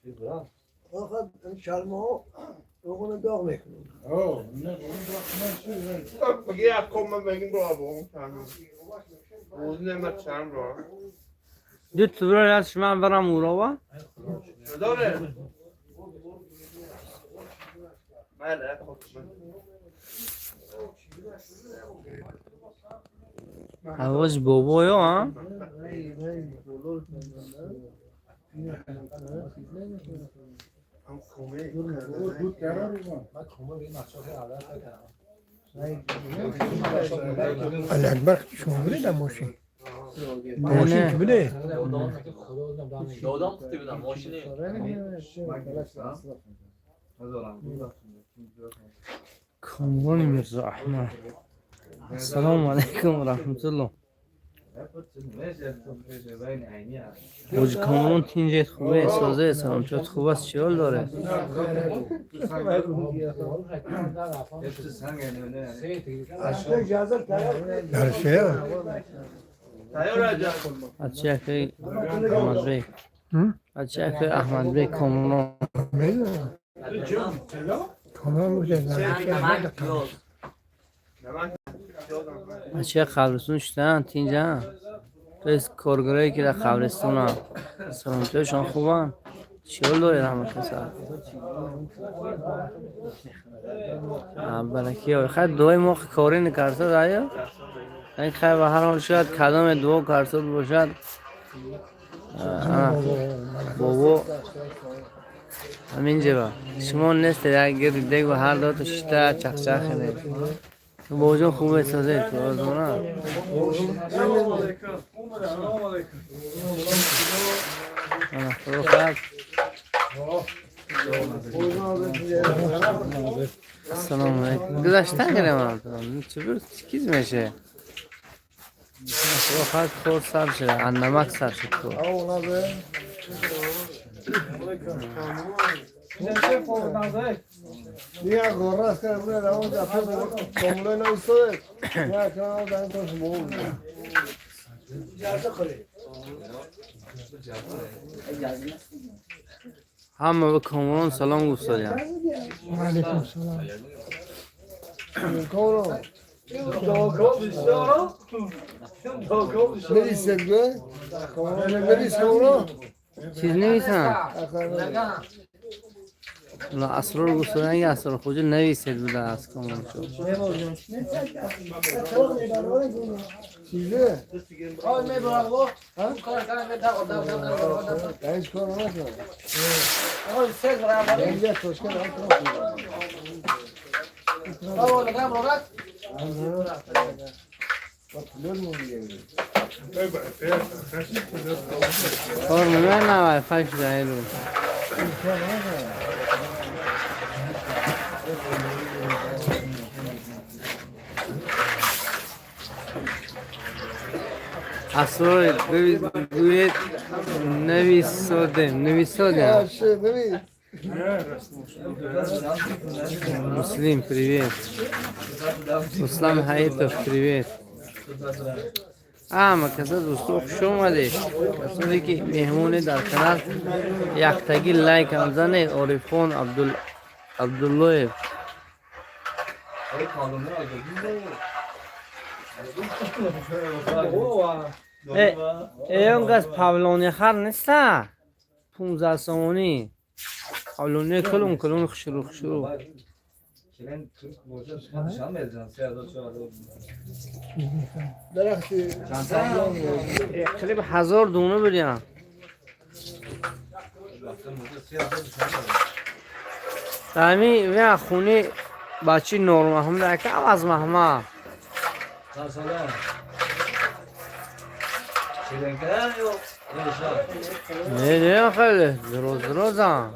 فقط این شلمه روغن داغ میکنیم. بگی از کم بگیم برای بگم روز نمت چند را دید تو برای از شما برم اورا با؟ داره بله حواج بابا یا هم؟ اکبر شما برید ماشین ماشین که بده کامران میرزا احمد السلام علیکم و رحمت الله حاج کامران تینجت خوبه سازه سلامچات خوب است چه حال داره بچه که احمد بی بچه که احمد بی کامران کامران بوده بچه قبرستون شدن تینجا رئیس کارگرایی که در قبرستون هم سلامتیشان خوبن چه حال داری رحمت پسر بلکی های خیلی دوای ما کاری نکرده دایا این خیلی به هر حال شاید کدام دو کرده باشد بابا همین جبا شما نیست اگر دیگه و هر دو تا شتا چخچخ نید بابا جان خوبه سازه تو آزمانا السلام علیکم گذاشتن گرم چطور چیز میشه خواهد خور سر شده اندمک سر شد تو دیگه گوره است که بره روان دفعه کاملای نایستاده نه کنم در این طرف بود همه به کامران سلام گفتاریم علیکم سلام کامران نویس دیگه کامران نویس کامران چیز نویسن لا اسرار گفتاریم یه اسرار خوجه نویسید بوده از کامران شد چیزه؟ آه میبرم با کار کنم هیچ کار نکنم آقا سه برام اینجا توشکن آقا نگم راحت کار نمیان نه فش دهیلو اسرار گوید نویساده مسلم привет Ruslan Hayitov привет کسا دوستو خوش اومدید کسایی که مهمونه در کانال یکتگی لایک هم زنید عارف خان عبدالله اون گز پاولونی خر نیسته 15 سومونی پاولونی کلون خشرو درختی کلیب 1000 دونه بدیم دمی و خونی بچی نور محمد که عوض محمد نه خیلی زروزم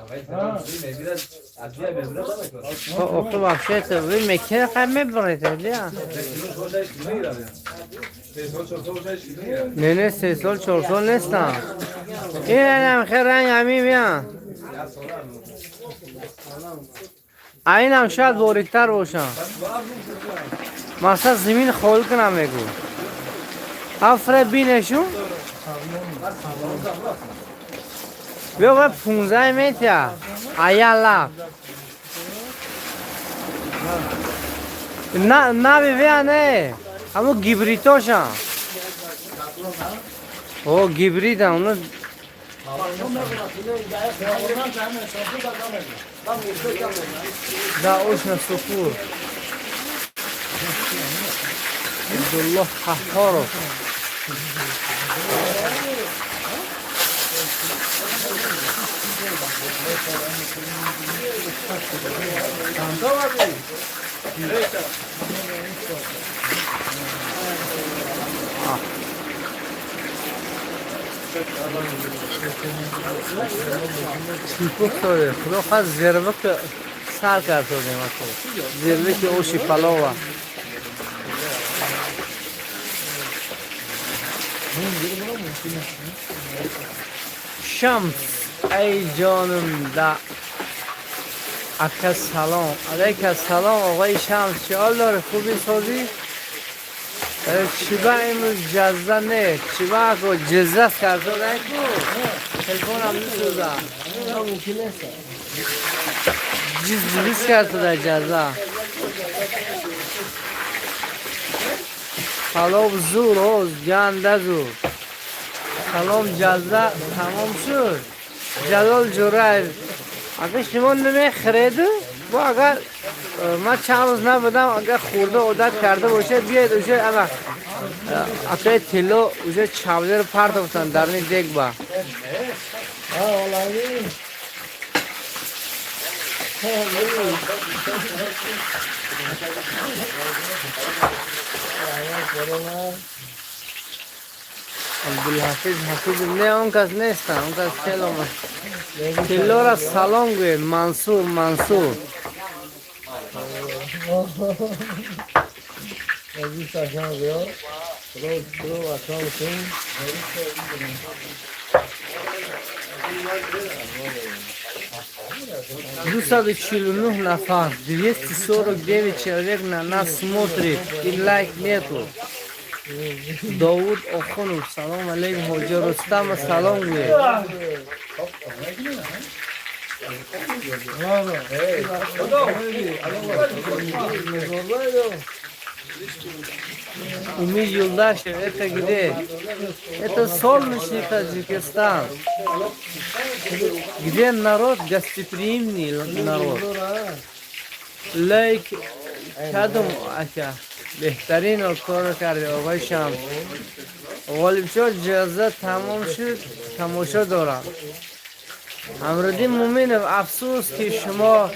اخو بخشیت وی مکه خیلی میبرید دیا نه 3 سال 4 سال نیستم این هم خیلی رنگ همین بیان این هم شاید باریکتر باشم مثلا زمین خال کنم میگو افره بینشون بیا 15 متر ایالا نه بیا نه همو گیبریتاشم او گیبریت هم اونو دا اوشن سفور عبدالله قهارو چیپوک داره خدا خواست زربه که سر کرد داریم زربه که اوشی پلاوه شمس ای جانم دا اکا سلام علیکم سلام آقای شمس چه حال داره خوبی سازی؟ چی با امروز جزده نه چی با اکو جزده کرده نکو تلفون هم نسوزه جزده کرده در جزده سلام زور هست جانده زور سلام جزده تمام شد جلال جوره اگه شما نمی خریده با اگر من چند روز نبودم اگر خورده عادت کرده باشه بیاید اوشه اما اگه تلو اوشه چاوله رو پرت بودن در این دیگ با عبدالحفیظ حفیظ نه اون کس نیستن اون کس تلو را سلام گوید منصور دوستاد 49 نفر 249 человек на нас смотрит и лайк нету. Давуд Охонов, салом алейкум, Ходжа Рустам, салом гуе. Умид Юлдашев, это где? Это солнечный Таджикистан. Где народ гостеприимный народ. Лайк, кадом ака. بهترین کار کرده آقای شمس غالب شد جزده تمام شد تماشا دارم امرالدین مومنов افسوس که شما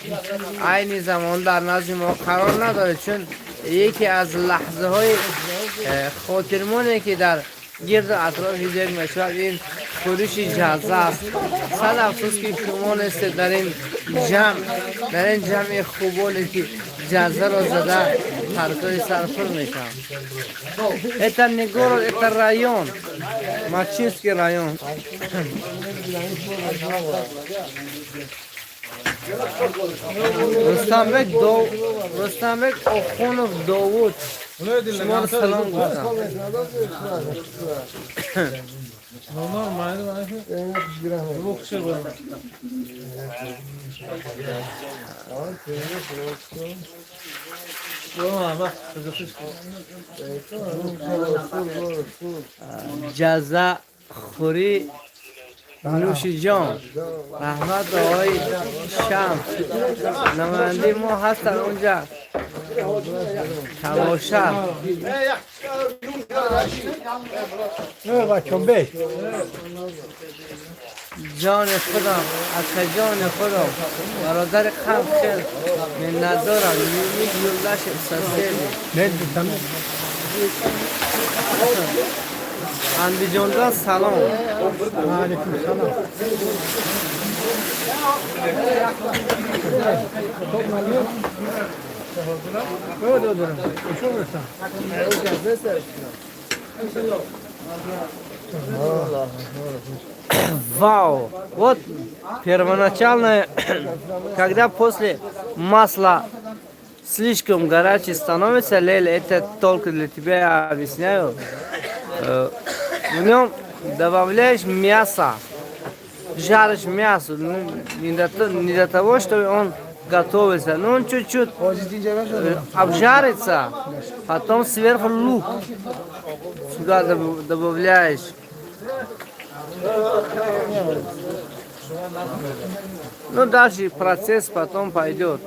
عین زمان در نزد ما قرار نداره چون یکی از لحظه های خاطرمانی که در گرد اطراف یک مشوق این خودش جزده است صد افسوس که شما نیستید در این جمع خوبانی که جزده را زده حرکای سرفر میشم это не город, это район Мачинский район Рустамбек Охонов Давуд شما سلام گفتم جزا خوری نوش جان رحمت آقای شمس نماینده ما هستن اونجا تماشا جان خودم اکا جان خودم برادر خم خیل من ندارم یک یولدش سسیلی اندیجاندان سلام علیکم سلام Вау! Вот первоначально, когда после масла слишком горячий становится, Леля, это только для тебя объясняю. В нем добавляешь мясо. жаришь мясо, не для того, чтобы он готовится. Ну, он чуть-чуть обжарится, потом сверху лук сюда добавляешь. Ну, дальше процесс потом пойдет.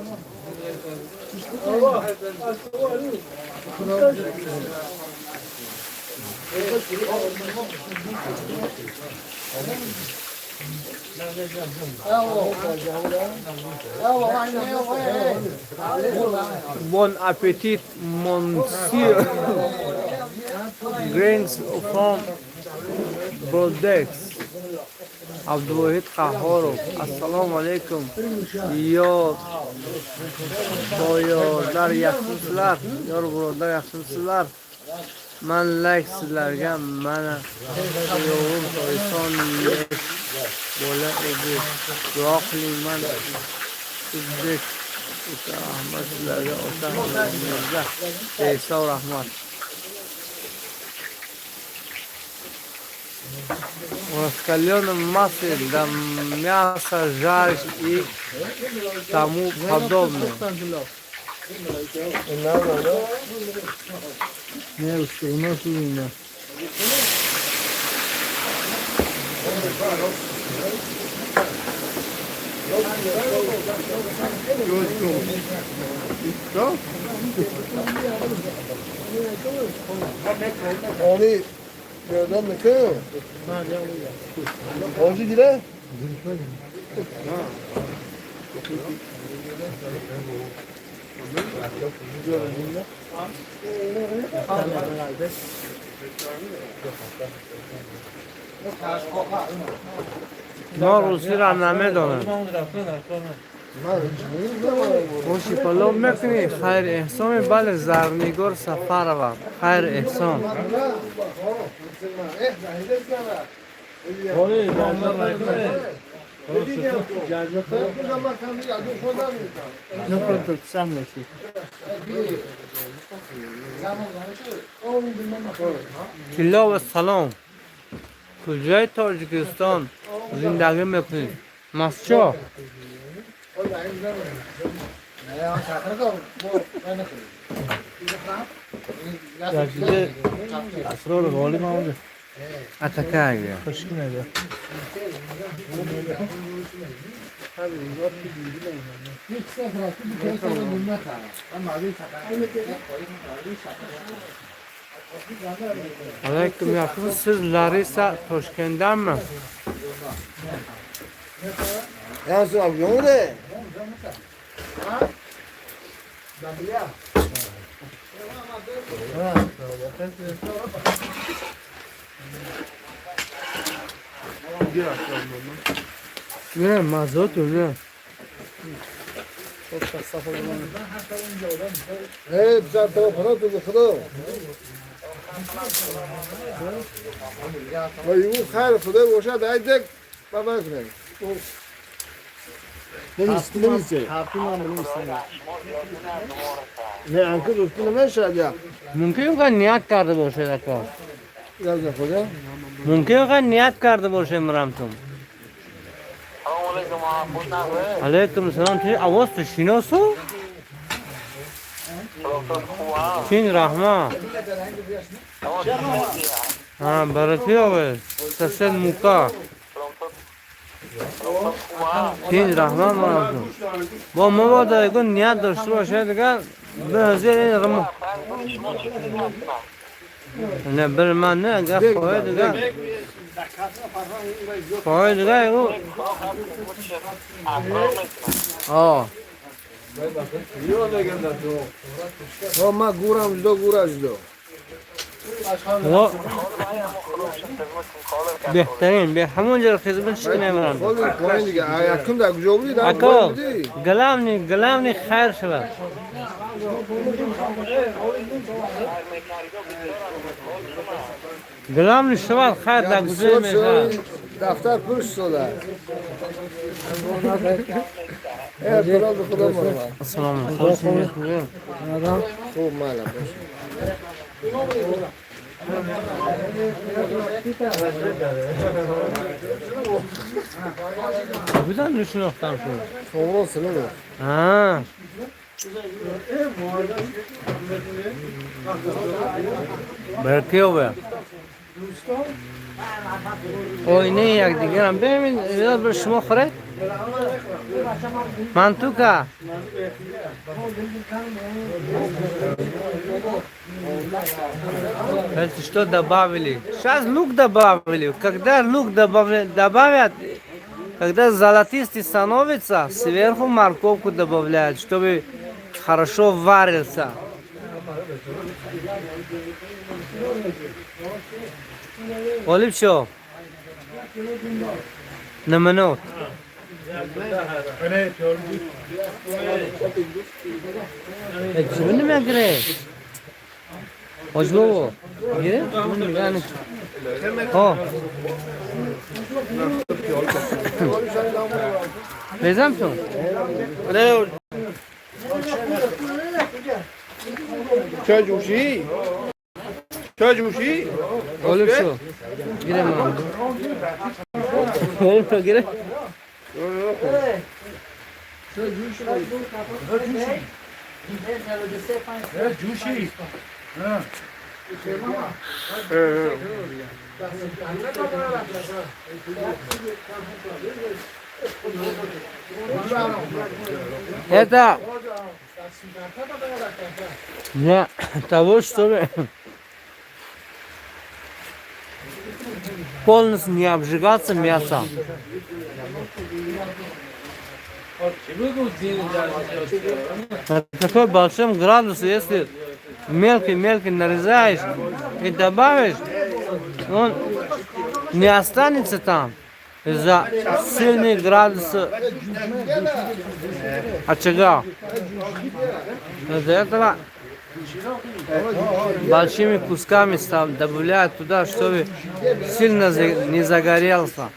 Bon appetit, monsieur. Grains from products. Abdulwahid Qahorov. Assalomu alaykum. Yo boylar yaxshisizlar, yor birodar yaxshisizlar. Man like sizlarga mana yo'g'im to'yson bola edi. Duo qiling, man sizdek uka Ahmad sizlarga ota Eyso rahmat. Раскаленном масле для мяса жарить и тому подобное. Не, что у нас именно. Oni gördün mü ki? Oncu dile? روسی را نمیدونم. خوشی پلو میکنی خیر احسان بله زرنگار سفر و خیر احسان. کلا و سلام. کجای تاجیکستان زندگی میکنید؟ مسجد اسرار غالی مونده. اتکاگه. خوشکی نده. Aleyküm yakın siz Larisa Toşkent'den mi? Yansın abi yolu de. Ne mazot öyle. Hep zaten para tuzu kılı. Ve yuvu khair kılı boşa daydık. Baba kılı. نمیشه. Ne ankı dostunu ne şahya? ممکن که نیت کرده باشه دکار. Yazın koca. ممکن که نیت کرده باشه مرمتون. علیکم سلام. چی آواز تو شناسو؟ چین رحمه. ها برای آواز. سسل موکا. چین رحمه مرمتون. با مواد اگر نیت داشته باشه دیگر به حضور این رمو. نه بر من نه اگر خواهد دیگر. خواهد دیگر او. آه. Ma guram jdo gura jdo. بهترین به همون جا خدمتش نمیرم. Oğlum koyun diye yakın da güzel oluyor da. اکو گلام نی خیر شود. گلام نی شود خیر در گوشه میشود. Daftar kuruş sola. Evet, buralı kullanma var. السلام علیکم. Çok mala. Buradan düşünüyorsan şu. Soğuğun sınırı. Ha. Belki o be. Oy ne yak diyorum. Benim biraz bir şuma xore. Mantuka. Это что добавили? Сейчас лук добавили. Когда лук добавят, когда золотистый становится, сверху морковку добавляют, чтобы хорошо варился. Олив что? На минут. Bunu mu gire? Ojlo. Gire? Yani. Oh. Bezam tu. Ne? Çocuğu. Çocuğu. Olib şu. Gire mi? Olib şu gire. Juicy. Это для того, чтобы полностью не обжигаться мясом. На такой большом градусе, если мелко-мелко нарезаешь и добавишь, он не останется там из-за сильных градусов очага. Из-за этого большими кусками добавляют туда, чтобы сильно не загорелся.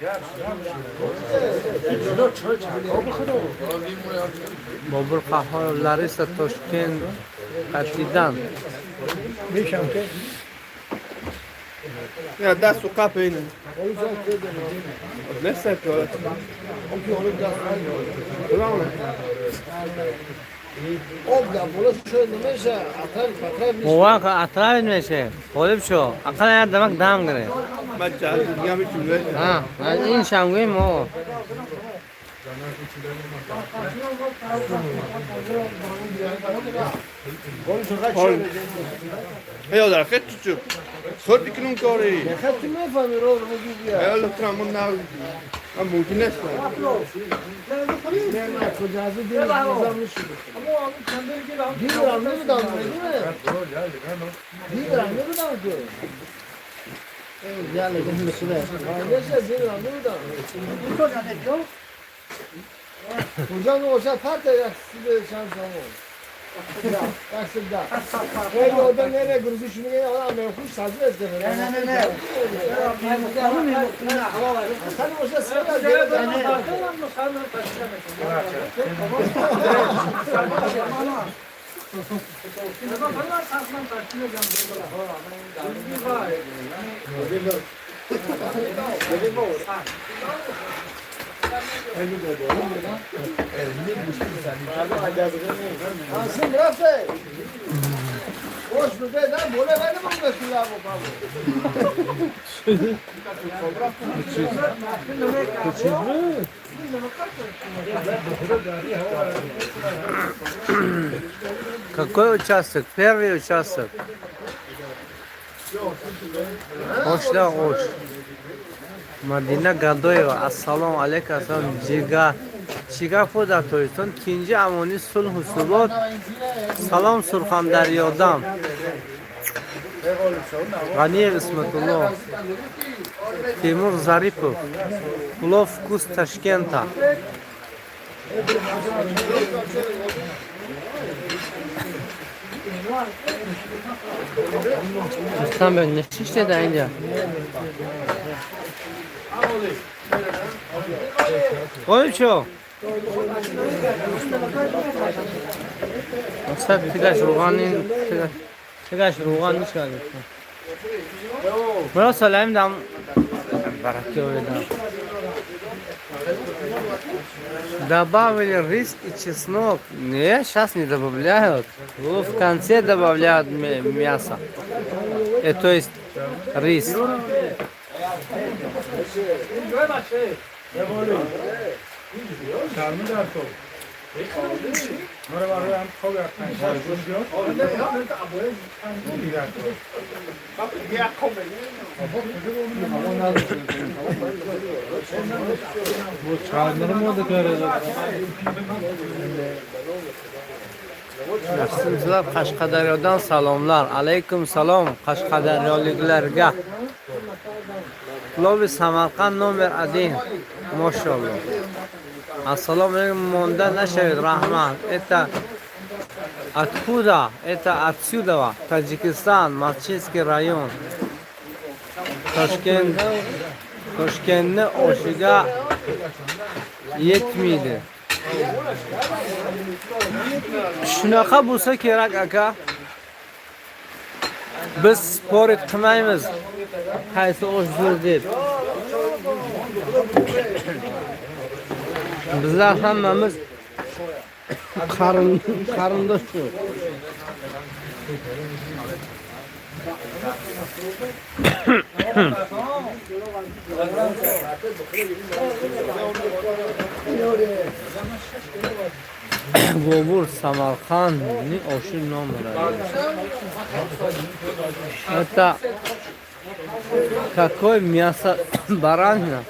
Bobur qahvalari esa Toshkent qatlidan. Ya dast و قپ اینه نسته که Ova atraf etmeşe. Olib şu. Akıl ya demek dam gire. بچه از دنیا میتونه Ha, این şamgıyım o. یا در خیلی چو خود بکنون کاری خیلی میفهمی رو بگی بیا. یا لطرمون ناوی من ممکن نیست نه کجا از این نظام نشده. دیگران نمیدونم değil mi? دیگران نمیدونم که. Yani bunu süre. Neyse دیگران نمیدونم. Kocam olsa parça yaksın şans olmaz. Yaksın da. Böyle orada nereye kurusu şunu gene ona mevkuş sazı ezdi. Ne. Sen olsa sıra gene de. Asım rafte. Hoş mu be lan bole verdim mi bu silahı bu babu? Какой участок? Первый участок. Hoş da hoş. Madina Gadoyeva. Assalomu alaykum. Chiga Fodattoyson. İkinci Amoni Sulh Husulat. Salom Surxondaryodan. G'aniyev Ismatullo. Temur Zaripov. Plov Vkus Toshkentda. Rustam Bey, ne şişte de ince? Oy şu. Nasıl tigaş ruganin tigaş rugan çıkardı. Bro, salam dam. Baraka ойдам. Добавили рис и чеснок. Не, сейчас не добавляют. В конце добавляют мясо. То есть рис. Bu çağırları mı oldu böyle? Yaxshimizlar, Qashqadaryodan salomlar. Alaykum salom Qashqadaryoliklarga. Lobi Samarqand номер 1. Mashallah. Assalomu alaykum, Monda Nashavid, rahmat. Это откуда? Это отсюда, Таджикистан, Мачинский район. Toshkentni oshiga yetmaydi. Shunaqa bo'lsa kerak aka. Biz sport qilmaymiz. Qaysi osh zo'r deb. Bizlar hammamiz qarindosh. Bobur Samarqandning oshi nom beradi. Это какое мясо? Баранина.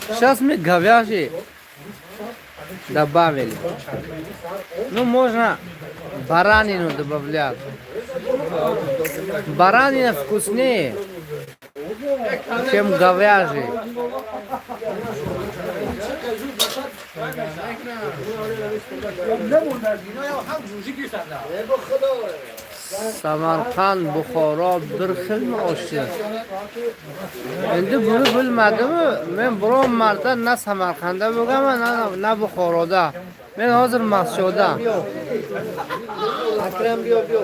Сейчас мы говяжий добавили. Ну, можно баранину добавлять. Баранина вкуснее, чем говяжий. Samarqand, Buxoro bir xilmi oshi? Endi buni bilmadimmi? Men biron marta na Samarqandda bo'lganman, na Buxoroda. Men hozir Maqshoda. Akram yo'q. Yo'q,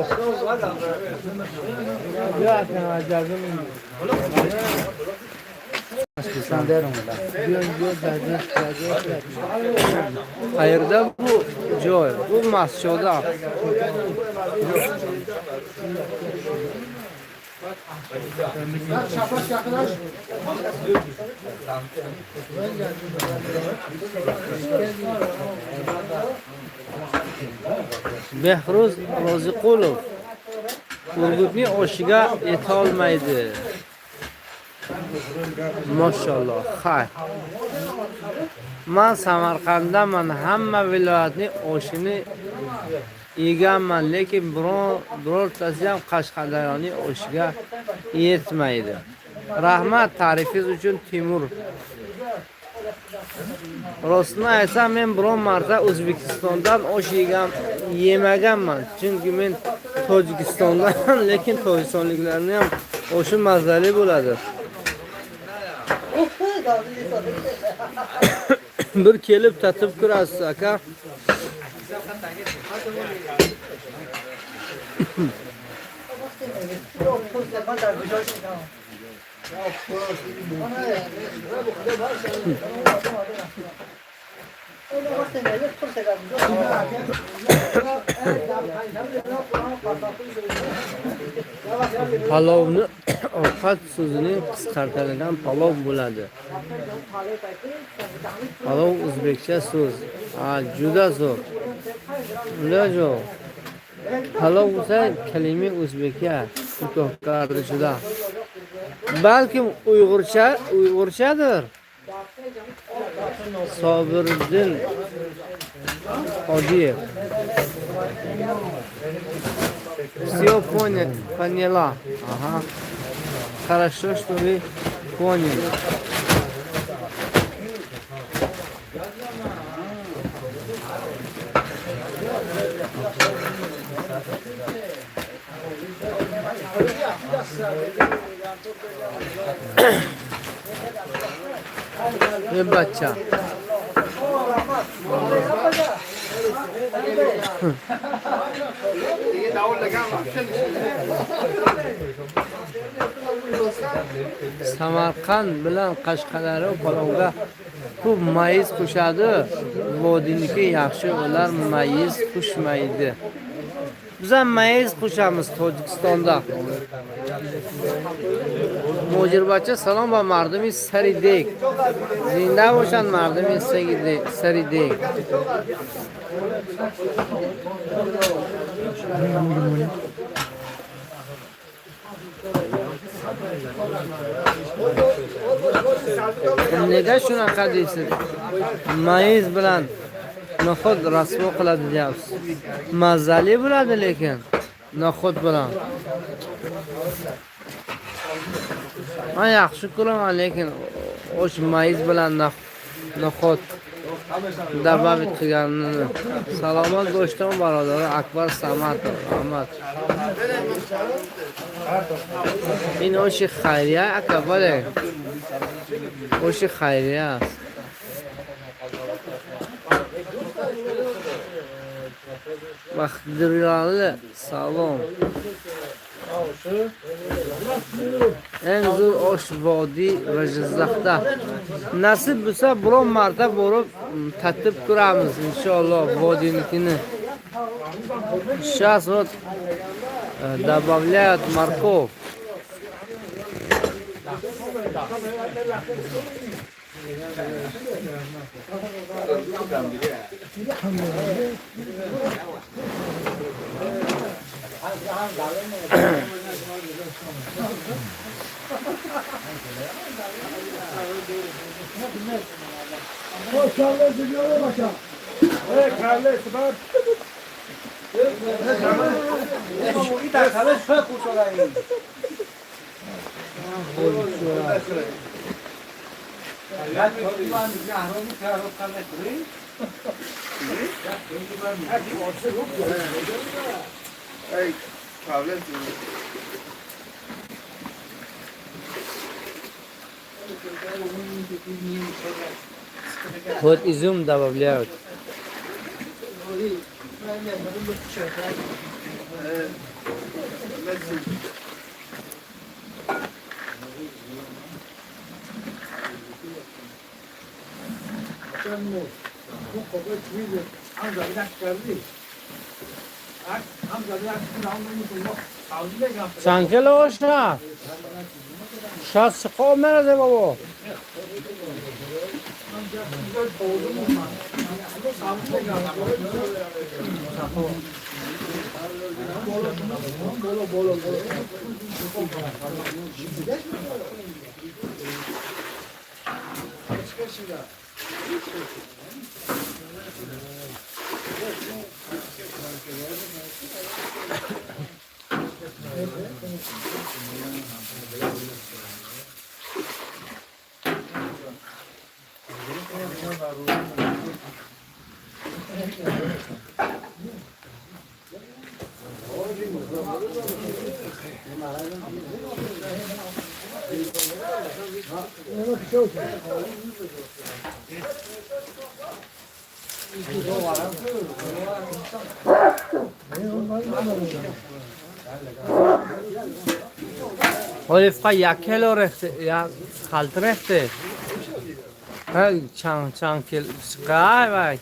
akram ajabim. Qayerda bu joy? Bu Maqshoda. Behruz Roziqulov Urgutning oshiga yeta olmaydi. Mashallah. Xayr. Men Samarqanddaman, hamma viloyatning oshini yeganman, lekin birortasi ham Qashqadaryoning oshiga yetmaydi. Rahmat ta'rifingiz uchun, Timur. Rostini aytsam, men biron marta O'zbekistondan osh yemaganman. Chunki men Tojikistondan, lekin tojikistonliklarning ham oshi mazali bo'ladi. Bir kelib tatib ko'rasiz aka. Palovni ovqat so'zining qisqartirilgan palov bo'ladi. Palov o'zbekcha so'z. Juda zo'r. Juda. Palov bo'lsa kalima o'zbekcha, ko'klarida juda. Balkim Uyg'urchadir. Sobirdin Odiyev. Все поняла. Ага. Хорошо, что вы поняли. ये बच्चा دیگه داول لگام Samarqand bilan Qashqadaryo palovga ko'p mayiz qo'shadi. Vodiniki yaxshi, ular mayiz qo'shmaydi. Biz ham mayiz qo'shamiz Tojikistonda. Mojirbacha salom va mardumi saridek. Zinda bo'lsin mardumi saridek. Nega shunaqa deysiz? Mayiz bilan noxud rasvo qiladi deyapsiz. Mazali bo'ladi lekin noxud bilan. Men yaxshi ko'raman lekin o'sha mayiz bilan noxud dababit qilganini. Salomat bo'lishdimi barodari Akbar Samatov, Ahmad. این اوشی خیریه اکا بله اوشی خیریه است Baxtdirilalı salom. En zo'r osh vodiy va Jizzaxda. Nasib bo'lsa biron marta borib tatib ko'ramiz inshaalloh vodiynikini. Сейчас вот добавляют морковь. Вот изюм добавляют. چند کیلو شد؟ شد سقا مرده بابا. ولی فقط یک کیلو رخته یا خالت رخته چند کیلو قای وای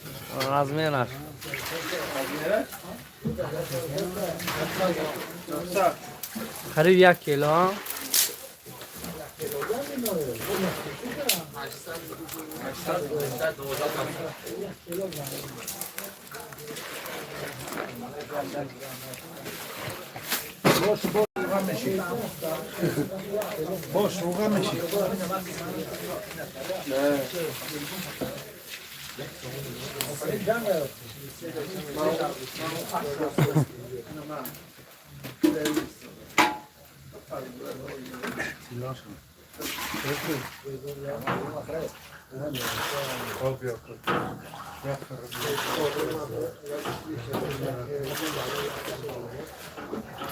رزمینش قریب یک کیلو ها باش روغن میشی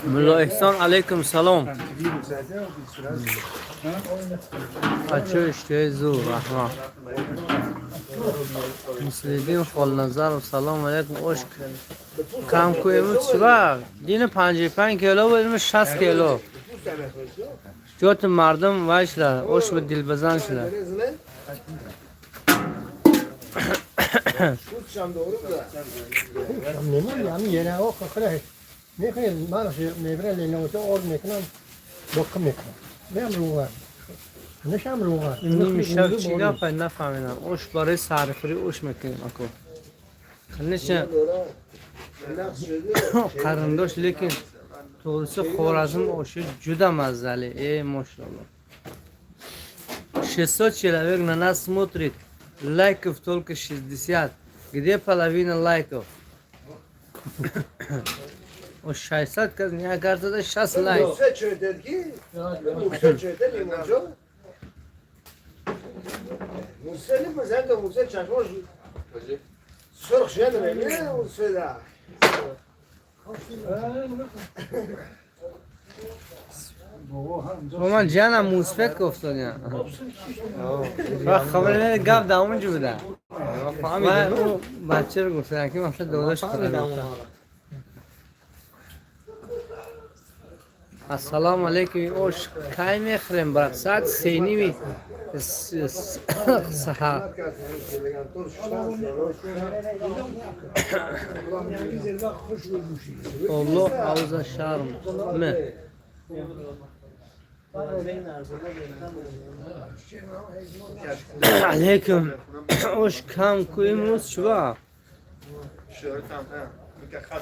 ملا احسان علیکم سلام بچه اشتهای زور رحمه مسلمین خال نظر و سلام علیکم عشق کم کویمون چرا دین 55 کیلو بودیم 60 کیلو جوت مردم وایشلا عشق به دل بزن شلا Kutşam doğru da. Memur yani yere o kakra. Ne kadar maalesef mevre le o or meknan dokka meknan. Ne amruğa. Ne şamruğa. اینی میشه چی گفت نفهمیدم عشق برای سرفری عشق میکنیم اکو کنیشه قرنداش لیکن توریست خوارزم عشق جدا مزاله ای ماشاءالله 600 человек на нас смотрит лайков только 60 где половина лайков o 60 kız niye kartı da 60 like Musa çöğdedi. Musa çöğdedi limoncu. Musa ne mi sen de Musa çakmış. Sırf şey de ne Musa da. من جانم موسفت گفتن یا خبر نه گفت دامون جو بوده من اون بچه رو گفتن که مثلا داداش کنه السلام علیکم اوش کای میخریم برات ساعت 3:30 سحر والله عاوز شرم نه علیکم اوش کم کوی موز شوا شورتم ها میگه خط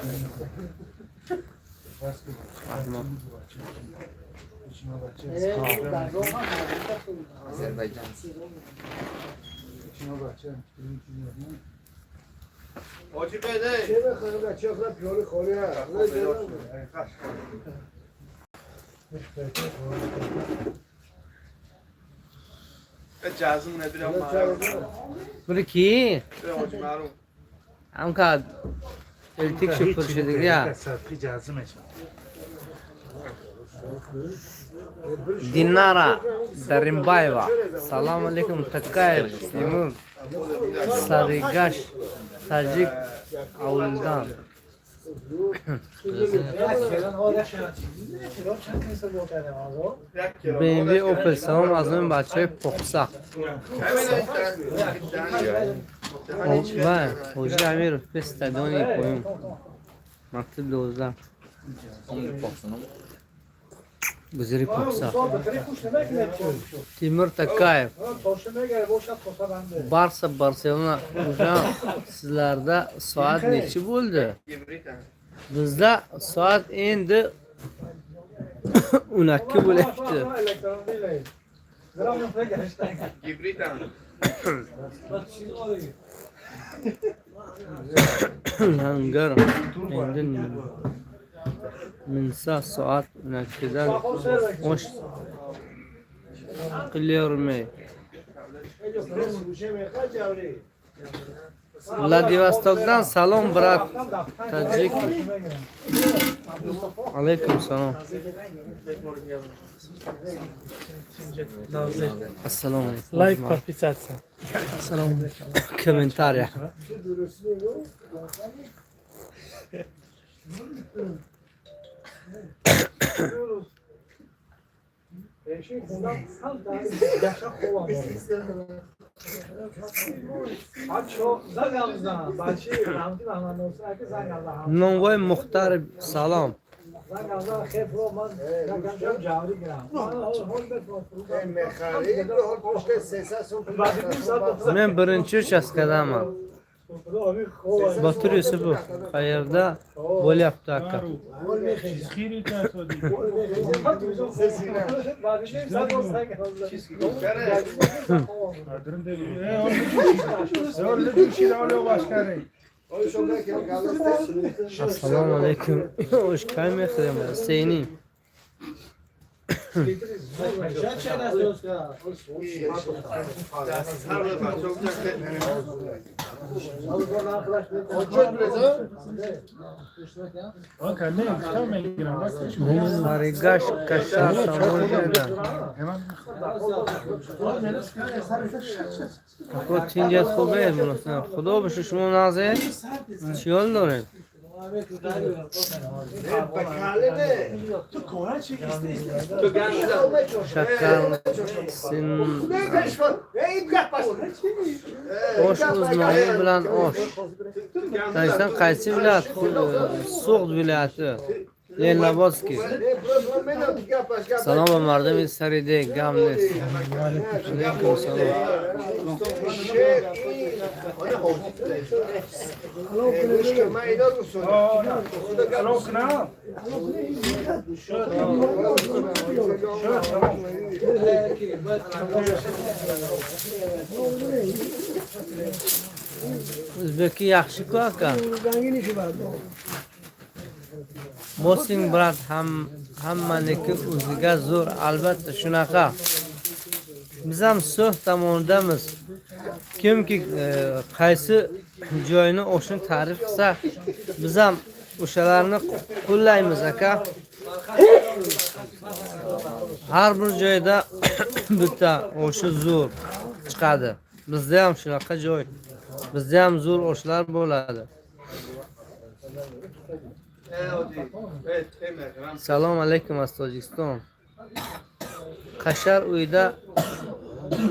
آجی بده چه بخواه چه خدا پیالی خوری هست. جازم ندارم مارو بری کی؟ آجی مارو هم که التیک شکر شده یا دینارا درینبایوا سلام علیکم تکایب تیمور سریگاش تاجیک اولدان BMW اوپل سلام از این بچه های پخصا و حوجی امیر فستدانی پویم مکتب 12 بزری پخصا تیمور تکایب Barsa Barcelona hocam sizlerde saat neçi buldu? Bizde saat endi 12 bo'libdi. Langar endi minsa saat 12'den hoş kılıyorum. Vladivostok'dan salom brat Tajik. Aleyküm selam. Assalamu alaikum. Like подписаться. Assalamu alaikum. Комментария. Новой Мухтар салом. Men birinchi uchastkadaman. Botir Yusupov qayerda bo'lyapti aka? Assalomu alaykum. Hoş geldin. Seni. Sarigash kashar samolyada. خود تینجت خوبه مناسب خدا بشه شما نازه چیال دارید شکر سن osh uzmoni bilan osh Tashdan qaysi viloyat So'g'd viloyati Lennobodskiy Salom mardam saride gamnes alaykum salom O'zbeki yaxshi-ku aka. Mosing brat hammaniki o'ziga zo'r, albatta shunaqa. Biz ham So'g'd tomonidamiz. Kimki qaysi joyni o'shni ta'rif qilsa, biz ham o'shalarni qo'llaymiz aka. Har bir joyda bitta o'sha zo'r chiqadi. Bizda ham shunaqa joy. Bizda ham zo'r oshlar bo'ladi. Salom alaykum Tojikiston. Qashar uyda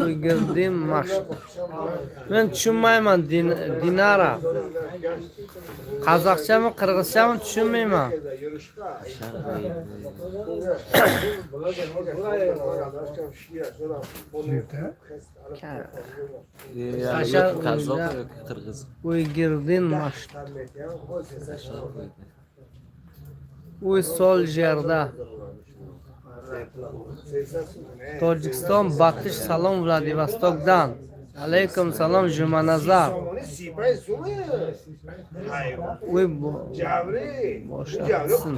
o'girdim mashq. Men tushunmayman dinara. Qozoqchami, qirg'izchami tushunmayman. Qashar qozoq qirg'iz. O'girdim mashq. Uy sol yerda. Tojikiston Batish salom Vladivostokdan. Alaykum salom Jumanazar. Uy boshlatsin.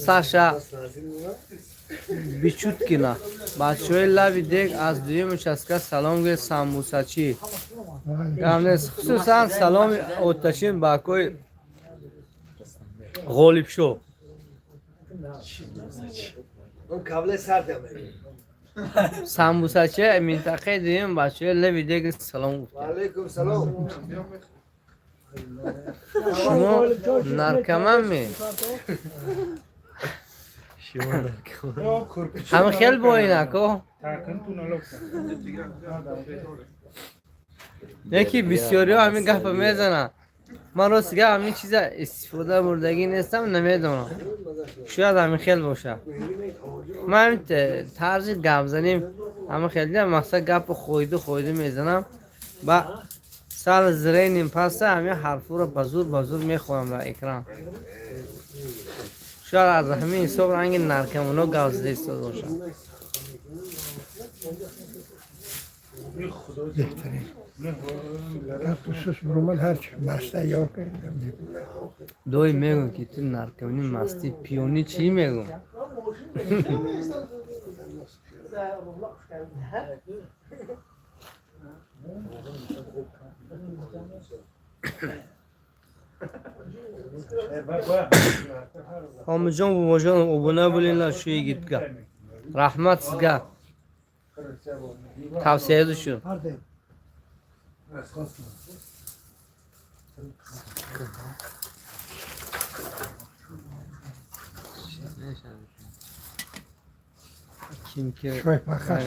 Sasha Bichutkina. Бачаҳои лави дег аз дуюм участка саломги самбусачӣ. Гамнес хусусан саломи оташин ба акои Ғолибшо. Самбусачӣ минтақаи дуюм бачаҳои лави дег салом гуфтанд. Алейкум салом. Шумо наркоманми? Ҳама хел боинако? Яки бисёриҳо ҳамин гапа мезананд. Ман ростига ҳамин чиза истифода бурдагӣ нестам, намедонам. Шояд ҳамин хел бошад. Ман ҳамин тарзи гапзаним ҳама хел дидам, мақсад гапу хойду мезанам. Ба сал зиреним паста ҳамин ҳарфуро ба зур мехоҳам дар экран. Şöyle az همین حساب رنگ نرکمونو گازده ایستاد باشن. بهترین خصوص برومال هرچی مسته یار کردم دوی میگم که تو نرکمونی مستی پیونی چی میگم؟ Hamıcan babacan abone bo'ling shu yigitga. Rahmat sizga. Tavsiya etishim. Kimki شوي ما خاص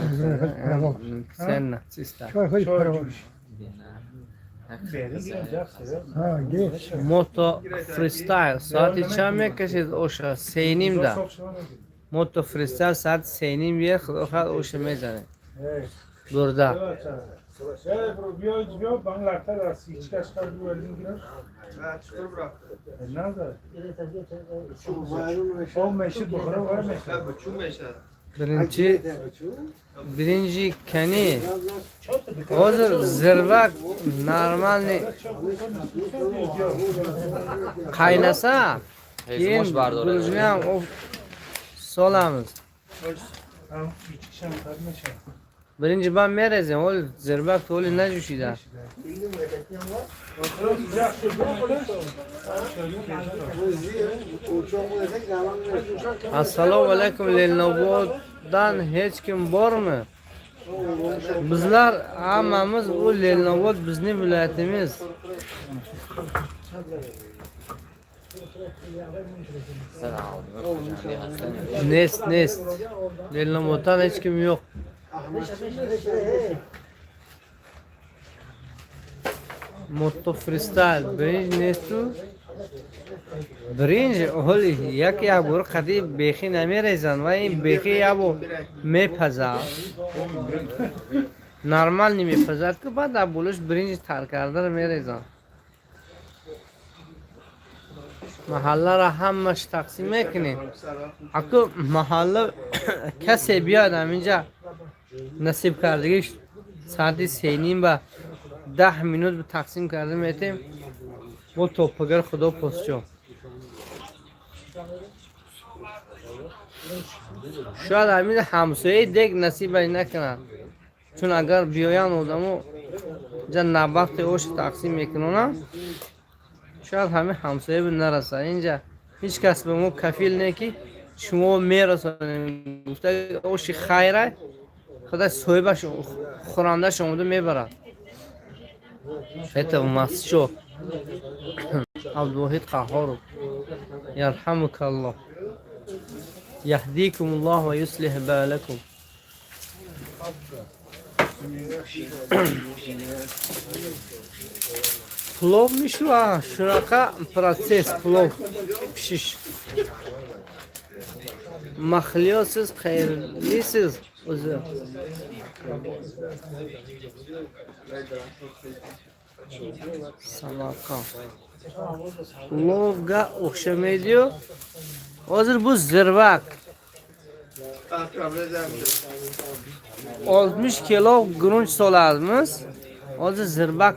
sen natsista. شوي خذ فراموش ها جيش Moto freestyle saati chand mekashid o'sha seynimda. Moto freestyle saat seynim yer xudo xad o'sha mezane. Burda. Birinci kani hozir zirva normalniy qaynasa keyin bulg'ni ham solamiz. birinchi ben merezim, ol zirbak toli nejuşida. Assalomu alaykum, Lelnoboddan hech kim bormi? Bizlar hammamiz bu Lelnobod bizning viloyatimiz. Nest. Lelnoboddan hech kim yo'q. Moto freestyle birinchi nestu. Birinchi hol yak bor qadi bexi namerezan va in bexi yabo mepaza. Normal nemepazad ki ba'd bo'lish birinchi tarkardir merezan. Mahalla ra hammash taqsim ekini. Aku mahalla kase biyad aminja nasib kardigish saati 3:30 ba 10 minut taqsim kardim etim. Bu to'ppagar xudo poscho. Şayad hamid hamsoye dek nasib nakanad. Chun agar biyoyan odamu jan navbaqti osh taqsim mekunonam شاید همه همسایه به نرسه اینجا هیچ کس به ما کفیل نه که شما میرسونید گفته اوشی خیره خدا صاحبش خورنده شما دو میبرد حتی مست شو عبدالواحد قهار یرحمک الله یهدیکم الله و یصلح بالکم Plov mishva, shunaqa proses plov pishish. Maxliyosiz, xayrlisiz o'zi. Samarqand. Plovga o'xshamaydi-yu. Hozir bu zirvak. 60 kilo grunch soladimiz. Hozir zirvak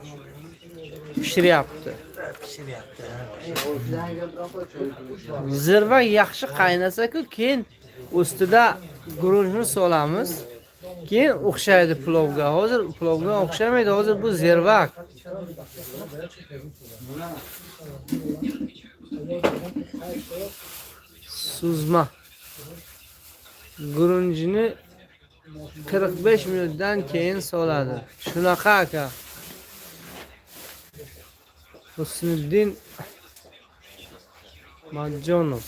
pishiryapti. Zirva yaxshi qaynasa-ku, keyin ustida grunchni solamiz. Keyin o'xshaydi plovga. Hozir plovga o'xshamaydi, hozir bu zirvak. Suzma. Grunchni 45 minutdan keyin soladi. Shunaqa aka. Husniddin Majjonov.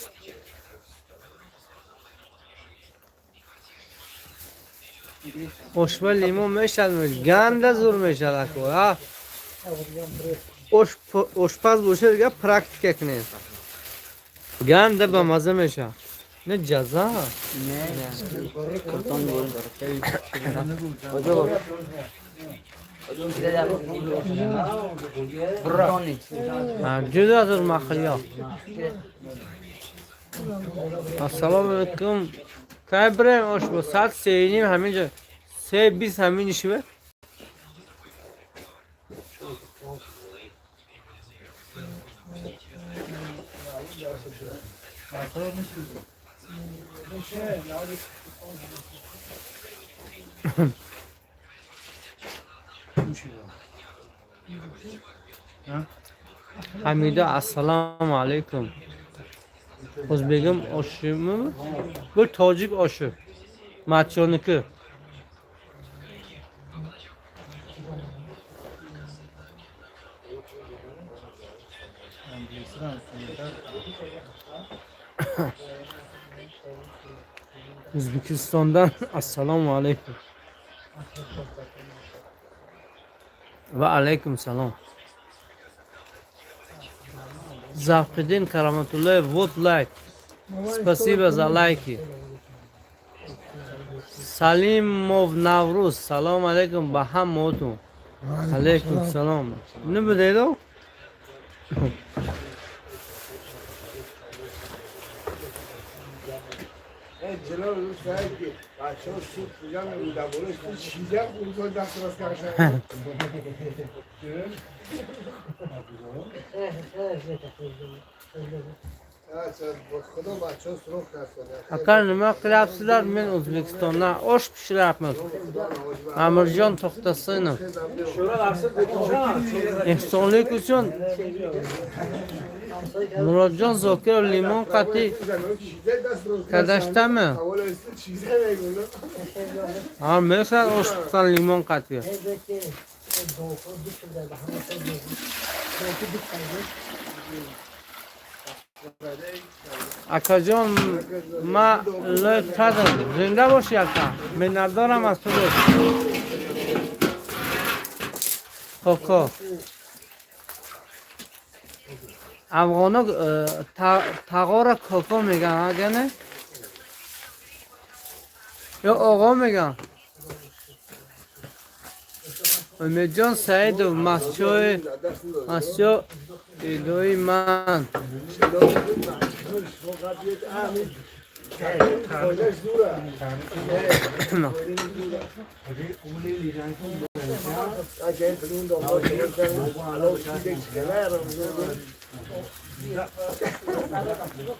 Oshba limon meshadmi? Ganda zo'r meshad aka. Oshpaz bo'lsa praktika qiling. Ganda ba maza meshad. Ne jaza? Ne. Karton bo'ldi. Juda zo'r mahliyo. Assalomu alaykum. Kaybren hoş bu. Saat 3:30 haminja. 3:20 hamin işi var. Hamida assalomu alaykum. O'zbegim oshimi? Bu tojik oshi. Machoniki. O'zbekistondan assalomu alaykum. Va alaykum salom. Zavqiddin Karamatullayev, вот лайк. Спасибо за лайки. Salimov Navruz, salom alaykum bahamotun. Alaykum salom. Ne bu deydi o? خدا بچه ها سرخ هستن Aka nima qilyapsizlar? Men O'zbekistondan osh pishiryapmiz. Amirjon To'xtasinov. Ehsonlik uchun Murodjon Zokirov limon qatiy kadashtami? Ha, mesela osh pishgan limon qatiy. Akajon ma loy qadam zinda bosh aka. Minnatdorman az to. Koko. Afg'ono tag'ora koko megan agane? Yo og'o megan. Umidjon Saidov mascho idoy man.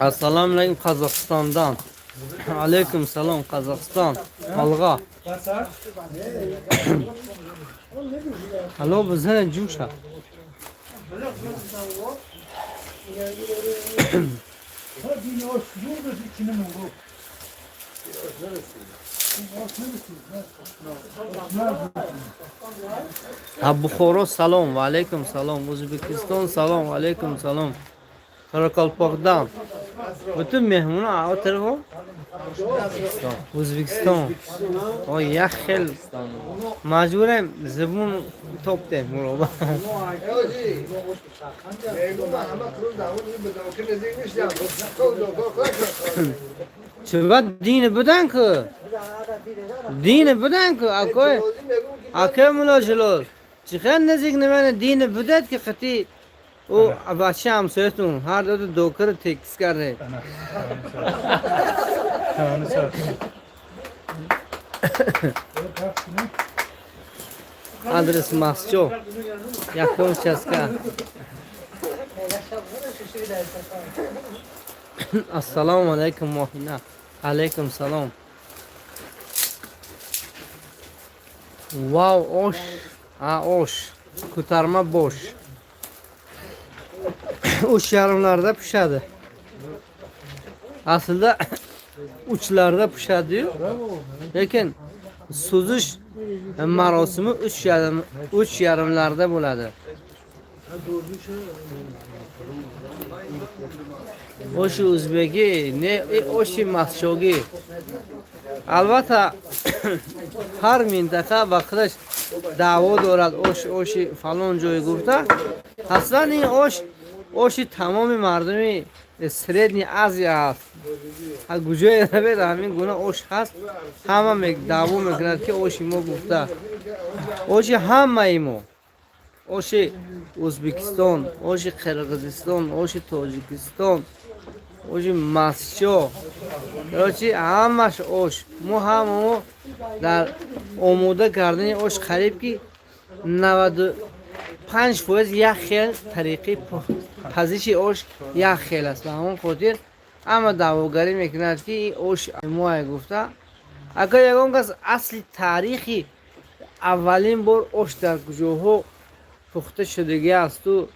Assalomu alaykum Qozog'istondan. Alaykum salom Qozog'iston. Olg'a. Alo bizdan jumsha. Buxoro salom va alaykum salom. O'zbekiston salom va alaykum salom. Qoraqalpoqdan butun mehmonlar o'tirib O'zbekiston. Oy yaxshil. Majburan zibun topdi muroba. Chovat dini budan-ku. Dini budan-ku, akoy. Aka mulojilol. Chiqan nazik nimani dini budat ki qati o bachcha hamsoyatun har do'da dokir tekis kardi. Adres mascho. Yakın chaska. Assalomu alaykum Mohina. Alaykum salom. Wow, osh. Ha, osh. Ko'tarma bosh. Uch yarimlarda pishadi. Aslida uchlarda pishadi-yu. Lekin suzish marosimi 3 yarimlarda bo'ladi. Oshi o'zbeki, ne oshi mashogi. Albatta har mintaqa va qish da'vo دارد oshi falon joy gufta. Aslan این oshi tamomi mardumi سریدنی Aziya هست. از کجای نبود همین گونه osh هست. همه دعوا میکنند که oshi ما گفته. oshi همه ایمو. oshi O'zbekiston, oshi Qirg'iziston, oshi Tojikiston, oshi mascho. Короче, همش osh. ما همو در آماده کردن osh قریب کی 95% یک خیل طریقی پزیش osh یک خیل است. و همون خاطر اما دعواگری میکند که osh ما گفته. اگر یکم کس اصلی تاریخی اولین بار osh در کجاها پخته شدگی است و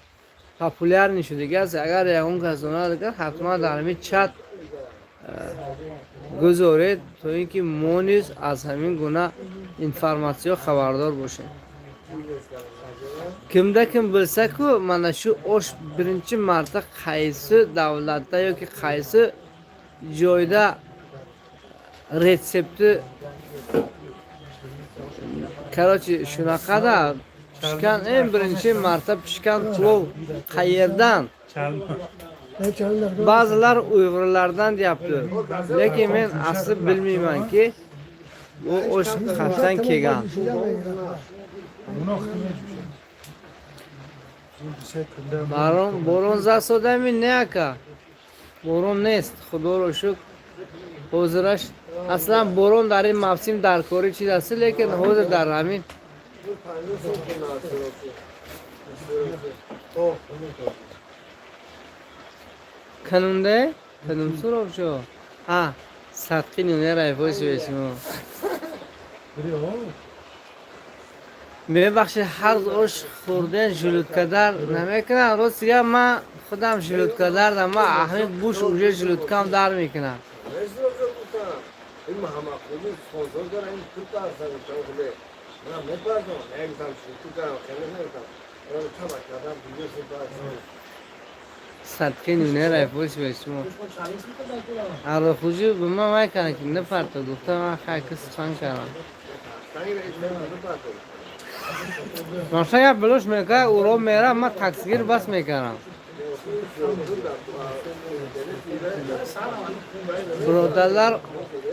پاپولار شدگی است. اگر یکم کس اونا دیگر حتما در همین چت گذارید تا اینکه ما نیز از همین گونه اینفرماسیون خبردار باشیم. kimda kim bilsa ku mana shu osh birinchi marta qaysi davlatda yoki qaysi joyda retsepti короче shunaqada pishgan eng birinchi marta pishgan plov qayerdan? Ba'zilar Uyg'urlardan deyapti. Lekin men asli bilmaymanki bu osh qayerdan kelgan. بارون زاسودمی نه که بارون نیست خدا رو شکر حضورش اصلا بارون در این موسم در کاری چیز است لیکن حضور در همین Kanunda kanım sorup şu. Ha, satqin nereye boşuyorsun? ببخشید هر روز خوردن جلوتکه در نمیکنه روز دیگه من خودم جلوتکه دردم من همین گوش اونجا جلوتکم در میکنم این محمد خودی سپانسر داره این تو تا اصلا شغله من نمی‌پردازم نمی‌تونم تو کارم خیلی نمی‌تونم ولی چرا کردم دیگه صدقه نونه رفوش به شما اره خوشی به من میکنه که نپرتا دختر من خیلی سخن کردم ماشا یا بلوش میکنه او رو میره من تکسگیر بس میکنم برادرlar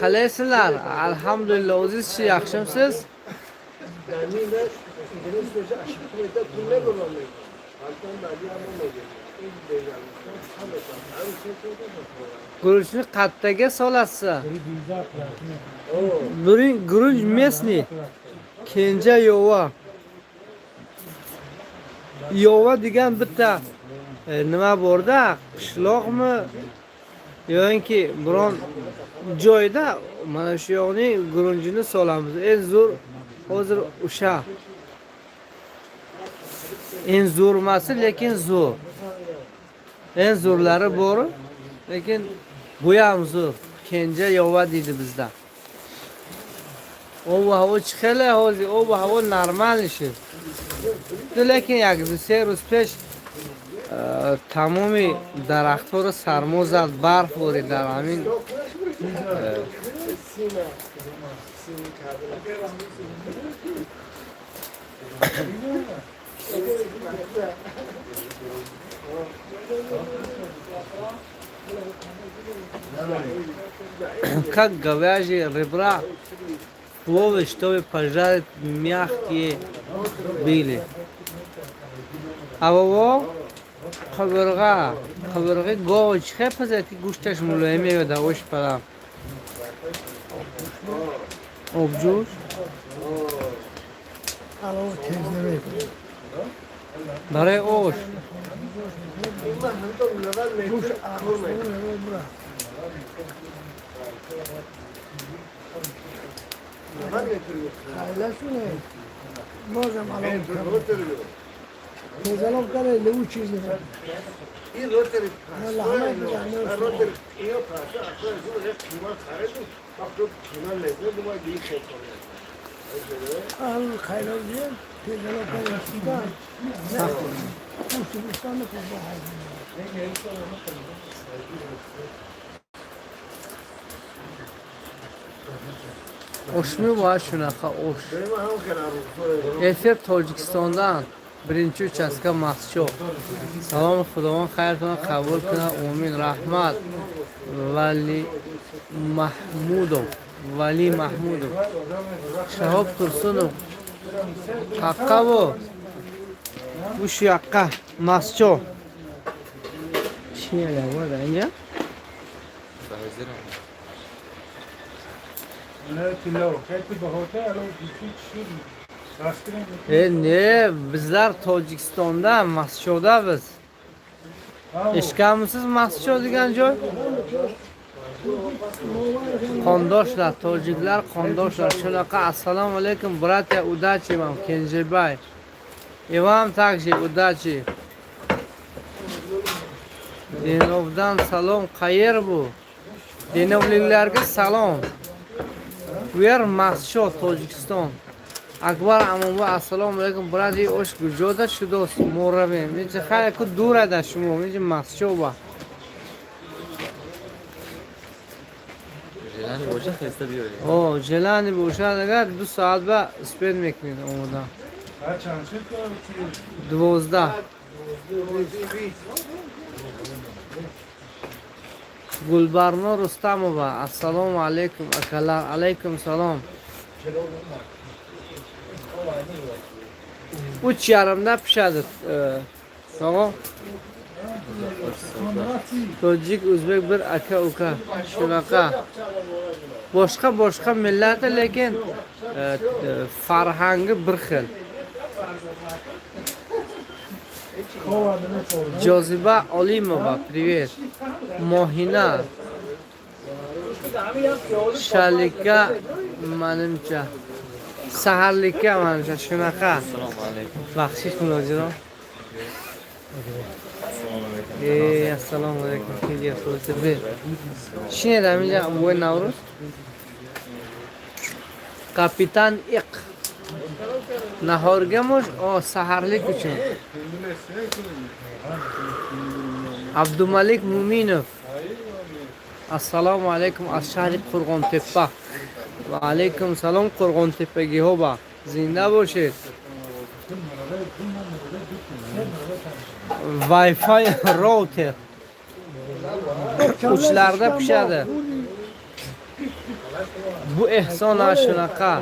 qaysizlar alhamdulillah o'zingiz yaxshimisiz guruchni qattaga solasiz guruch местный kenja yova yova degan bitta nima borda qishloqmi yoki biron joyda mana shu yoqning gurunchini solamiz eng zo'r hozir o'sha eng zo'r emas lekin zo'r eng zo'rlari bor lekin bu ham zo'r kenja yova deydi bizda o havo chiqadi hozir o havo normal ishi lekin як سه روز پیش تمامی درخت‌ها رو سرما زد برف بارید در همین как говяжьи ребра плавают, чтобы пожарить мягкие были. А во قبرغه گاو چه پزه که گوشتش ملایمه یا دوش پرم آبجوش برای آش نزلم کنه لو چیزی نه این روتری لحمه روتری اینو پاسه اصلا زور یک کیما خریدم وقتی کیما لذت دوباره دیگه خرید کنم حال خیلی زیاد نزلم کنه سیدا نه خوشی بستان osh mi bor shunaqa osh efir tojikistondan birinchi uchastka mascho salom xudovon xayr kune qabul kune amin rahmat vali mahmudov shahob tursunov haqqa bu shu yoqqa mascho chiyala bor anja ne bizlar tojikistonda maschoda biz eshitganmisiz mascho degan joy qondoshlar tojiklar qondoshlar shunaqa assalomu alaykum bratya удачи вам kenjibay и вам также удачи denovdan salom qayer bu denovliklarga salom bu yer mascho tojikiston akbar ammo assalomu alaykum bradi osh gujoda shudos mo'rabe menga xayli ku durada shuma menga mascho ba jelani bo'sha xesta biyor o jelani bo'sha agar 2 soat ba spend mekmidi omoda qachonchi 12 Gulbarno Rustamova assalomu alaykum akalar alaykum salom 3:30da pishadi sog'o tojik o'zbek bir aka uka shunaqa boshqa millati lekin farhangi bir xil Joziba Olimova, привет. Mohina. Shalika manimcha. Saharlikka manimcha shunaqa. Assalomu alaykum. Baxshish mulojiron. Assalomu alaykum. Kelyapsiz. Shine damija bu Navruz. Kapitan Iq. Nahorga mo'sh saharlik uchun. Abdumalik Muminov. Assalomu alaykum az Sharif Qo'rg'ontepa. Va alaykum salom Qo'rg'ontepaga hoba. Zinda bo'lishing. Wi-Fi router. Uçlarda pishadi. Bu ehson shunaqa.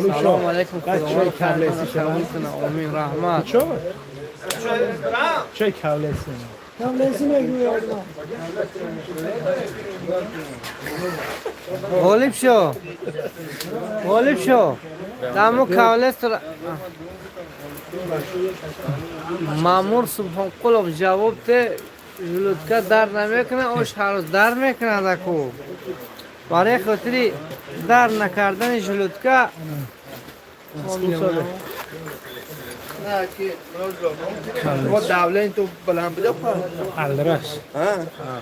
Assalomu alaykum. Xudoy kallasi qabul qilsin. Amin rahmat. Çay kavlesi. G'olib shu. G'olib shu. Tamu kavles Ma'mur Subhonqulov javob de жлудка дар намекуна, ош ҳарроз дар мекунад-ку. Барои хотири дар накардани жлудка давление то баланд буда Alldeles.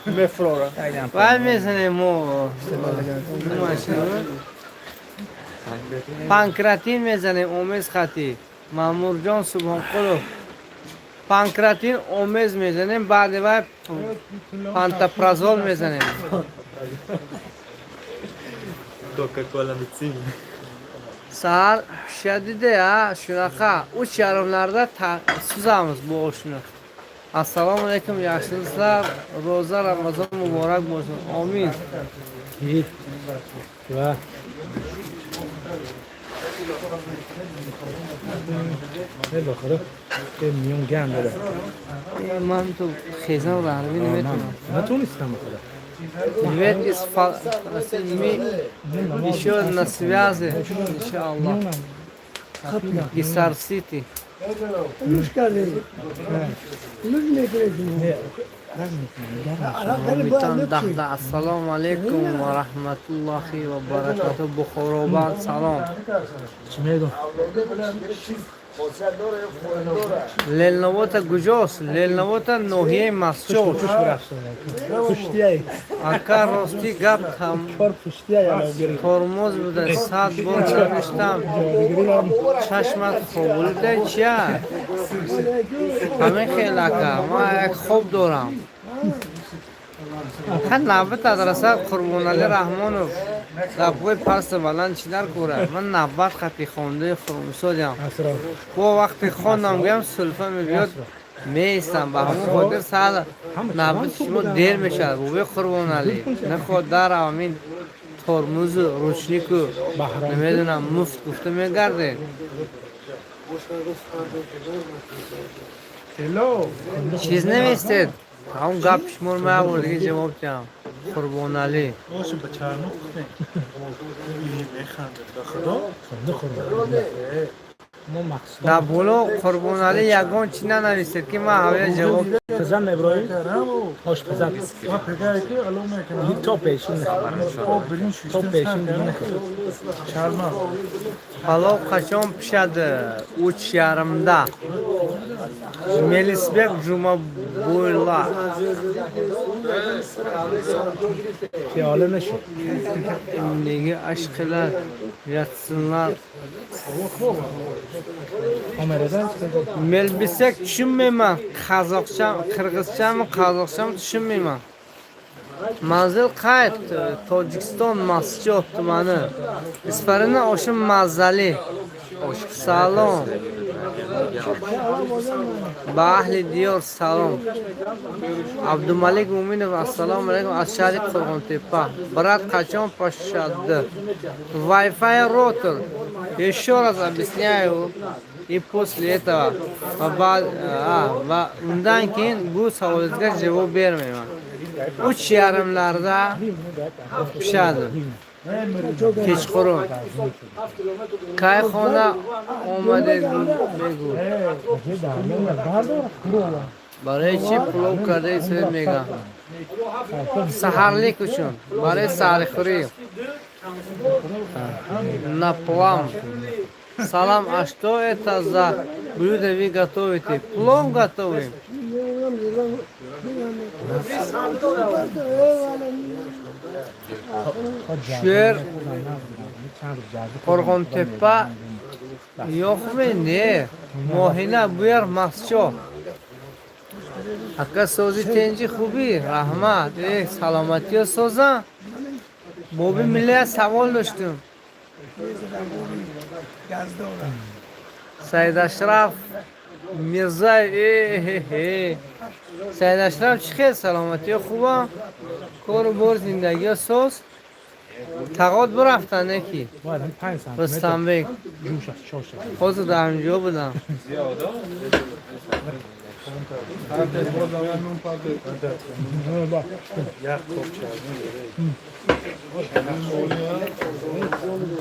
мефлора. вай мезанем мо панкратин мезанем омез хати. Мамурҷон Субҳонқулов панкратин омез мезанем, баъди вай пантопразол мезанем. Саҳар пишадиде шунаqa 3 yarimlarda suzamiz bu oshni. Assalomu alaykum, yaxshimisizlar? Ro'za Ramazon muborak bo'lsin. Amin. Va ne bakırı? Milyon gelmedi. Man tu xezam rahmi nمیتونم. نتونستم بخدا. Привет из еще на связи, иншаллах. Гисар Сити. Ассаламу алейкум ва рахматуллахи ва баракату. Бухоробанд салом. Лелновота куҷост? Лелновота ноҳияи Масҷод. Ака рости гап тормоз буда 100 бор гапиштам. Чашмат хобулда чия? Ҳамин хел ака, ман як хоб дорам. Хан навбат адраса Қурбонали Раҳмонов гапҳои пасту баланд чӣ дар кора? Ман навбат хати хондаи Хурмисодиам. Бо вақте хондам гӯям сулфа мебиёд меистам. Ба ҳамон хотир саъд навбати шумо дер мешавад. бубои Қурбонали нахоҳад дарав амин тормозу ручнику намедонам муфт гуфта мегардед. Чиз наместед? Ҳамон гап шумор меавурд дига ҷавоб диҳам. Қурбонали Olsun bıçağını okutmayın. İyi meyhandır. Bakıda. дар боло Қурбонали ягон чӣ нанависед ки ман ҳавоя ҷавоб Kızan Ebro'yu. Hoş kızan. Top eşin. Top eşin. палов қачон пишади 3 yarimda. Мелисбек Ҷумабӯйла. Fiyale neşi. Nega ashqalar yatsinlar. Kameradan çıkacak. Melbisak tushunmayman. Qozoqchami, qirg'izchami, qozoqchami tushunmayman. Manzil qayd Tojikiston Masjod tumani. Isfarini oshim mazali. Salom. Ba ahli diyor salom. Abdumalik Muminov assalomu alaykum. Az Sharif Qo'rg'ontepa. Brat qachon poshadi? Wi-Fi router. Еще раз объясняю. И после этого va undan keyin bu savolingizga javob bermayman. 3 yarimlarda pishadi. kechqurun kay xona omaded begu برای چی پلو کرده ایسوی میگم سحرلیک uchun برای سحرخوری на плам салам, а что это за блюдо вы готовите? Плов готовим. Şer Qorg'ontepa yo'qmi? Ne? Mohina bu yer Maxcho. Aka so'zi tenji xubi, rahmat. Salomati so'zan. Bobi millat savol do'shtim. Said Ashraf Mirzayev. Said Ashraf چخیر سلامتی خوبه؟ کار بر زندگی سوز تقاعد برفتن یکی رستنبک خود در اینجا بودم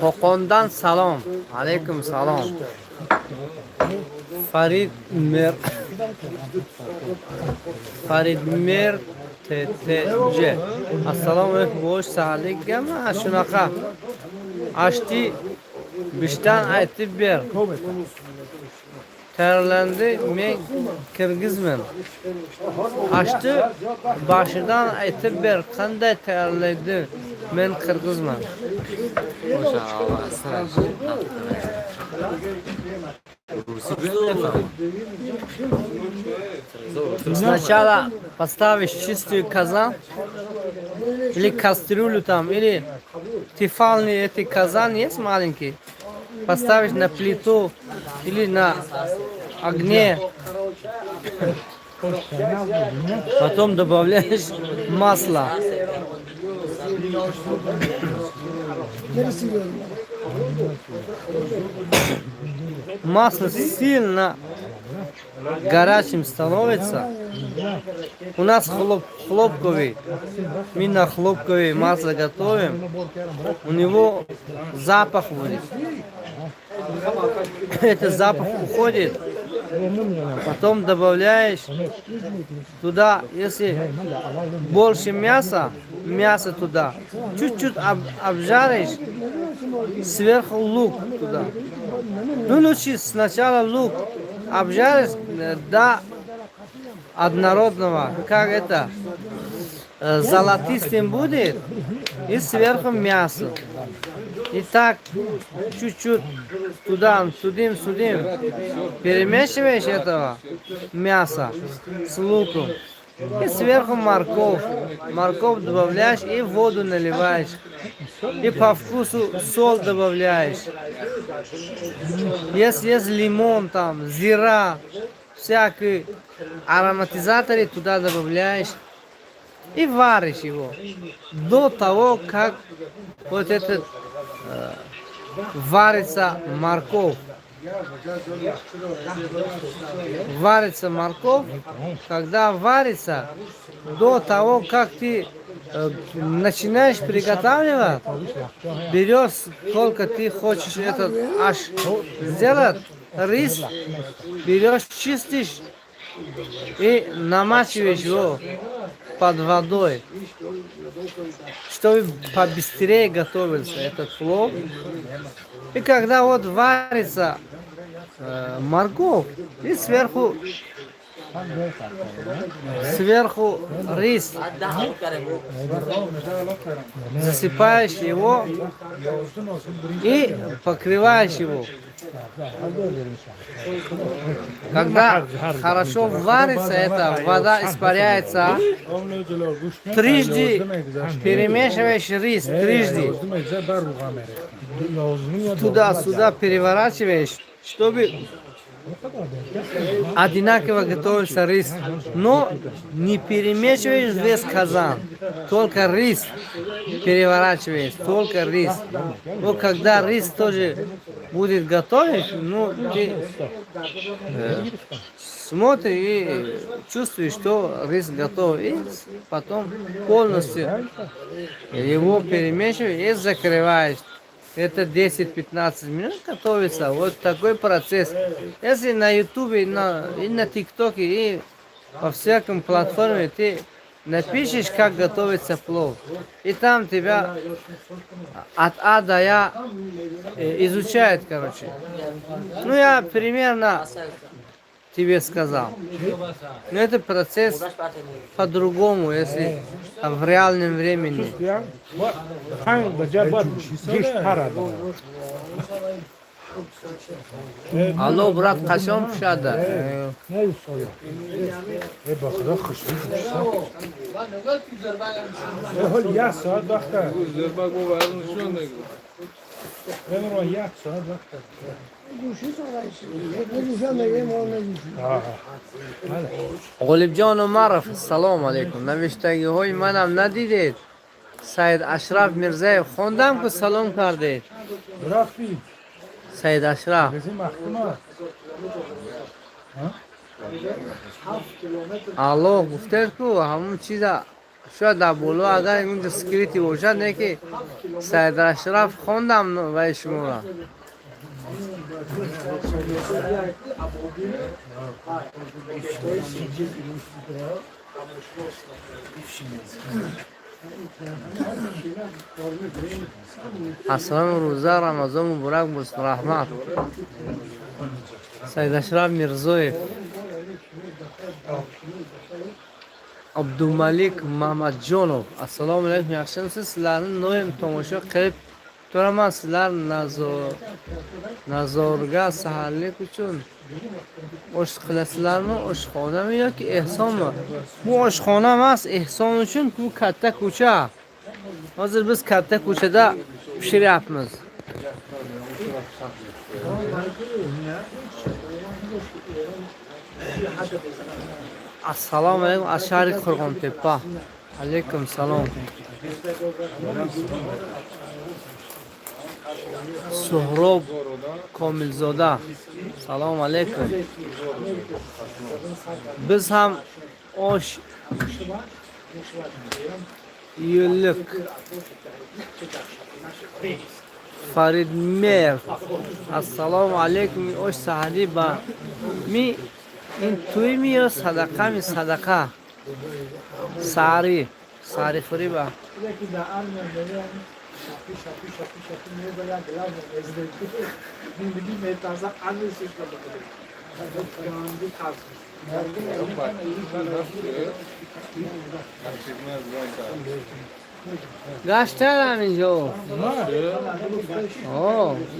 Qo'qondan salom. Alaykum salom. Farid Mir TTJ. Assalomu alaykum. Bo'sh sahlikmi? Shunaqa. Ashti bishdan aytib ber. Tayyorlandi, men Kirgizman. Ashti boshidan aytib ber, qanday tayyorlaydi? Men Qirg'izman. Сначала поставишь чистую казан или кастрюлю там, или тефальный эти казан есть маленький, поставишь на плиту или на огне, потом добавляешь масло. Масло сильно горячим становится. У нас хлопковый. Мы на хлопковый масло готовим. У него запах будет. Этот запах уходит. Потом добавляешь туда, если больше мяса туда. Чуть-чуть обжаришь. Сверху лук туда. Ну лучше сначала лук обжаришь до однородного, как это, золотистым будет, и сверху мясо. И так чуть-чуть туда, сюдим, перемешиваешь этого мяса с луком. И сверху морковь. Морковь добавляешь и воду наливаешь. И по вкусу соль добавляешь. Если есть лимон там, зира, всякие ароматизаторы туда добавляешь. И варишь его. До того, как вот этот варится морковь. Варится морковь, когда варится, до того, как ты начинаешь приготавливать, берешь, только ты хочешь этот аж сделать, рис, берешь, чистишь и намачиваешь его под водой, чтобы побыстрее готовился этот плов. И когда вот варится морковь, и сверху рис, засыпаешь его и покрываешь его. Когда хорошо варится, эта вода испаряется, трижды перемешиваешь рис, трижды. Туда-сюда переворачиваешь, чтобы одинаково готовился рис. Но не перемешиваешь весь казан, только рис переворачиваешь, только рис. Но когда рис тоже будет готовить, ну ты смотришь и чувствуешь, что рис готов. И потом полностью его перемешиваешь и закрываешь. Это 10-15 минут готовится. Вот такой процесс. Если на ютубе, и на тиктоке, и по всяком платформе ты напишешь, как готовится плов. И там тебя от А до Я изучают, короче. Ну, я примерно тебе сказал. Но это процесс по-другому, если в реальном времени. Алло, брат, кашом шада. يا ساعت وقته بمرو یک ساعت وقته غالبجان Умаров, салом алейкум. Навиштаги ҳои манам надидед. Саид Ашраф Мирзаев хондам ку салом кардед. رفتی Саид Ашраф. بزی مختومه Алло, гуфтед ку ҳамун чиза шояд дар боло агар инҷа скрити бошад не ки Саид Ашраф хондам вай шуморо. Аслан рӯза Рамазон муборак бошад. Раҳмат. Саид Ашраф Мирзоев. Абдумалик Маҳмадҷонов. Ассалому алайкум. Яхшимсиз? Силарни ноем тамошо қилиб тураман. Силар назорга саҳарлик учун ош қиласизларми? Ошхонами ёки эҳсонми? Бу ошхона эмас, эҳсон учун бу катта кӯча. Ҳозир биз катта кӯчада пишиryapmiz. Ассалому алайкум. Аз шаҳри Қурғонтепа. Алейкум салом. Суҳроб Комилзода. Салом алейкум. Biz ham osh yo'llik. Farid Mer. Assalomu alaykum. Osh sahari ba mi in to'ymi yo sadaqami? Sadaqa. Sari furiba. Gaштарам инҷо.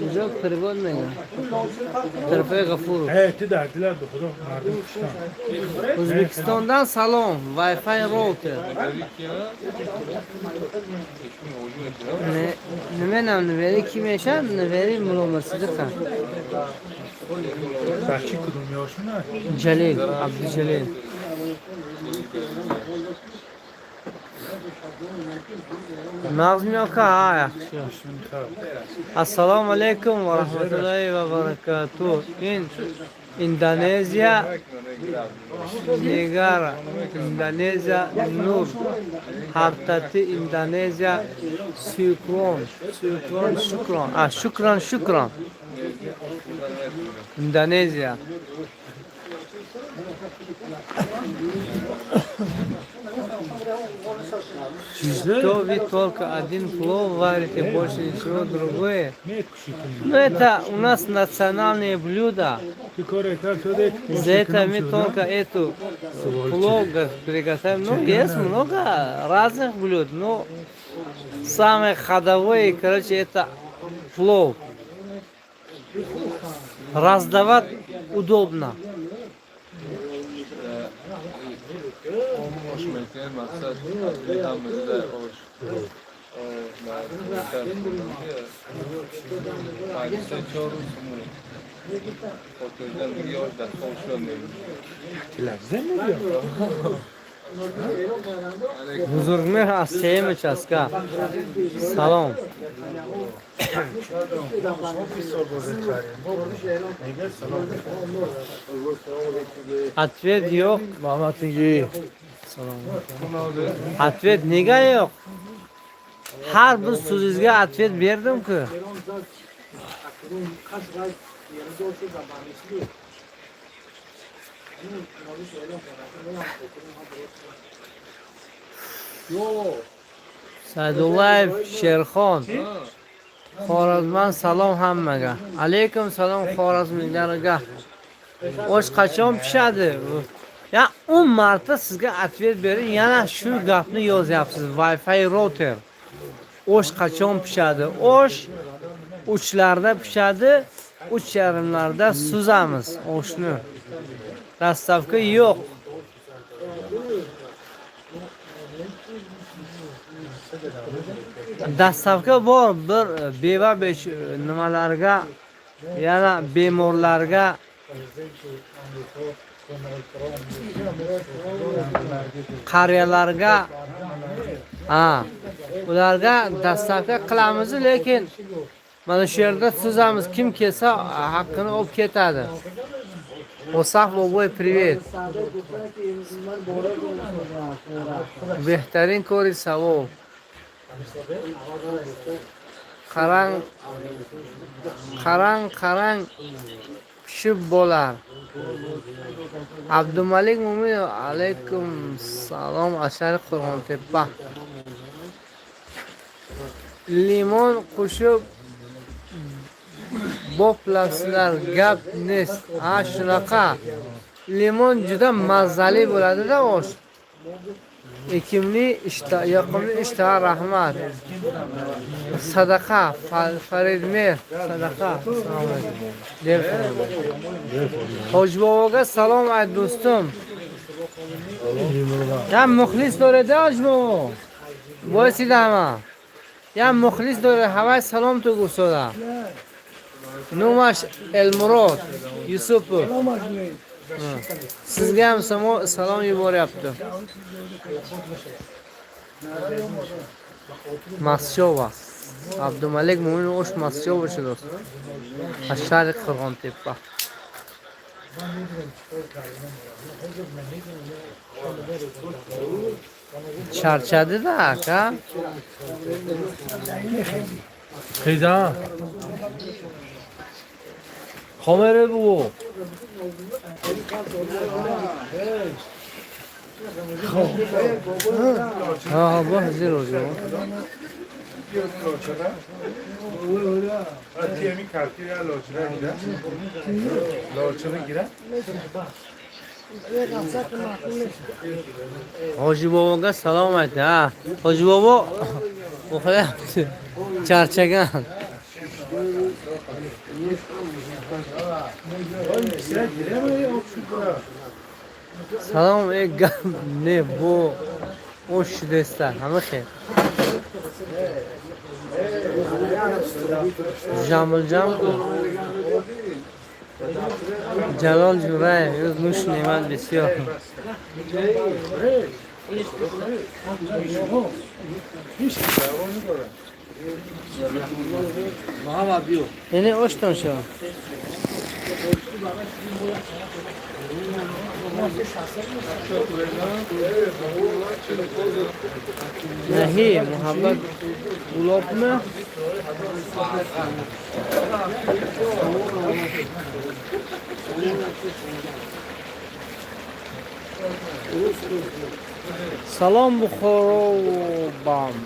Инҷо перевод мегӯям. Тарафаи Ғафуров. ти дар дилар до худо мардум куштан O'zbekistondan salom. Wi-Fi router. Nimenam niveri kim yashar? Niveri Mulomar Sidiqov. бачи кудум ёшуна Jalil, Abdujalil. Nazmiyoka, ha, yaxshi. Assalomu alaykum va rahmatullohi va barakatuh. Indoneziya Negara, Indoneziya Nur, Haftati Indoneziya Shukron. Indoneziya. Что вы только один плов варите, больше ничего другое? Ну это у нас национальные блюда. За это мы только эту плов приготовим. Ну есть много разных блюд, но самое ходовое, короче, это плов. Раздавать удобно. بزرگمهر از سیم چسکا سلام ответ yok Mahmatingi. ответ nega yo'q har bir so'zingizga ответ berdim-ku Saydullayev Sherxon Xorazmdan salom hammaga. Alaykum salom xorazmliklarga. Osh qachon pishadi? Ya 10 marta sizga ответ berin, yana shu gapni yozyapsiz. Wi-Fi router. Osh qachon pishadi? Osh uchlarda pishadi, 3:30larda suzamiz oshni. Dastavka yo'q. Dastavka bor, bir beva nimalarga, yana bemorlarga qariyalarga ularga dastavka qilamiz, lekin mana shu yerda suzamiz. Kim kelsa haqqini olib ketadi. Osaf boboy, привет. Behtarin kori savol. Qarang pishib bo'lar. Abdumalik Mo'minov alaykum salom Ashari Qo'rg'ontepa. Limon qo'shib boplasizlar, gap nes. Shunaqa. Limon juda mazali bo'ladi-da osh. Ekimli yoqimli ishtaha rahmat. Sadaqa Faridmer sadaqa. Hoji boboga salom ayt do'stim. Ya muxlis dore-da Hoji bobo. Bo'ysidama. Ya muxlis dore, havay salom to go'soda. Numash Elmurod Yusupov. Sizga ham salom yuboryapti. Masyova. Abdumalik Mo'minov osh Masyova shiroz. Ashari Qo'rg'ontepa. Charchadi-da aka. Qiyda. Xomere bu. Bu hazır olacak. Hoji boboga salom ayt. Hoji bobo uxlayapti. Charchagan. Salom ne bu osh destan hamma xeyr. Jamil Jalol Jurayev o'z nush ne'mat bisyor. Yine oshton shu. Nahi Muhammad Ulopmi? Salom Buxorobam.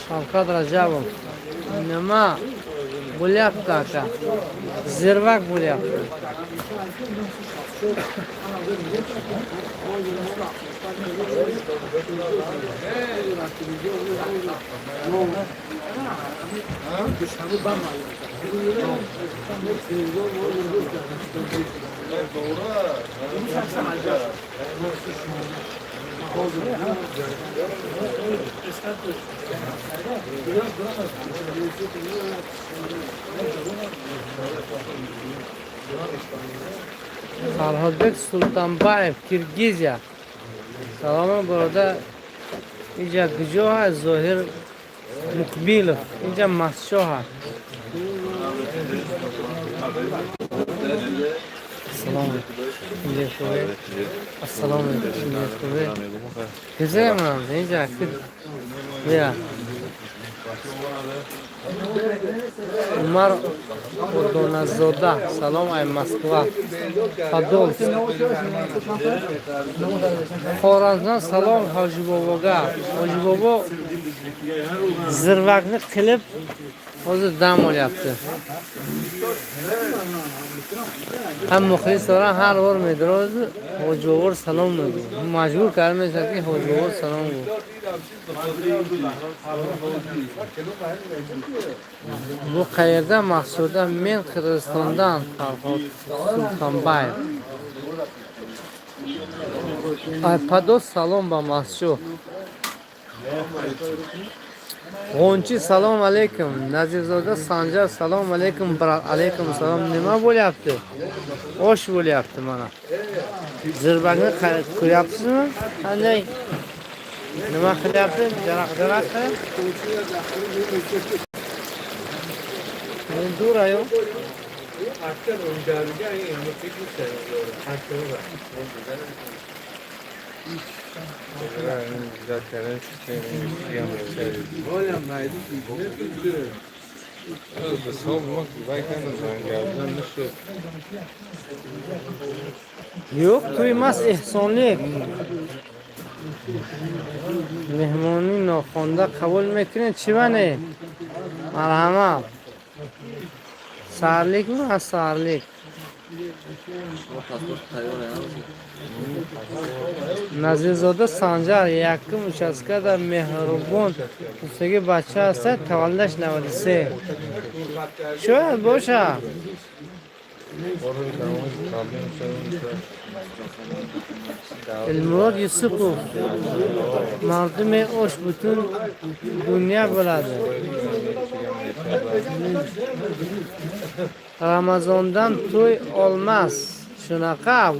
Shavkat Rajabov. Nima bo'lyapti aka? Zirvak bo'lyapti. Farhodbek Sultonbayev, Kirgiziya. Salom burada. اینجا گجو هست ظاهر مقبیل اینجا مسشو هست السلام اینجا خوبه السلام اینجا خوبه کسی من اینجا بیا عمر اردونزاده سلام ای مسکوه فدولف خورازان سلام حاجی باباگا حاجی بابا زروقنی قلب حاضر دم olyapti هم مخلص دارن هر بار میدرد حاجی بابا سلام میگو مجبور کردم که حاجی بابا سلام گو bu qayerda maqsuda men Qirg'izistondan Farhod Sultonbayev Pados salom ba mashu G'onchi salom alaykum Nazirzoda Sanjar salom alaykum alaykum salom nima bo'lyapti osh bo'lyapti mana zirbakni ko'ryapsizmi qanday nima qilyapti jaraq men durayo yo'q to'ymas ehsonlik mehmonni noxonda qabul میکنین چیوانه مرحمت سارلیکmi از سارلیک نظیرزاده سانجار یکم участка در مهربون دوستگی بچه هست تولدش 93 شاید باشه المراد یوسفوف مردم اوش bütün dünya biladi Ramazondan to'y olmaz shunaqa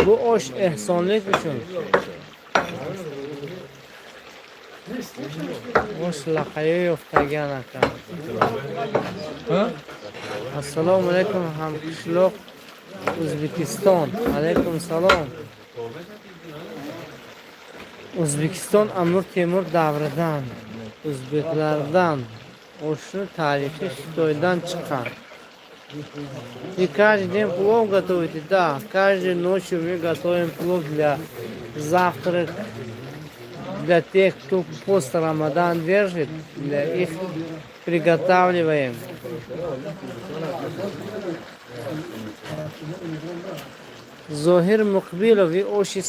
bu osh ehsonlik uchun osh laqayi yoftagan aka assalomu alaykum hamqishloq O'zbekiston alaykum salom O'zbekiston Amir Temur davridan o'zbeklardan oshni tarixiy Xitoydan chiqqan. И каждый день плов готовите, да, каждую ночь мы готовим плов для завтрак, для тех, кто пост Рамадан держит, для их приготавливаем. Зохир Мукбилов и Оши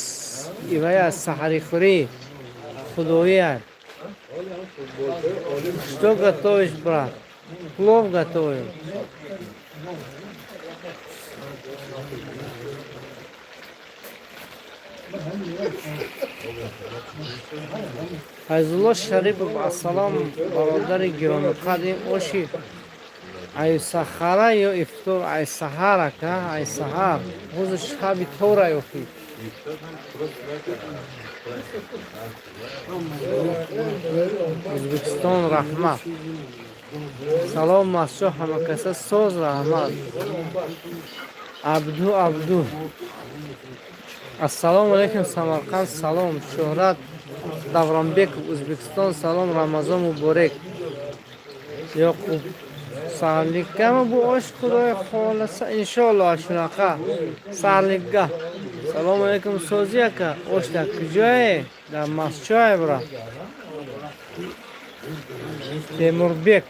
Ивая Сахарихури Худояр. Что готовишь, брат? Плов готовим. Файзулло Шарипов, ассалам, бародари гиромиқадим Оши ай сахара ё ифтор ай сахара ка ай сахар ҳозир шаби тора ёфти O'zbekiston rahmat salom masho hamakasa so'z rahmat abdu assalomu alaykum Samarqand salom Shuhrat Davronbekov O'zbekiston salom Ramazon muborak Yoqub Sarlikka bu osh Xudoy xolasa inshaalloh shunaqa sarlikka Assalomu alaykum So'zi aka oshda joy da maschoy bra Temurbek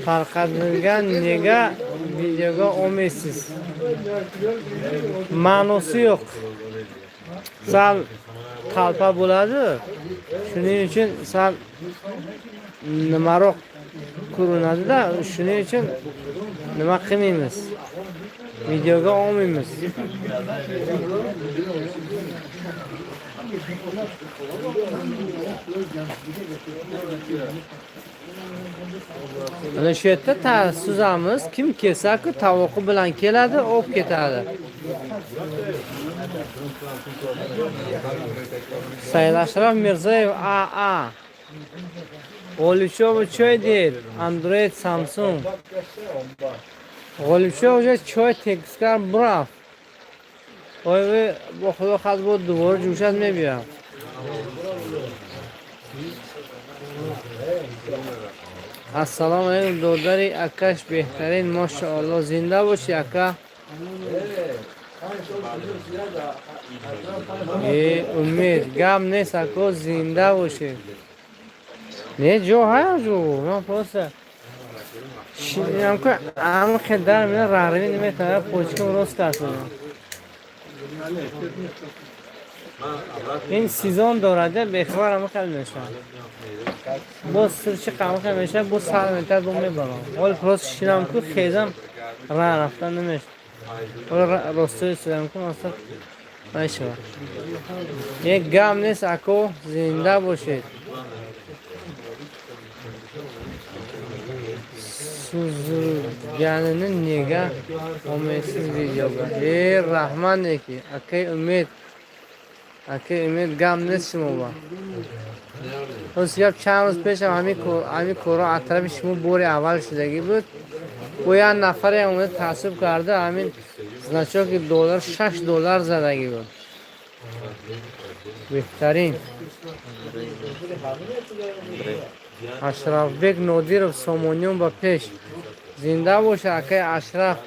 tarqatilgan nega videoga olmaysiz ma'nosi yo'q sal qalpa bo'ladi shuning uchun sal nimaroq ko'rinadi-da shuning uchun nima qilmaymiz Videoga olmaymiz. Ana shu yerda suzamiz. Kim kelsa-ku tovuqi bilan keladi, olib ketadi. Said Ashraf Mirzayev AA. G'olibchov choy deydi. Android Samsung. G'olibchov уже choy tekskar bravo. Ой, با خدا خواست بود دوباره جوشت میبیام. السلام علیکم دوداری اکاش بهترین ماشاءالله زنده باشی اکا. امید گم نیست اکا زنده باشی. نه جو های جو نه پاسه. شیرم که ام خدار میره راهی نمیتونه پوچکم روز کردم. این سیزن دارده بخوارم خیلی میشه. باز سرچ قام خیلی میشه باز سال میتر دوم میبرم. حال پروس شیرم که خیزم راه رفتن نمیشه. حال راستوی سیزم که مثلا نمیشه. یک گام نیست اکو زنده باشید. سوزگانه نگاه امیدسیز ویدیو با. رحمان یکی. اکی امید گام نیست شما با. حسیاب چند روز پیش همی کورا اطراف شما بوری اول شدگی بود. و یا نفر امید تحصیب کرده همین زنچوک دلار $6 زدگی بود. بهترین. اشرف بیگ نودیرов سومونیون با پیش. زنده باشه اکی اشرف.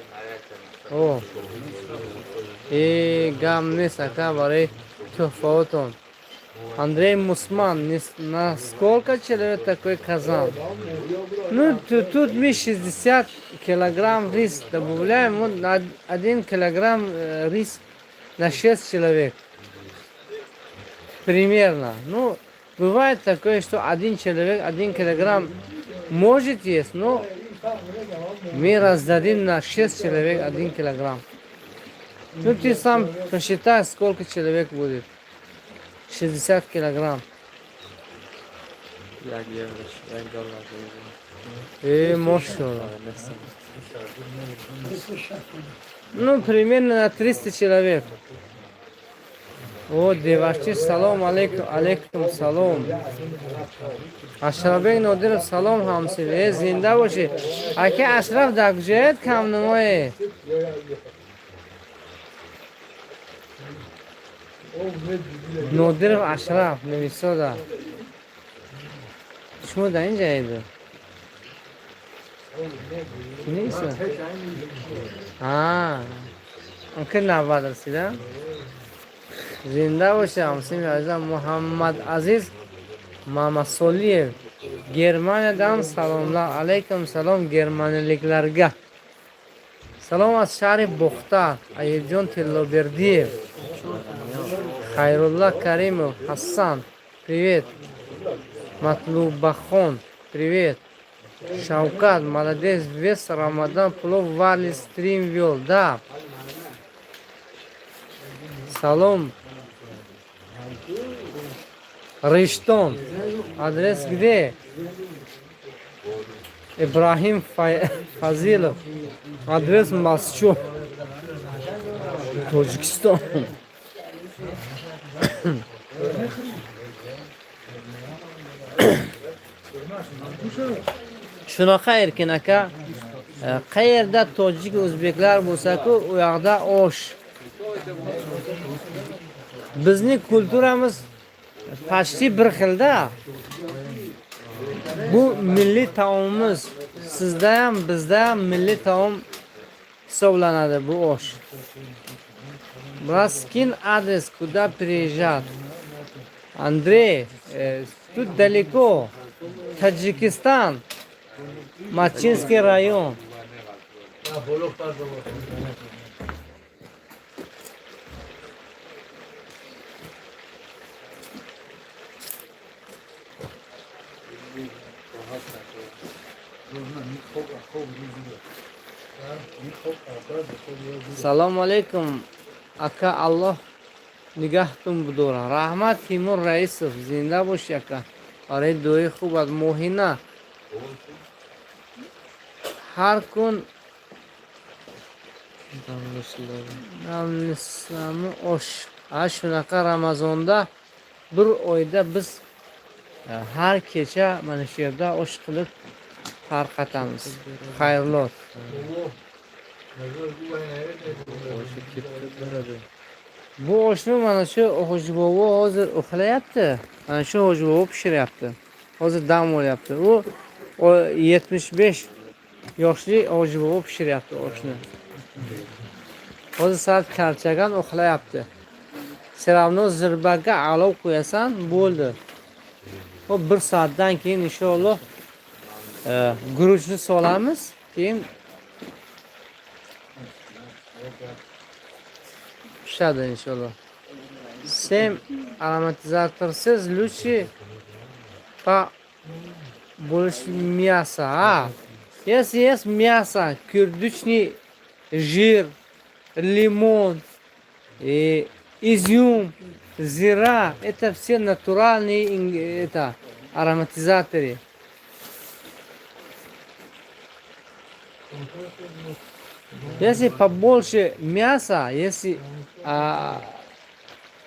اوه. گام نیست اکا برای تحفهاتون. Андрей Мусман, насколько человек такой казан? Ну, тут мы 60 килограмм рис добавляем, вот 1 килограмм рис на 6 человек. Примерно. Ну, бывает такое, что один человек 1 килограмм может есть, но мы раздадим на 6 человек 1 килограмм. Ну, ты сам посчитай, сколько человек будет. 60 килограмм. Машаллах. Ну, примерно на 300 человек. О, девочки, салам алейкум, алейкум салам. Ашрафбек Нодиров салам хамсив. Зинда боши. Аки Ашраф дакжет кам намое. نودرف اشرف نویساده شما در این جایده کی نیست؟ اون که 90 رسیده زنده باشه همسیم عزیزم محمد عزیز ماماسولیف گرمانیاdan salomlar aleyküm selam germaniliklarga salom az shahri Buxta Ayibjon Tilloberdiyev Хайрулла Каримов, Хасан, привет. Матлубахон, привет. Шаукат, молодец, весь Рамадан плов варли стрим вел, да. Салом. Риштон, адрес где? Ибрахим Фазилов, адрес Масчу, Таджикистан. Shunaqa erkin aka qayerda tojik o'zbeklar bo'lsa-ku u yoqda osh. Bizning kulturamiz почти bir xilda. Bu milliy taomimiz. Sizda ham bizda ham milliy taom hisoblanadi bu osh. Браскин адрес, куда приезжать? Андрей, тут далеко. Таджикистан, Мачинский район. Assalomu alaykum. Aka Alloh nigohtum budora. Rahmat Timur Raisov. Zinda bo'sh aka. Orey do'yi xubat Mohina. Har kun damlashlarni osh. Shunaqa Ramazonda bir oyda biz har kecha mana shu yerda osh qilib tarqatamiz. Xayrli olsun. Bu oshni mana shu Hoji bobo hozir uxlayapti. Mana shu Hoji bobo pishiryapti. Hozir dam olyapti. U 75 yoshli Hoji bobo pishiryapti oshni. Hozir sal charchagan uxlayapti. Seramni zirbaga olov qo'yasan, bo'ldi. O 1 soatdan keyin inshaalloh guruchni solamiz. Keyin pishadi inshaalloh. Sem ароматизаторsiz лучше по больше мяса. Если есть мясо, кирдучный жир, лимон, изюм, зира, это все натуральные ароматизаторы. Если побольше мяса, если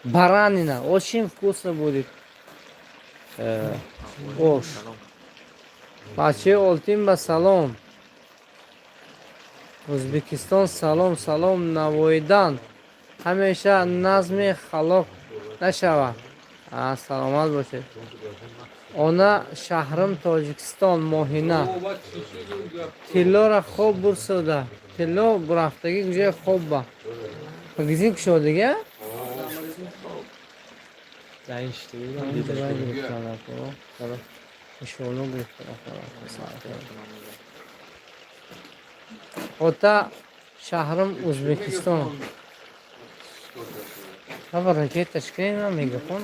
баранина, очень вкусно будет. Ош. Баче Олтимба салом. O'zbekiston salom Navoiydan. Hamisha nazmi halok nashava. Salomat bo'lsin. Ona shahrim Tojikiston Mohina. Tillora xo'p bursoda. Tillo bu haftagi juda xo'pba. Gizing kushodiga? Yani işte Ota shahrim O'zbekiston. Hava raketa shkena megafon.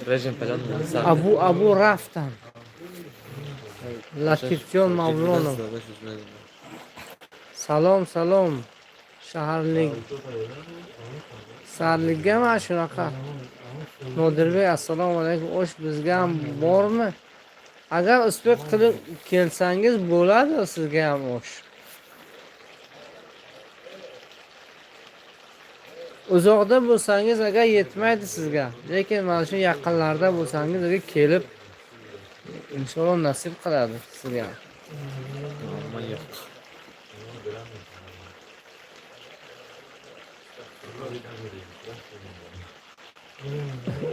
rejim falan. Abu Raftan. Latifjon Mavlonov. Salom. Shaharlik. Sarlikga mana shunaqa. Nodirbek assalomu alaykum. Osh bizga ham bormi? Agar uspet qilib kelsangiz bo'ladi sizga ham osh. Uzoqda bo'lsangiz agar yetmaydi sizga. Lekin mana shu yaqinlarda bo'lsangiz agar kelib inshaalloh nasib qiladi sizga.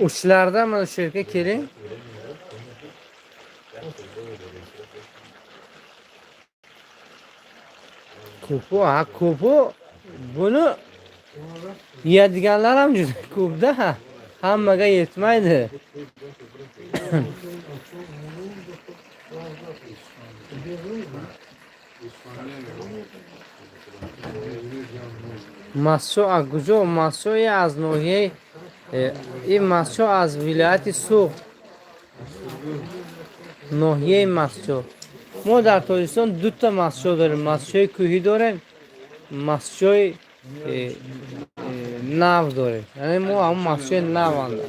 Uçlarda mana shu yerga keling. Ko'pi. Buni yeyadiganlar ham juda ko'pda. Hammaga yetmaydi. Масо Агужо, масо аз ноҳияи масо аз вилояти Суғ. Ноҳияи масо. Мо дар Тоҷикистон дута масо дорем. Масои кӯҳӣ дорем, масои нав дорем. Яъне мо ҳамон масои наванда.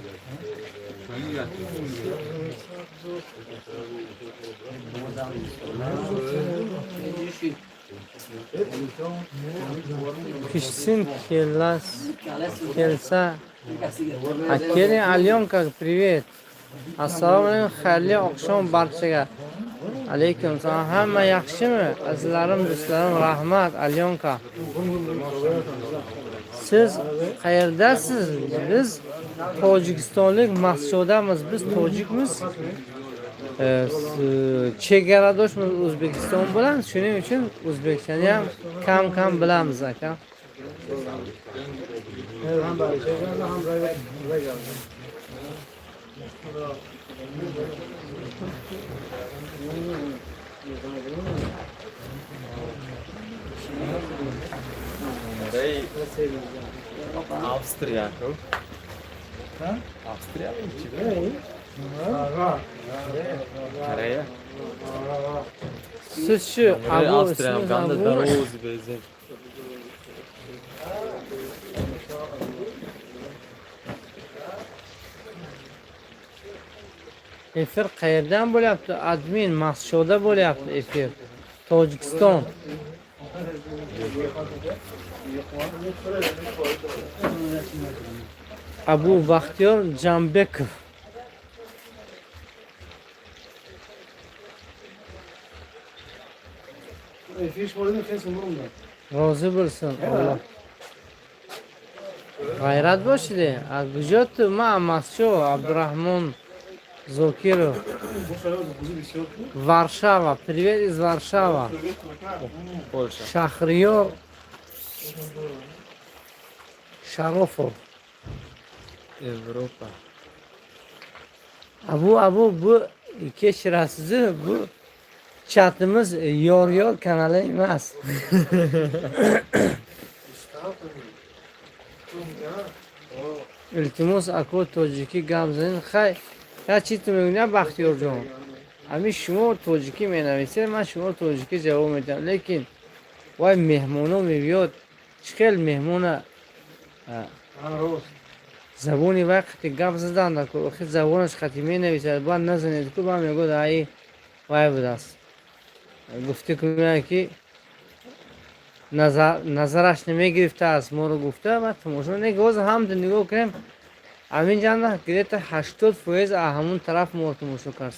Пишsin kelsa. Keling Alyonka, привет. Assalomu alaykum, xayrli oqshom barchaga. Alaykum salom. Hamma yaxshimi? Azizlarim, do'stlarim, rahmat Alyonka. Siz qayerdasiz? Biz Tojikistonlik mahsudamiz. Biz tojikmiz. Chegaradoshmiz O'zbekiston bilan. Shuning uchun o'zbekchani ham kam bilamiz aka. Avstriya. Avstriya mı? Koreya. siz shu Abu Avstriya ham ismingiz ganda Abu daroz bezak. efir qayerdan bo'lyapti? Admin Maqshoda bo'lyapti efir. Tojikiston. Abu Baxtiyor Jambekov. Fish modelini kesin bununla. Rozi bo'lsin Alloh. G'ayrat boshida. Agujot ma Maqsho Abdurahmon Zokirov. Varshava. Привет из Варшава. Polsha. Shahriyor Sharofov. Yevropa. Abu bu kechirasiz, bu chatimiz yor kanali emas. Iltimos ako tojiki gamzin xay. Ya چیتون میگن بختیار جان. همین شما توجیکی می نویسید من شما توجیکی جواب میدم لیکن وای مهمونا میبیاد چخیل مهمونا زبونی وقتی گپ زدن که وقتی زبونش خطی می نویسد باید نزنید که با میگود ای وای بود است گفته که نظرش نمیگرفته است ما رو گفته و تماشا نگوز هم نگاه کنیم همین جانده گریت 80% همون طرف ما تماشا کرده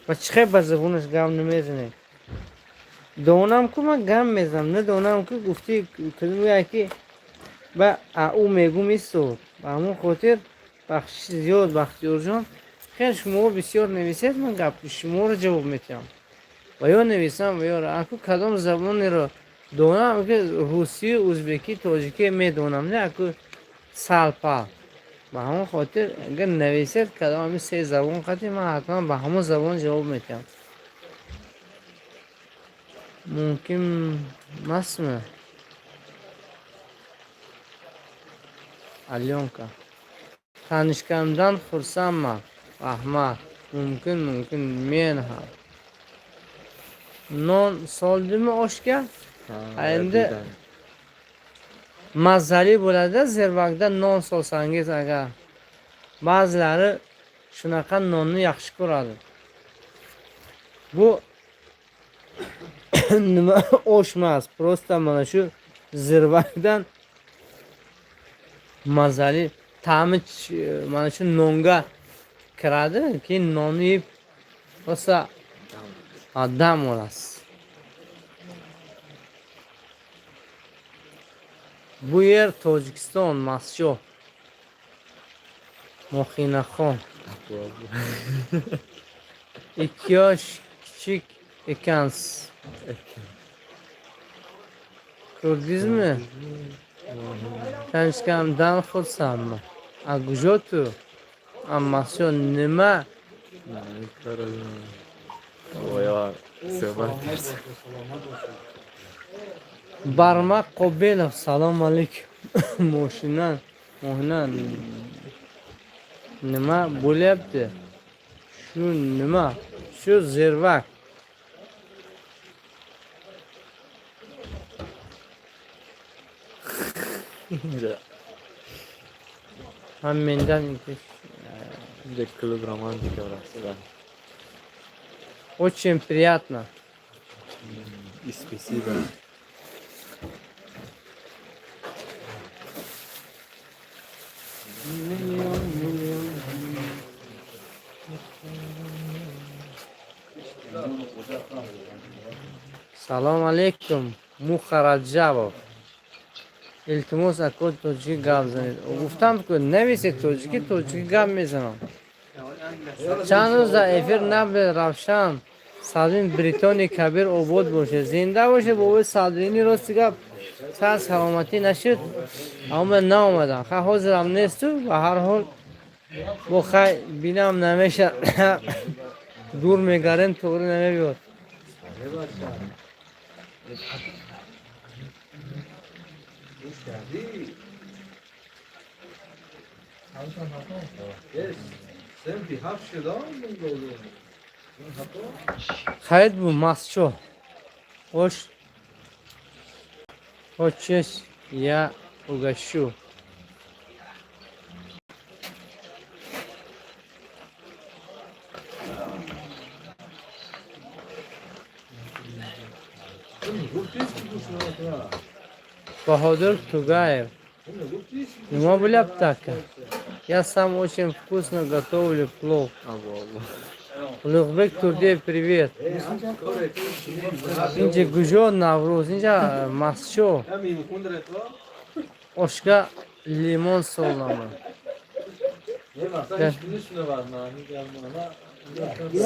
و چخه با زبونش گم نمیزنه دونم که من گم میزنم نه دونم که گفتی کلمه که با او میگو میستود با همون خاطر بخش زیاد بختیار جان خیلی شما بسیار نویسید من گپ شما رو جواب میتیم و یا نویسم و یا اکو کدام زبانی رو دونم که روسی ازبکی تاجیکی میدونم نه اکو سالپا با همون خاطر اگر نویسید کدام همین سه زبان خطی من حتما با همون زبان جواب میتیم ممکن مسمه Alyonka. Tanishganimdan xursandman. Rahmat. Mumkin men ham. Non soldimi oshga? Endi mazali bo'ladi, zirvakda non solsangiz agar. Ba'zilari shunaqa nonni yaxshi ko'radi. Bu nima osh emas, prosta mana shu zirvakdan mazali ta'mi mana shu nonga kiradi, keyin nonni yeb rosa dam olasiz. Bu yer Tojikiston, Mas'sho. Mohinaxon. 2 yosh kichik ekansiz. Ko'rdingizmi? Tanishganimdan xursandman. Agujotu. Ammasi nima? Voya suhbat bersa. Barmaq Qobilov, salom alaykum. Mohina nima bo'lyapti? Shu nima? Shu zirvak. Ham mendan клуб романтика да. Очень приятно. И спасибо. Salom alaykum. Muharrajabov. Iltimos akod tojiki gap zanid. Guftam ku nevisi tojiki gap میزنم. چند روز در افیر نبل روشن صدرین بریتانی کبیر عبود باشه زنده باشه بابای صدرینی راستی گپ سر سلامتی نشد اما من نامدم خیلی حاضرم نیست و هر حال با خیلی بینم نمیشه دور میگرم طوری نمیبید Sen bir hafşırdan mı oluyorsun? خرید بو ماسچو خوش خوشش یا اوگشو Баходур Тугаев. Нема была птака. Я сам очень вкусно готовлю плов. Улугбек Турдиев, привет. Инжа Гужо Навруз, инжа Масчо. Ошка лимон солнама.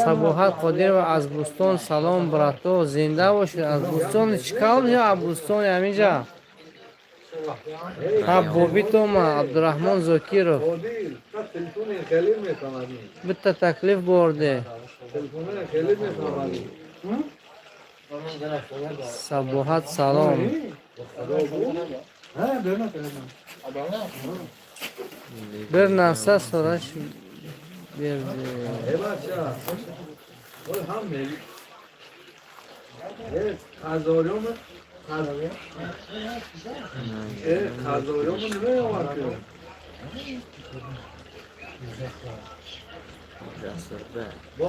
Сабухат Қодирова аз Бустон салом брато, зинда бошед. Аз Бустон чикал я аз Бустон аминҷа. ها بوبی توما عبدالرحمن زکیرов bitta taklif bordi. Sabohat salom. Bir narsa so'rash berdi.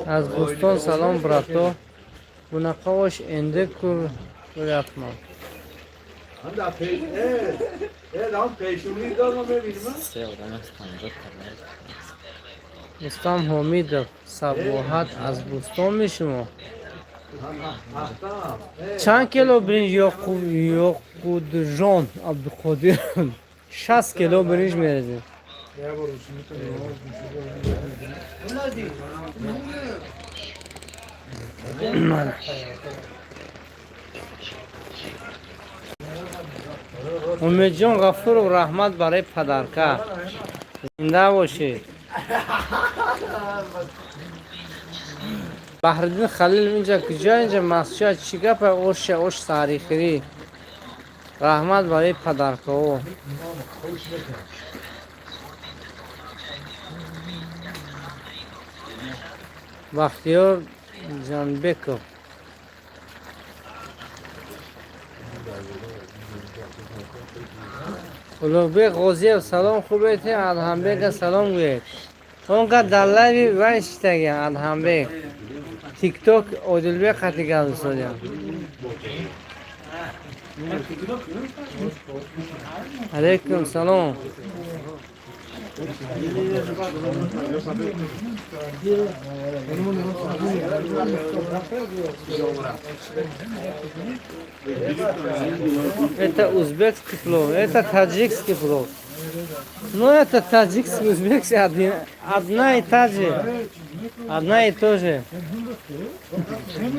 Az Boston salom brato. Bunaqa osh endi ko'ryapman. Rustam Homidov, Sabohat az Boston mishmo. چند کیلو برنج یاقوتجان عبدالقادر 60 کیلو برنج میرزه. امید جان غفور و رحمت برای پدرکه زنده باشید. بحردین خلیل اینجا کجا اینجا مسجد چیگه پا اوش تاریخی رحمت برای پدرکو بختیار جانبکو اولوبه غازی سلام خوبه تی ادهمبک سلام گوید اونگا دلایی وشتگی ادهمبک تیک توک اودلبه خطی گل سودیم علیکم سلام Это узбекский плов, это таджикский плов. Ну это таджикский, узбекский одна и та же. Одна и то же.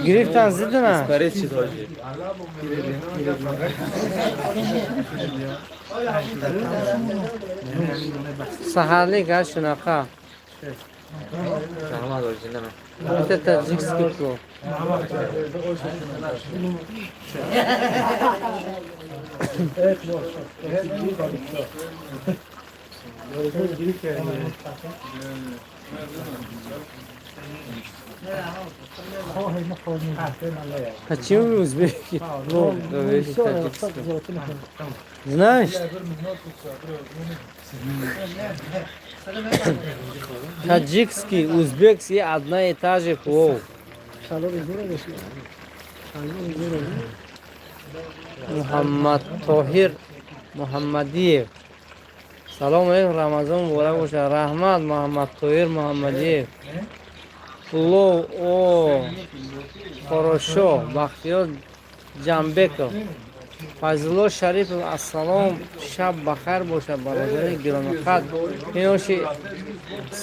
Грифтан зидана. Сахарли гаш шунака. Это таджикский плов. Почему узбекский плов говорит таджикский? Знаешь? Таджикский, узбекский одна и та же плов. Мухаммад Тохир Мухаммадиев. Салом алейкум, Рамазан мубарак боша. Рахмат Мухаммад Тохир Мухаммадиев. Плов, о, хорошо. Бахтиёр Ҷамбеков. Фазлулло Шарипов, ассалом, шаб бахар боша. Бародари гиромақад. Иноши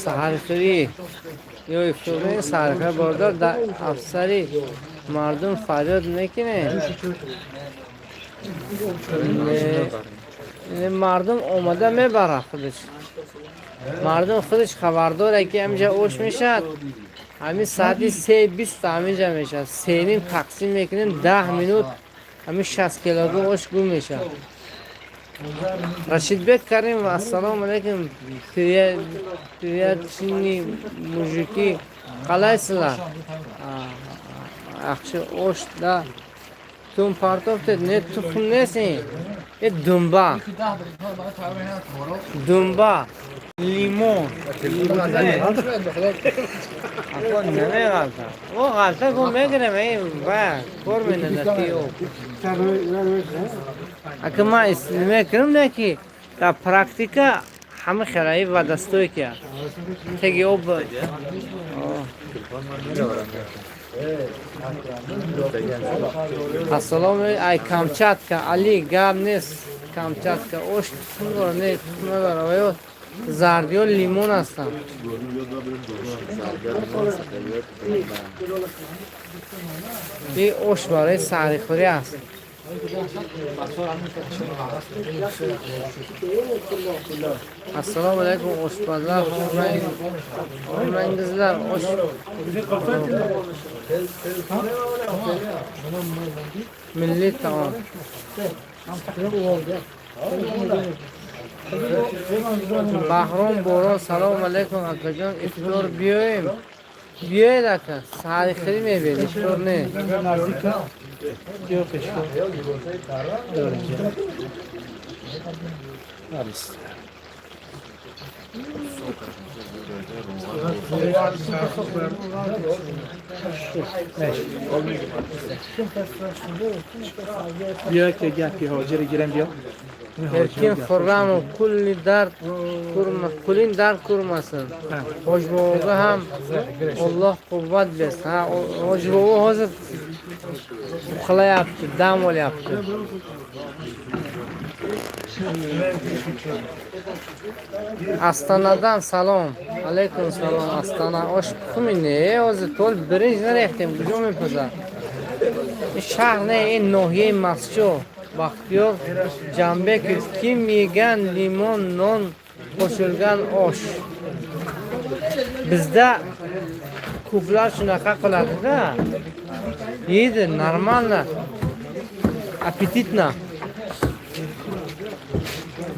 саҳархӯрӣ ё ифтории саҳархӯрӣ бордор дар афсари мардум фарёд мекуне. مردم آماده میبره خودش. مردم خودش خبرداره که همینجا اوش میشد. همین ساعتی 3:20 همینجا میشه. 3 تقسیم میکنیم 10 مینوت همین 60 کیلوگرم اوش گم میشه. رشید بک کریم و السلام علیکم. پریاد چینی موجودی Qalaysizlar? Yaxshi, o'shda tun partofda ne tuxum nesin? Dumba. Dumba. Limon. Akon nima g'alta? O g'alta ko'rmagram, va ko'rmayman tiyo. Akma nima kirimdaki? Ta praktika hamma xalayib va dastoyka. Tegi ob. Assalomu alaykum. Ay Kamchatka, Ali Gabnes, Kamchatka. Osh ne var? Zardiyo limon هستم. این osh برای سحری خوری است. السلام علیکم آشپزlar خورمنگزlar osh milli taom. Bahrom Boron salom alaykum akajon iftor بیایم بیاید اکا سحری خوری میبینید iftor نه بیا که گپی هاجر گیرم بیا erkin xurram kulli dard kulin dard ko'rmasin. Hojboga ham Alloh quvvat bersin. Ha, hojboga hozir uxlayapti, dam olyapti. Astanadan salom. Alaykum salom Astana. Osh qumine, hozir to'l birinchi rextim, kujom pazar. Shahar ne, in nohiye mascho. Baxtiyor Jambek kim yegan limon non qo'shilgan osh. Bizda ko'plar shunaqa qiladi-da. Yeydi, normalna. Apetitna.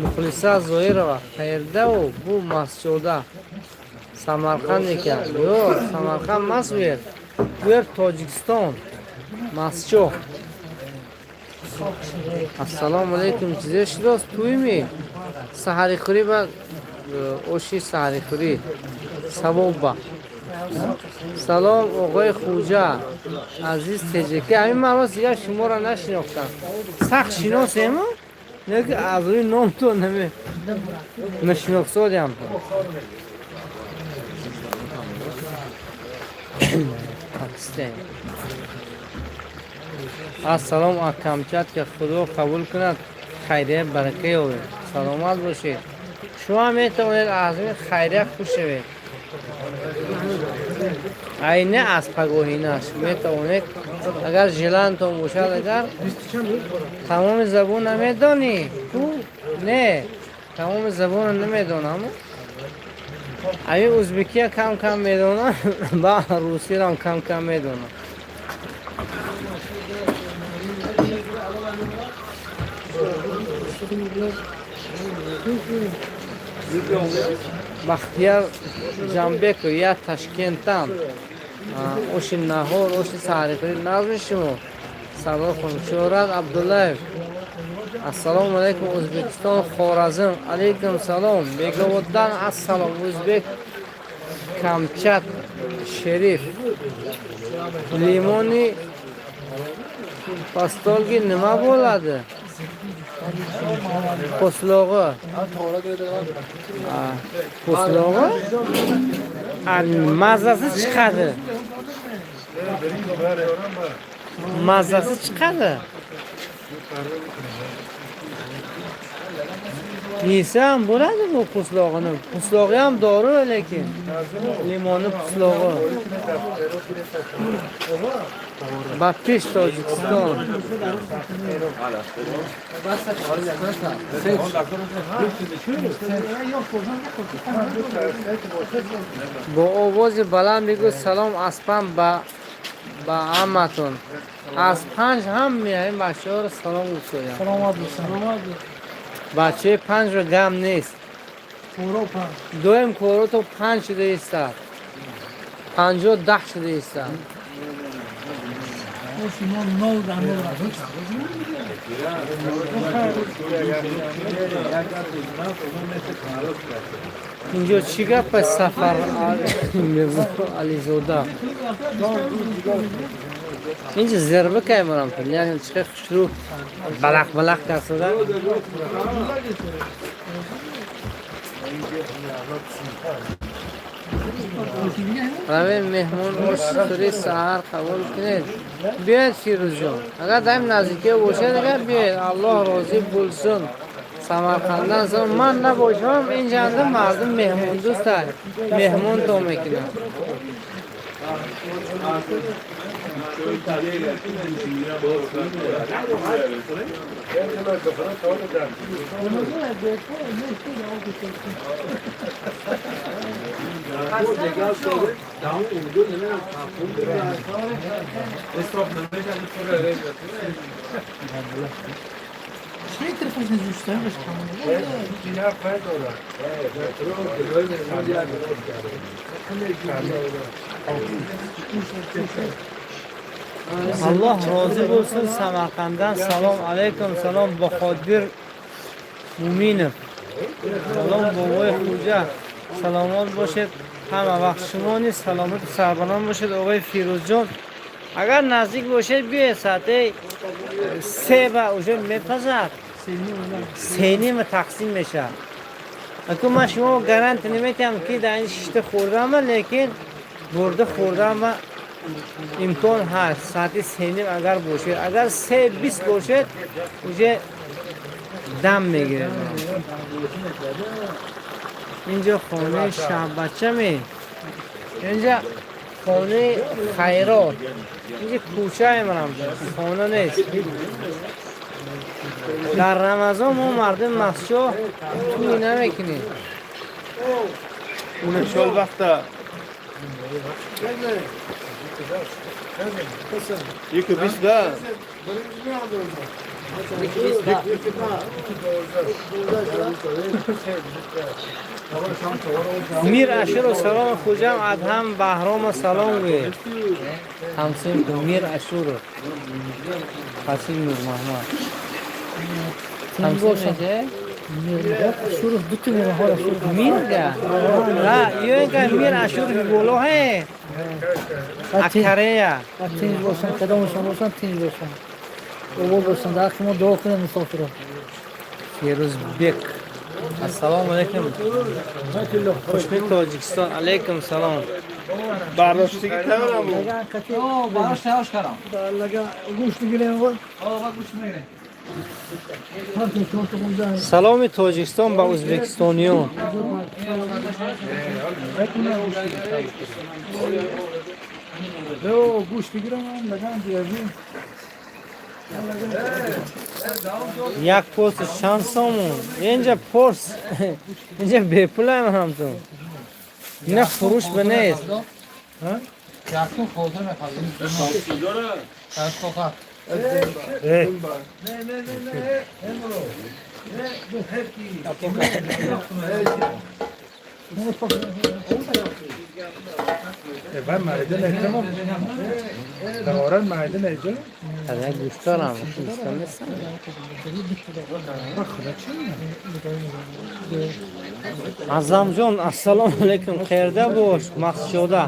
Muxlisa Zoirova qayerda u? Bu masjoda. Samarqand ekan. Yo'q, Samarqand emas bu yer. Bu yer Tojikiston. Masjo. Assalomu alaykum. Sizlar shundoq to'ymi? Sahari xuri va oshi sahari xuri. Savoba. Salom og'ay Xo'ja. Aziz tejaka. Hamma maros ya shuma ra nashinoqtan. Saq shinosemi? Nega azri nom to nima? Nashinoqsodam. Pakistan. Assalom Kamchatka, Xudo qabul kund. Xayriya baraka yo'q. Salomat bo'lishing. Shu ham aytavering, azmi xayriya xush bo'lsin. Ayni aspagohinash. Aytavering, agar jilanton bo'lsa, agar tamom zabon نمیدونی. نه. تمام زبان نمیدونم. ای ازبکی کم میدونم. با روسی هم کم میدونم. Baxtiyor Jambek ya Tashkentdan o'sha nahor o'sha sariqli nazmishmi sabr qilib Shorat Abdullayev assalomu alaykum O'zbekiston Xorazm alaykum salom Begovoddan assalom o'zbek Kamchat Sherif limoni pastolgi nima bo'ladi? Poslog'i. Poslog'i? Mazasi chiqadi. Mazasi chiqadi. Yesam bo'ladi bu poslog'ini. Poslog'i ham dori lekin. Limonni poslog'i. Bapish Tojikiston. با آواز بلند بگو سلام اسپم با همتون از 5 هم میایم بچه ها رو سلام گوشویم سلامات بچه 5 رو گم نیست دویم کورو تو 5 شده ایستد 50 شده ایست. اینجا چی گپ سفر علی زوده اینجا ضربه که مرام تو یعنی چه شروع بلق کرده روی مهمون روی سهر قبول کنید بیاید فیروز جان اگر دایم نزدیکی باشه اگر بیاید الله راضی بولسون سمرقندان زن من نباشم اینجا اندر مردم مهمون دوست هست مهمون تو میکنم Şey telefonu üstlenmiş Allah razı olsun Samarkand'dan. Selam aleyküm, selam Bahadır Muminov. Selam babay Xo'ja. Salomat باشید. همه وقت شما نیست. سلامت و سربلند باشید آقای فیروزجان. اگر نزدیک باشید بیاید ساعت 3 با اونجا میپزد. 3:30 تقسیم میشه. اگه من شما گارانتی نمیتونم که در این شیشت خوردم لیکن برده خوردم امکان هست ساعت 3:30 اگر باشید اگر 3:20 باشید اونجا دم میگیره. اینجا خانه شب بچه می اینجا خانه خیرات اینجا کوچه منم خانه نیست. در رمضان ما مردم مسجد توی نمیکنیم. اون شال وقتا یکی 20 ده میر اشور و سلام خوجم ادهم بهرام سلام گوی همسیم که میر اشور خسیم نور محمد همسیم میشه شروع دوتی میره ها شروع میر ده نه یه که میر اشور بولو ہے اکره یا تنج باشن کدامشون باشن تنج باشن اول باشن در شما دعا کنه مسافر رو فیروز بک السلام علیکم خوشبین تاجیکستان علیکم سلام برداشتی که تمام باش تلاش کردم لگا گوشت میگیریم و گوشت میگیریم سلام تاجیکستان با ازبکستانیان. گوشت بگیرم لگا دیگه یک پوست چند سامون اینجا پرس اینجا بپولای من هم تو اینا فروش به نیست یکتون خوزه میخواد Ben maden etmem. Dağıran maden edeceğim. از گوشت دارم گوشت نیستم عظم جان السلام علیکم خیرده باش مقصوده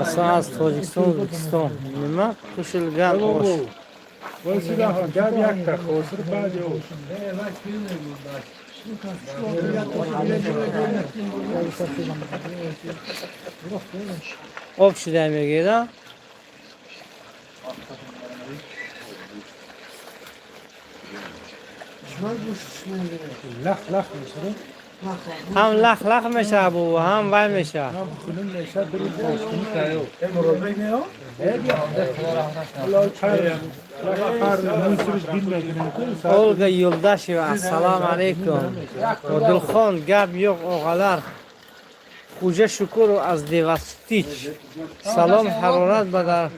اصلا از تاجیکستان ازبکستان نما کشلگان باش Vaziyla gel yak tak olsun bazı olsun. آب شده میگیره Lak lak mesela. هم لخ میشه ابو هم وای میشه Bunun neşe bir boşluğu da yok. Emrolay ne o? Allah çağırıyor. Lakar nusruz bilmediğini koysa. Olga Yoldaşeva assalomu alaykum. Odilxon gap yo'q o'g'alar. خوجه شکر از دیوستیچ سلام حرارت بدر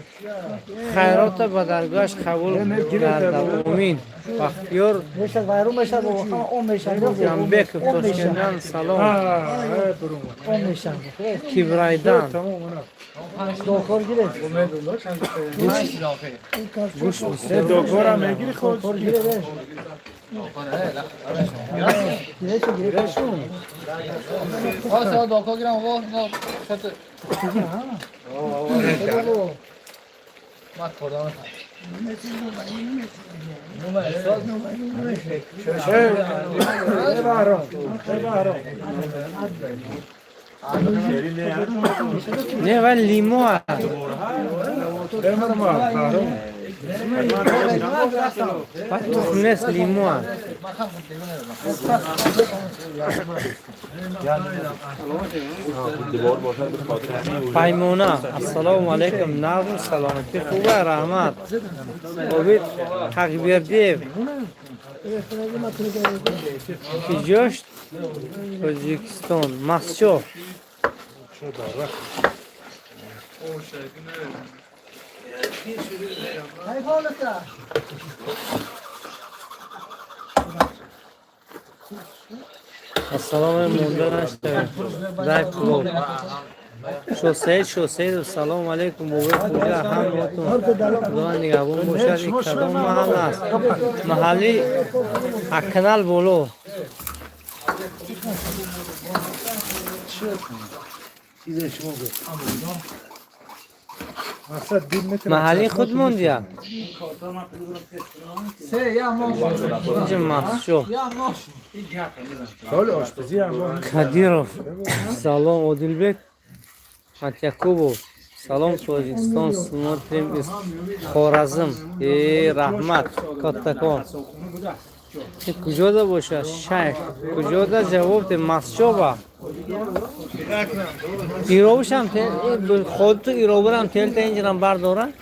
خیرات به درگاهش قبول گردم امین بختیار میشه وایرو میشه با اون میشه جنبک توشکندن سلام اون میشه کبرایدن دکتر گیره گوش بسید دکتر هم میگیری خود دکتر گیره گیره چه گیره شون واسه دکتر گیرم آقا نه شده مات خدا نه ولی لیمو هست بعد تخم نیست لیمو هست پیمونه السلام علیکم نظم سلامتی خوبه رحمت امید حق بیردیو پیجاشت تاجیکستان مسجو السلام مونده نشته دای پلو شو سلام علیکم موبایل خوجه هم باتون خدا نگهبون باشد این کدام محل است محلی اکنال بولو محلی خود موندیا اینجا محشو کدیروف سلام عادلبک متیکوبو سلام توجیکستان سنوتریم است خورزم رحمت کاتکان کجا دا باشه شیخ کجا دا جواب ده مسجوبا ایروش هم خود تو ایرو برم تیل تا اینجرم بردارن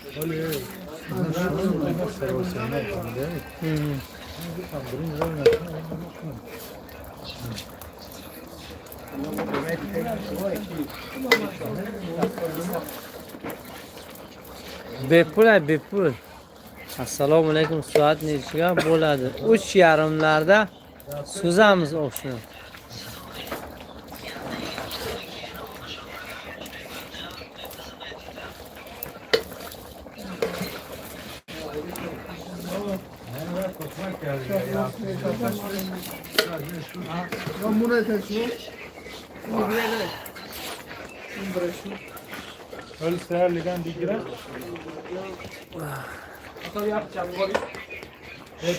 bepul assalomu alaykum soat nechiga bo'ladi 3:30larda suzamiz oshni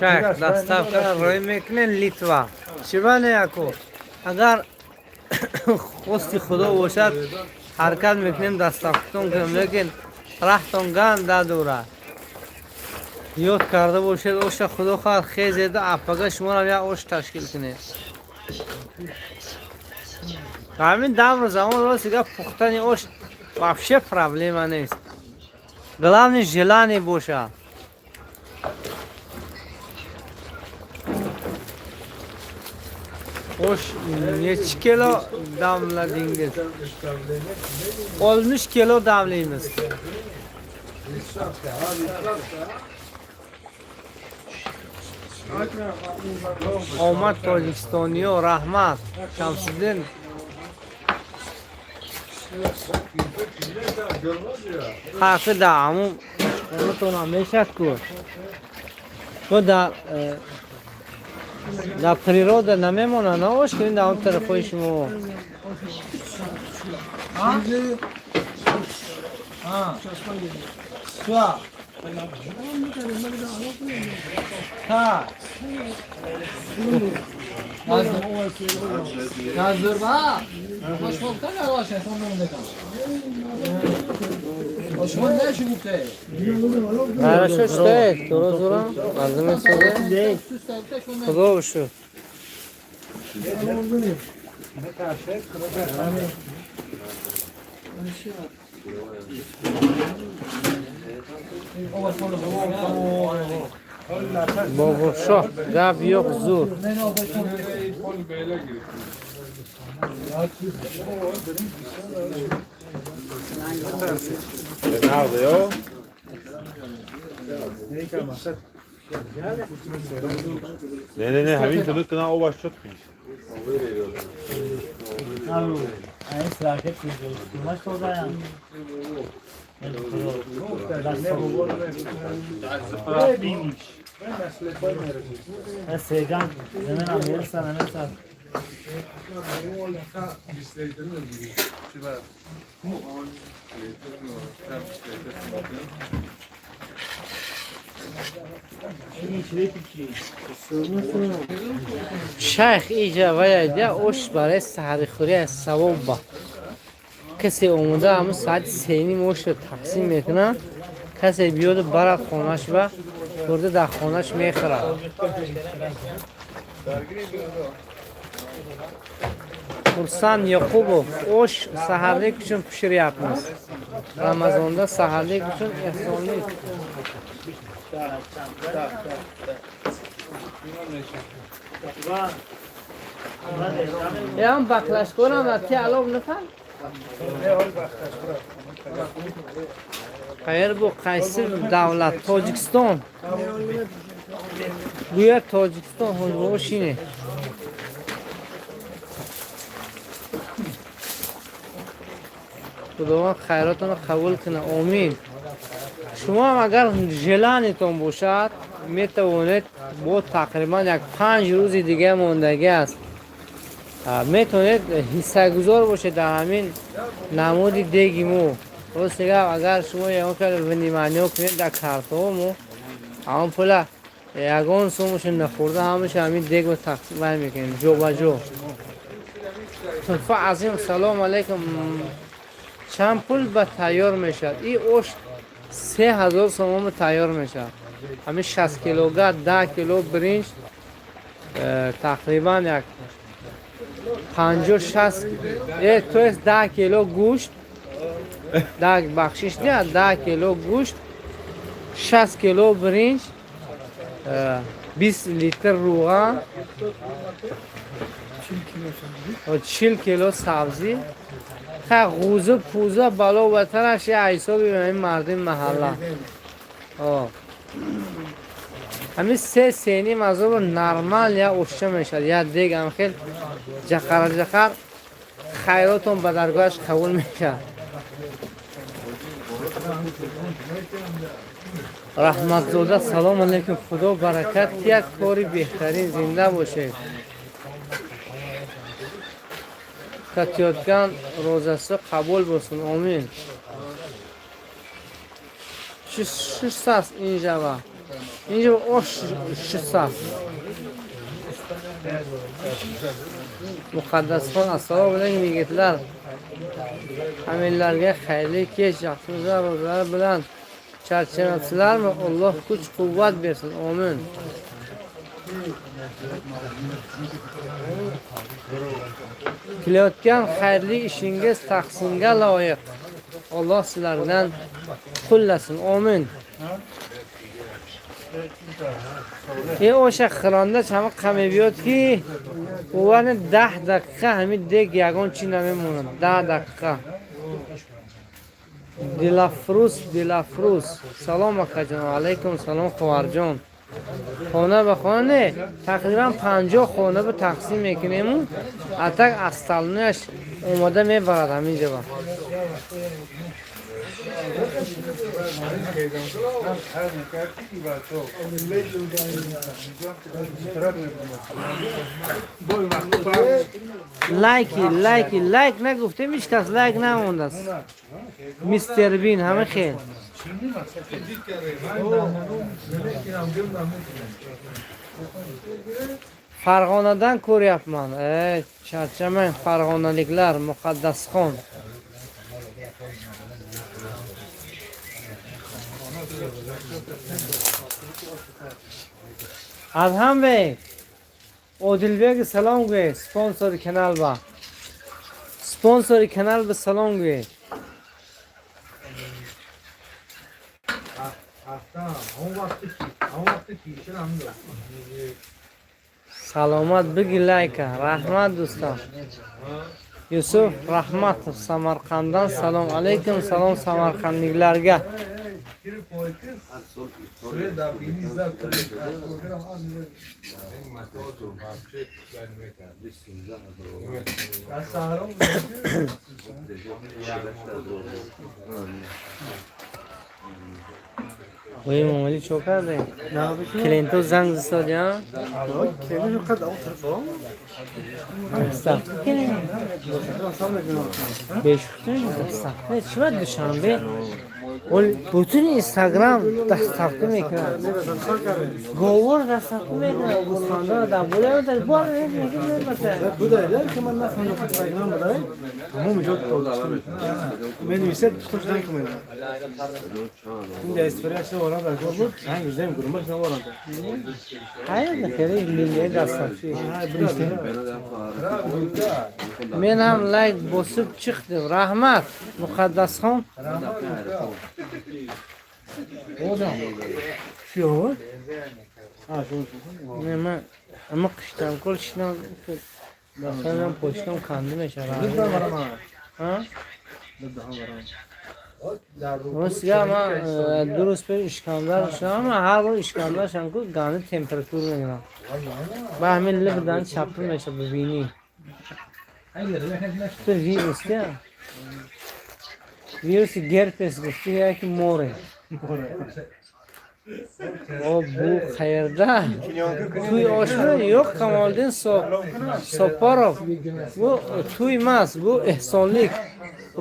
شک دستافکر روی میکنه لیتوا شبانه یکو اگر خواستی خدا باشد حرکت میکنیم دستافکتون کنیم لیکن رختون گند دوره یاد کرده باشد اوش خدا خواهد خیزه ده اپاگه شما را یک اوش تشکیل کنه همین دم زمان راست که پختن اوش вообще проблема نیست главное желание باشه oş neçə kilo damladınız? 60 kilo damlayımız. Omad Tojikistoniyo rahmat. Şamsuddin. Hakkı da amum onu to намешат ку. То да природа намемона на ош ки да он тарафои шумо. Сва. Та. Nazırba. Başvolta ne var sen sonra ne kan? Başvol ne şu bitti? Хорошо стоит, тура. Азми соде. Худо ушу. Бобо шо, гап ёк зур. Nerede ya? Ne همین تلوت کنه او باش شد پیش این سراکت کمش تو دارم سیگان زمین میرسن شیخ اینجا ویده اوش برای سحری خوری از ثواب با کسی اومده همون ساعت 3 موش رو تقسیم میکنن کسی بیاد برد خونش و برده در خونش میخوره Kursan Yakubov oş saharlik için pişir yapmış. Ramazan'da saharlik için efsane. Ya am baklaş konam ati alom nefam. Hayır bu Kayseri devlet Tacikistan. Bu yer Tacikistan hoşine. خداوند خیراتون رو قبول کنه آمین شما هم اگر ژلانتون باشد میتوانید با تقریبا یک 5 روز دیگه موندگی است میتونید حصه گذار باشید در همین نمود دیگیمو درست دیگه اگر شما یه اون ونیمانیو کنید در کارتومو همون پولا یگان سومش نخورده همش همین دیگ رو تقسیم میکنید جو با جو طرفه عظیم سلام علیکم چند پول به تیار میشد این اوش 3000 سوم تیار میشد همین 60 کیلوگرم 10 کیلو برنج تقریبا یک 50 60 تو 10 کیلو گوشت 10 بخشش نه 10 کیلو گوشت 60 کیلو برنج 20 لیتر روغن و 40 کیلو سبزی غوزه پوزه بالا و ترش یه حسابی به این مردم محله همین 3 سینی مذاب نرمال یا اوشه میشد یا دیگ هم خیلی جخر خیراتون به درگاهش قبول میشد رحمت زوده سلام علیکم خدا برکت یک کاری بهترین زنده باشه کتیاتگان روزسته قبول بسون آمین 600 اینجا با اینجا اوش 600 مقدس خان السلام علیکم میگیتلر همینلرگه خیلی کش یقصوزه روزه بلند چرچنفسیler mi Allah güç kuvvet versin amin Kilayotgan xayrli ishingiz tahsinga loyiq Allah sizlardan qo'llasin amin o'sha xironda chami qamib yotki uvani 10 daqiqa hamid dek yagon chi namimonadi 10 daqiqa Dilafruz salom akajon alaykum salom xovarjon xona به خانه تقریبا 50 خانه به تقسیم میکنیم اتک استالنش اومده میبرد همینجا با لایک نگفتیم هیچ کس لایک نمونده است میستر بین همه خیلی Farg'onadan ko'ryapman. Charchamang farg'onaliklar, Muqaddasxon. Adham bey, Odilbek salom go'y, sponsor kanal ba. Sponsor kanal ba salom go'y. salomat bigi layka. Rahmat do'stlar. Yusuf Rahmatov Samarqanddan salom alaykum, salom samarqandliklarga. Oy mamali cho'kadi. Kliento zang zistodiyan. چقدر دوشنبه bütün Instagram دستافته میکنن گوار دستافته میکنن گوسفندا رو دنباله میکنن بار نمیکنن بودایlar که من نفهمم اینستاگرام بدای تمام جا تو من میشه تو جدن کنم این دستوریش رو ورا داشت بود هنگ زم گرومش نوارم hayır da kere milli dastafte men ham like bosib chiqdim rahmat muqaddasxon Şu. nima ama qishdan qolishdan daxalam pochtam qandim eshara ha Rusya ama durust bir işgamlar şu ama her bir işgamlar şanku ganı temperatürü ne kadar. Bahmilli birden çapı meşe bibini. Bir virüs ya. Virüs gerpes gusti ya ki more. O bu hayırda. Tuy oşmu yok Kamaldin Soparov. Bu tuymaz bu ehsonlik.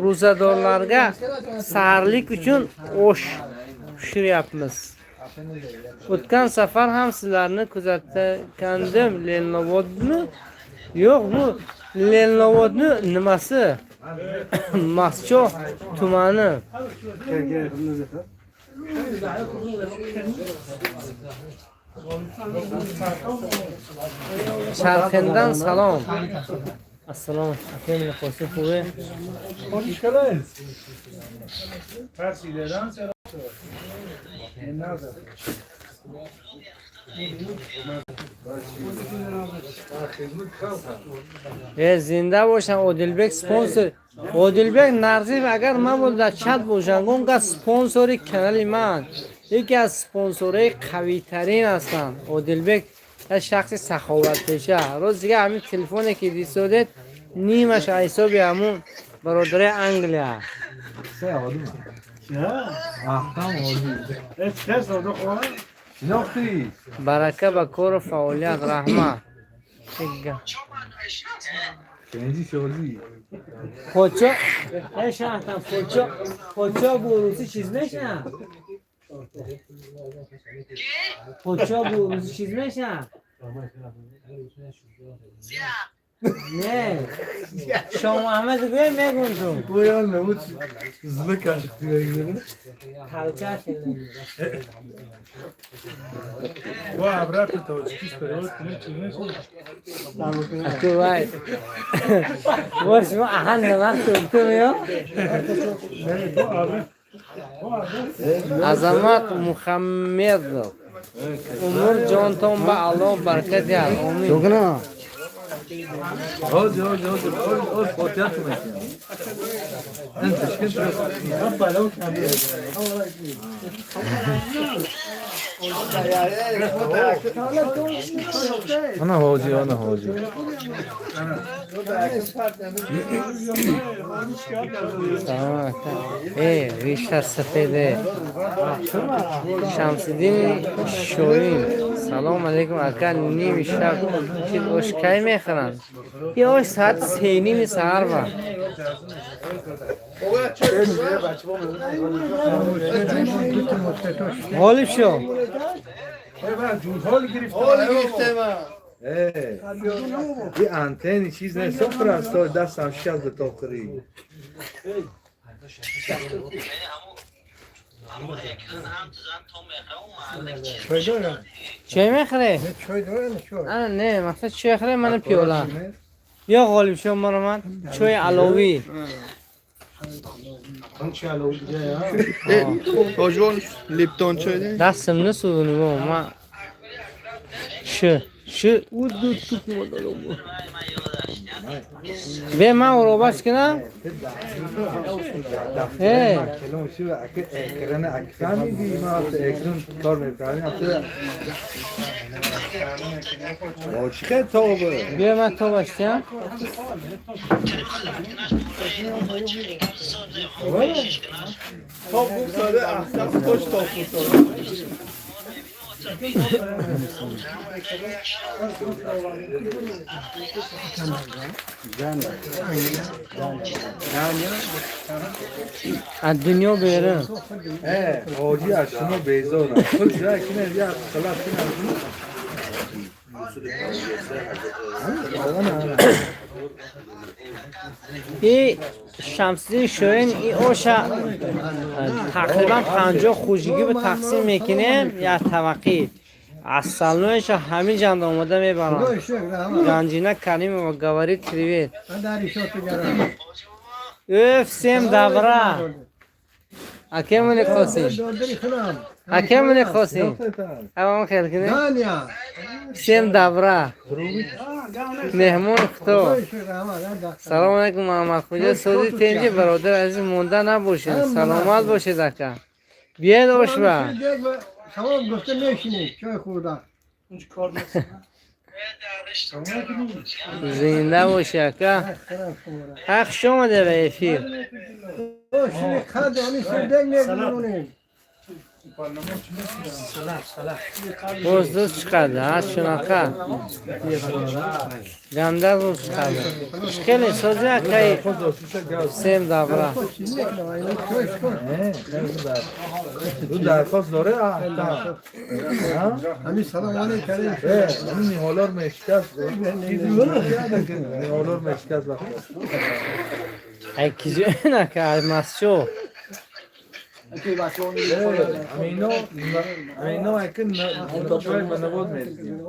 Ro'zadorlarga saharlik uchun osh pishiryapmiz. O'tgan safar ham sizlarni kuzatgandim. Lenovodmi? Yo'q, bu Lenovodni nimasi? Mascho tumani. Sharqindan salom. Assalomu alaykum. Qo'shib qo'y. Zinda باشن Odilbek sponsor. Odilbek Narziyev agar men bo'lda chat bo'lsam, unga sponsori kanali men. یکی از سپانسورهای قوی ترین هستن عادلبک از شخص سخاوتپیشه روز دیگه همین تلفنی که دیسودت نیمش حسابی همون برادر انگلیا برکه با کار و فعالیت رحمت پوچا شهرتم پوچا بروسی چیز میشن پوچا بروسی چیز میشن نه شما احمد گوی میگون تو Boyan Mehmet hızlı kaçtı böyle. حلقه شده Bu abrak to çıkış periyot ne çizmiş? تو وای واسه ما اهل نماز تو میو عظمت محمد عمر جانتون به الله برکت دهد آمین Hadi fotoğraf mı? Sen teşekkür ederim. Abla Ana hoca, ana hoca. سلام ریشتر سفیده شمسدین شورین سلام علیکم اکا نیم شب که اوش کی میخورن یه اوش ساعت 3:30 سهر با غالب شو یه آنتنی چیز نه صفر است تا دستم شل به توقری چه میخوره؟ نه نه مقصد چه میخوره من پیولا یا غالب شو مرمت چوی علاوی Hocam Lipton çayı. دستم نسودونی با ما شه Şu udu tutma dolu bu. Ve ma urobaş kina? He. کلام شو اکران اکرانی دی ما اکران کار میکنیم عاشق توبه Ve ma to başta. Top بوساده احسن خوش top بوساده Az dünya beri. حاجی از شما بیزارم خود جای کنه یا خلاص کنه این شمسدین شوین این اوشا تقریبا 50 خوشگی به تقسیم میکنیم یا طبقی از سالنوش همین جند آمده میبرم گنجینه کریم و گواری تریوید اف سیم دبره اکی منی خواستی اکی منی خواستی اوام خیلی کنی سیم دبره مهمون خطو سلام علیکم محمد خوجا سوزی تنجی برادر عزیز مونده نباشید سلامت باشید اکا بیاید آشبه Tamam göster ne işini? Köy kurda. زنده باشی اکا حق شما ده به افیر O şimdi kadı onu senden ne bilmiyorum. روز روز چقدر هست شناکا گنده روز چقدر خیلی سوزی اکایی سیم دبره دو درخواست داره Hani salam aleyküm. این نیهالار مشکست نیهالار مشکست ای کجا نکه ای مسشو اینا اکن شوی بنواد میرسیم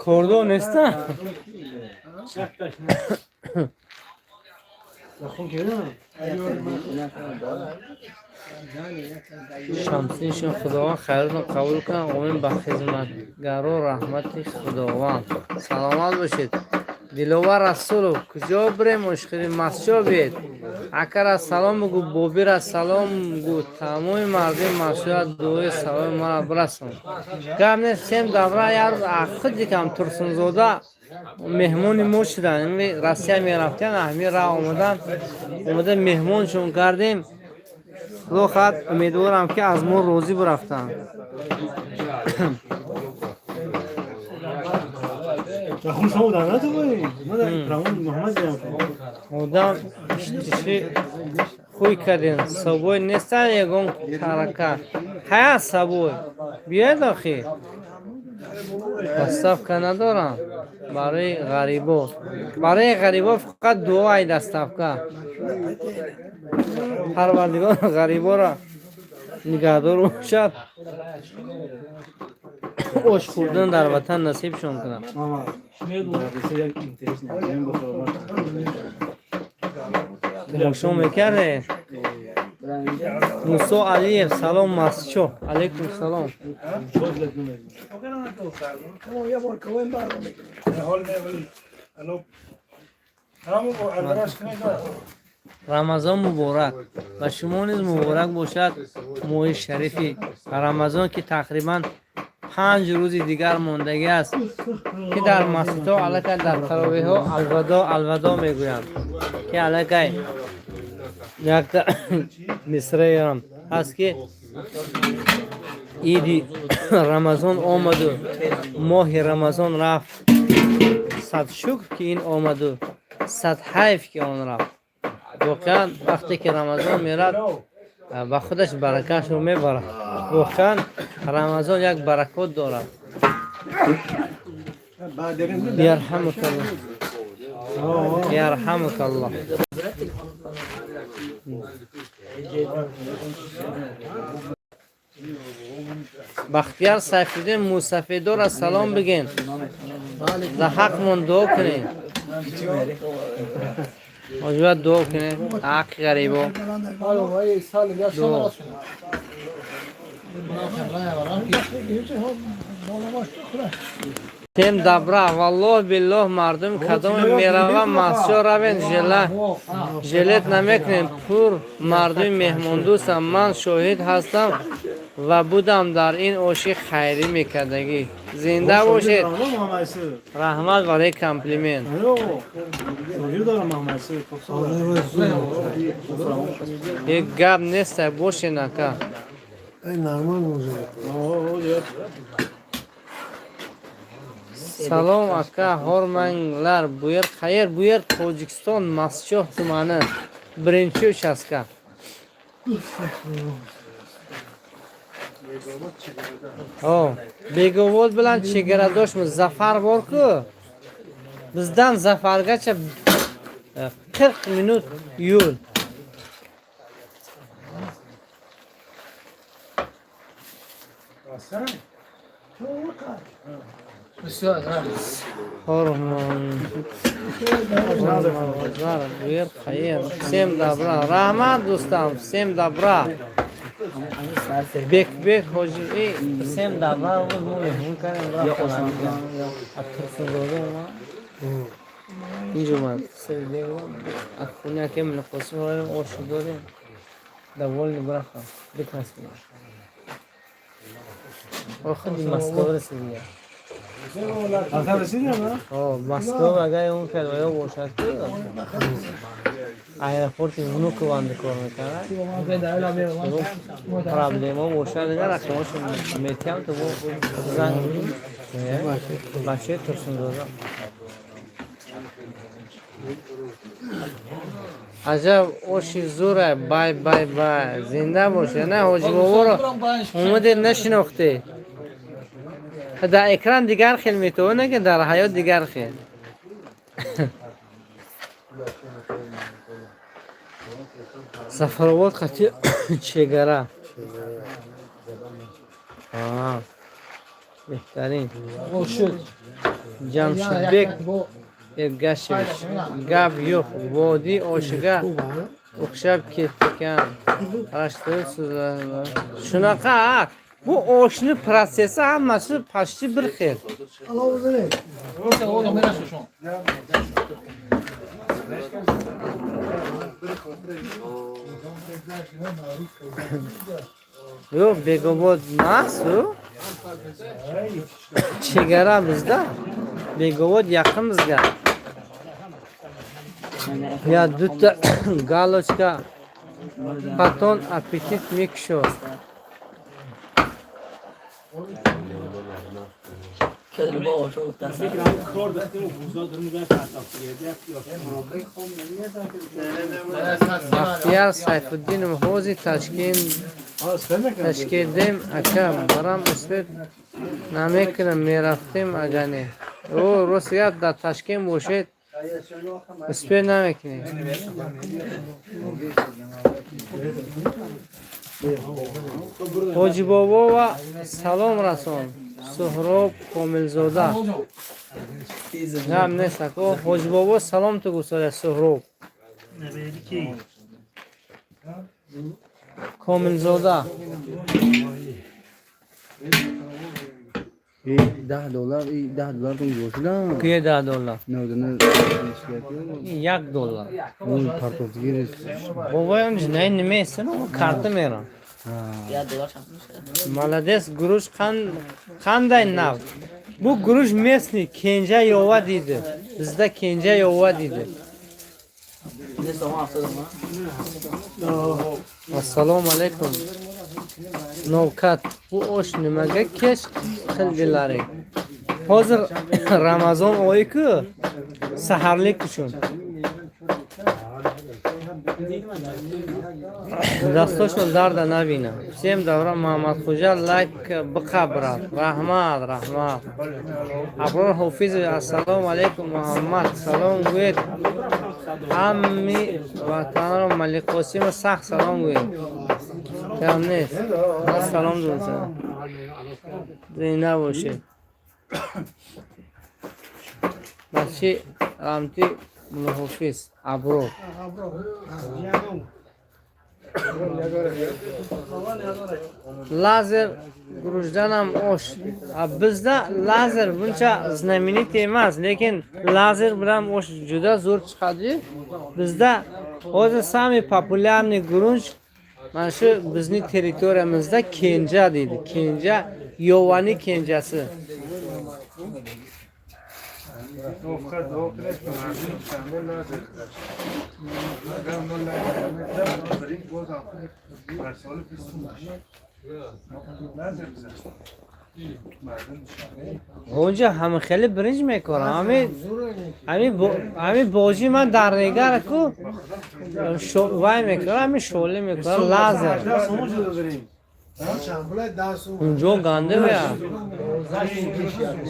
کرده نیسته شمسیشون خداوند خیرتون قبول کنم امین به خدمتگرا رحمت خداوند سلامت باشید دلوار رسولو کجا بریم مشکلی مسجد بید اکر از سلام بگو بوبیر از سلام بگو تمام مردم مسجد دوی سلام مرا برسون گم نیست سیم دبره یار خود دیکم ترسون زوده مهمونی مو شدن رسیه می رفتن اهمی را اومدن مهمونشون کردیم دو خط امیدوارم که از ما روزی برفتن رقم شما دعوت کنید من محمد جان مودم اشتشی خوی کردین سبوی نیستن یکون ترکه های سبوی بیاید آخی دستاف که ندارم برای غریبا فقط دعای دستاف که پروردگار غریبا را نگهدار باشد اوش خوردن در وطن نصیبشون کنم شما میکرده موسی علیه سلام مسچو علیکم سلام رمضان مبارک و شما نیز مبارک باشد ماه شریفی رمضان که تقریبا 5 روز دیگر ماندگی است که در مسجد ها علاقه در تراویح ها الوداع میگویند که علاقه یک مصره یارم هست که عید رمضان آمد و ماه رمضان رفت صد شکر که این آمد و صد حیف که آن رفت واقعا وقتی که رمضان میرد با خودش برکت رو میبرد واقعا رمضان یک برکت دارد یرحمک الله یرحمک الله بختیار سیفالدین موسفیدور از سلام بگین در حق من دعا کنین موجود دعا کنین حق غریبا دعا سیم دبره والله بالله مردم کدام میروه مسجد روین ژلت نمیکنیم پور مردم مهمان دوستم من شاهد هستم و بودم در این اوشی خیری میکردگی زنده باشید رحمت برای کمپلیمنت یک گپ نیست باشه نکه Normal olacak. سلام اکا هرمنگلر بویر خیر بویر توجیکستان مسجد تمانه برینچی شسکه بگوود بلند چگره داشت زفر بار که bizden zafargacha 40 minut yo'l. Всем добра. Rahmat do'stim, всем добра. Bek hoji, всем добра. Mehmon karim اینجا sevdiğim aklıma kemin kosuyorum o şu böyle довольно браха прекрасно охи Москва сидя Москва гай он когда бошад аэропорт внукованд кор мекард проблема бошад агар акшамош метиам то занг баше турсундоза عجب اوشی زوره بای بای بای زنده باشه نه حاجی بابا رو اومده نشناخته در اکران دیگر خیل میتونه که در حیات دیگر خیل سفرات خطی چگره بهترین جمشید بک گشتش گاب yok vadi oşiga o'xshab ketgan shunaqa bu oshni protsessi hammasi почти bir xil yo'q Begobod emas u chegara bizda Begobod yaqin bizga Я дута галочка потом аппетит микшо. Бахтияр Сайфуддин Мхози Ташкент дем ака барам успет намекунам мерафтем агане. О Русия да Ташкент бошед успет намекунем. Ҳоҷи бобо ва салом расон. Суҳроб Комилзода. Гам нест ако. Ҳоҷи бобо салом ту гусоя Суҳроб. Комилзода. $10 $10 گوشتم کیه $10 نودنه $1 اون پارتوزگیر بابایم جنای نمیستن اون کارت میرم молодец گروش قندای نفت bu guruch местный kenja yova deydi bizda kenja yova deydi assalomu alaykum novkat bu osh nimaga kech qildilaring hozir ramazon oyi-ku saharlik uchun дастошон дарда набинам. Всем добра, Мамадхоҷа лайк бқабрад. Рахмат, рахмат. Аброр Хофиз, ассалому алейкум Муҳаммад. Салом гӯед. Ҳамми ватанро Маликқосима сахт салом гӯед. Кам нест. Салом дурсам. Зинда бошед. Бачи рамти Муллахофиз Аброр. lazer guruchdan ham osh. Bizda lazer buncha знаменитый emas, lekin lazer bilan osh juda zo'r chiqadi. Bizda hozir самый популярный guruch mana shu bizning territoriyamizda kenja deydi. Kenja, Yovani kenjasi. اونجا همه خیلی برنج میکنم. همین بازی من در نگر کو وای میکنم، همین شعله میکنم لازر. اونجا گنده بیا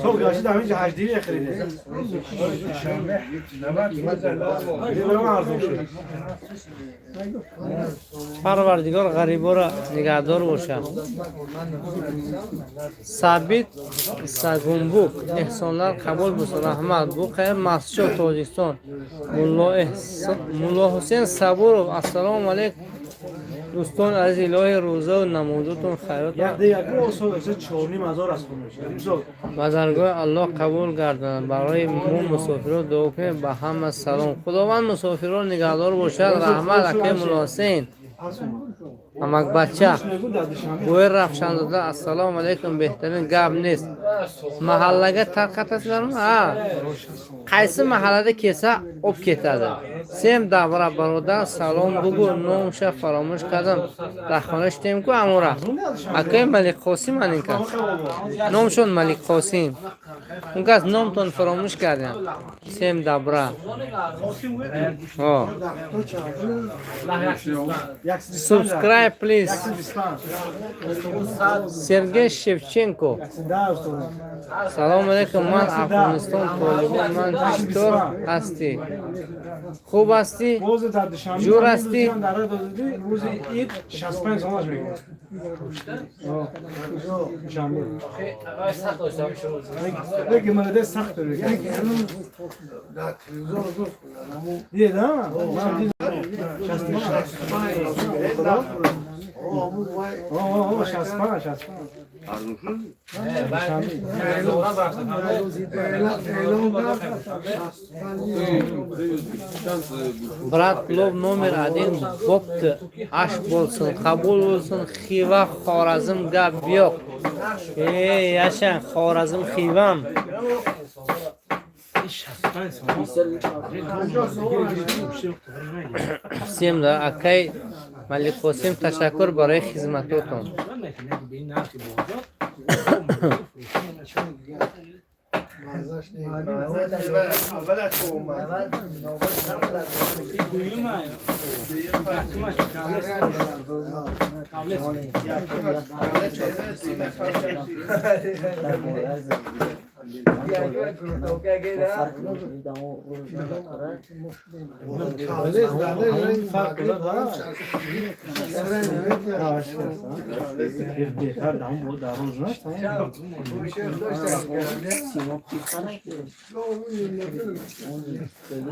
صبح گاشید همینجا 8 خریده. پروردگار غریبا را نگهدار باشه. ثابت سگنبوک احسانlar قبول بسن. رحمت بو خیر مسجد تاجیکستان. مولا حسین صبورov السلام علیکم دوستان عزیز، الهی روزه و نمازتون خیرات. بازرگاه الله قبول گرداند. برای ما مسافران دعا کنید. به همه سلام. خداوند مسافران نگهدار باشد. رحمت اکه مولا حسین امک بچه بوی رفشنزاده السلام علیکم. بهترین گپ نیست محلگه ترقت هستن. qaysi mahallada kelsa olib ketadi. Sen davra baroda salom bugu nomsha faromush qildim. Rahxona ishdim-ku amura. Akay Malik Qosim aninka. Nomshon Malik Qosim. Ungas nomton faromush kardin. Sen davra. Oh. Subscribe please. Sergey Shevchenko. Salom alaykum. Man Afg'oniston Tolibon. Man چطور هستی؟ خوب هستی؟ جور هستی؟ روز عید 65 سالش میگه. شنبه. دیگه ماده سخت داره. دیدم. Brat Lov номер 1 bo'pti. Ash bo'lsin, qabul bo'lsin. Xiva Xorazm gap yo'q. Yashang Xorazm Xivam. Всем да, акай Malik Qosim tashakkur برای خدمتتون.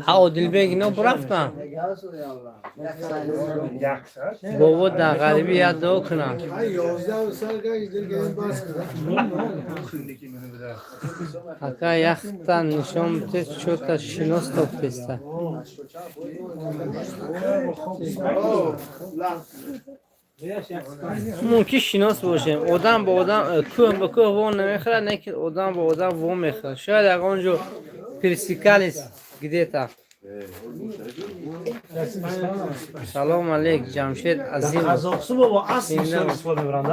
عادلبگ اینا برفتن بابا در غریبی یاد دو کنم اکا یختن نشان بده چوتا شناس تا پسته ممکن شناس باشه آدم با آدم کوه با کوه وان نمیخوره نه که آدم با آدم وان میخوره شاید اگه اونجا پرسیکالیس گیده سلام علیک جمشید عظیم از اقصی بابا اصل بسیار استفاده میبرند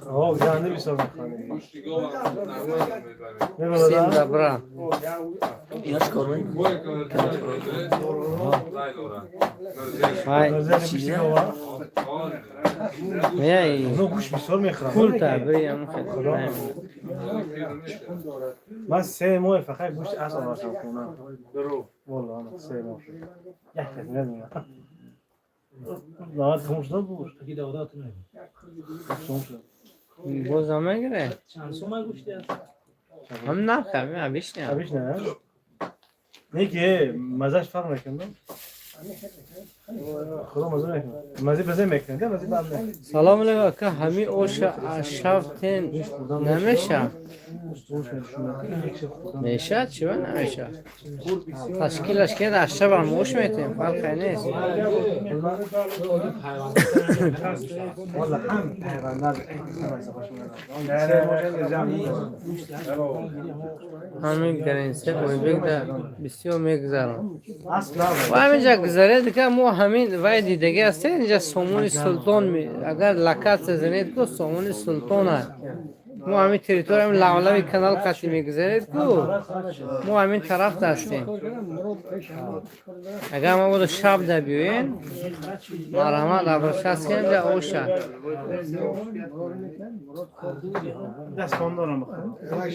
ها گرنده بسیار میخوانه سیم دبرا اونو گوش بسیار میخورم کول بریم من 3 ماه فقط گوشت اصل باشم کنم والله انا 3 ماه یک کس نمیدونم دعوت خموش داد بود اگه دعوت نمید باز هم میگره چند سومه گوشتی هست؟ هم نخواهیم عبیش نه عبیش نه؟ نه که مزهش فرق نکندم خدا مزه میکنه مزه بزه میکنه مزه بعد نه سلام علیکم که همین اوش شفتن نمیشه میشه چی نمیشه تشکیلش که در شب هم موش میتیم فرقی نیست والله هم پیغمبر همین گرینسه اویبک در بسیار میگذارم اصلا و همینجا گذارید که مو همین وای دیدگی هست اینجا سومون سلطان اگر لکت زنید که سومون سلطان هست مو همین تریتور همین لولوی کانال قطعی میگذارید که مو همین طرف دستیم اگر ما بودو شب در بیوین مرحمت عبرش هست که اینجا اوشه دست کن دارم بخورم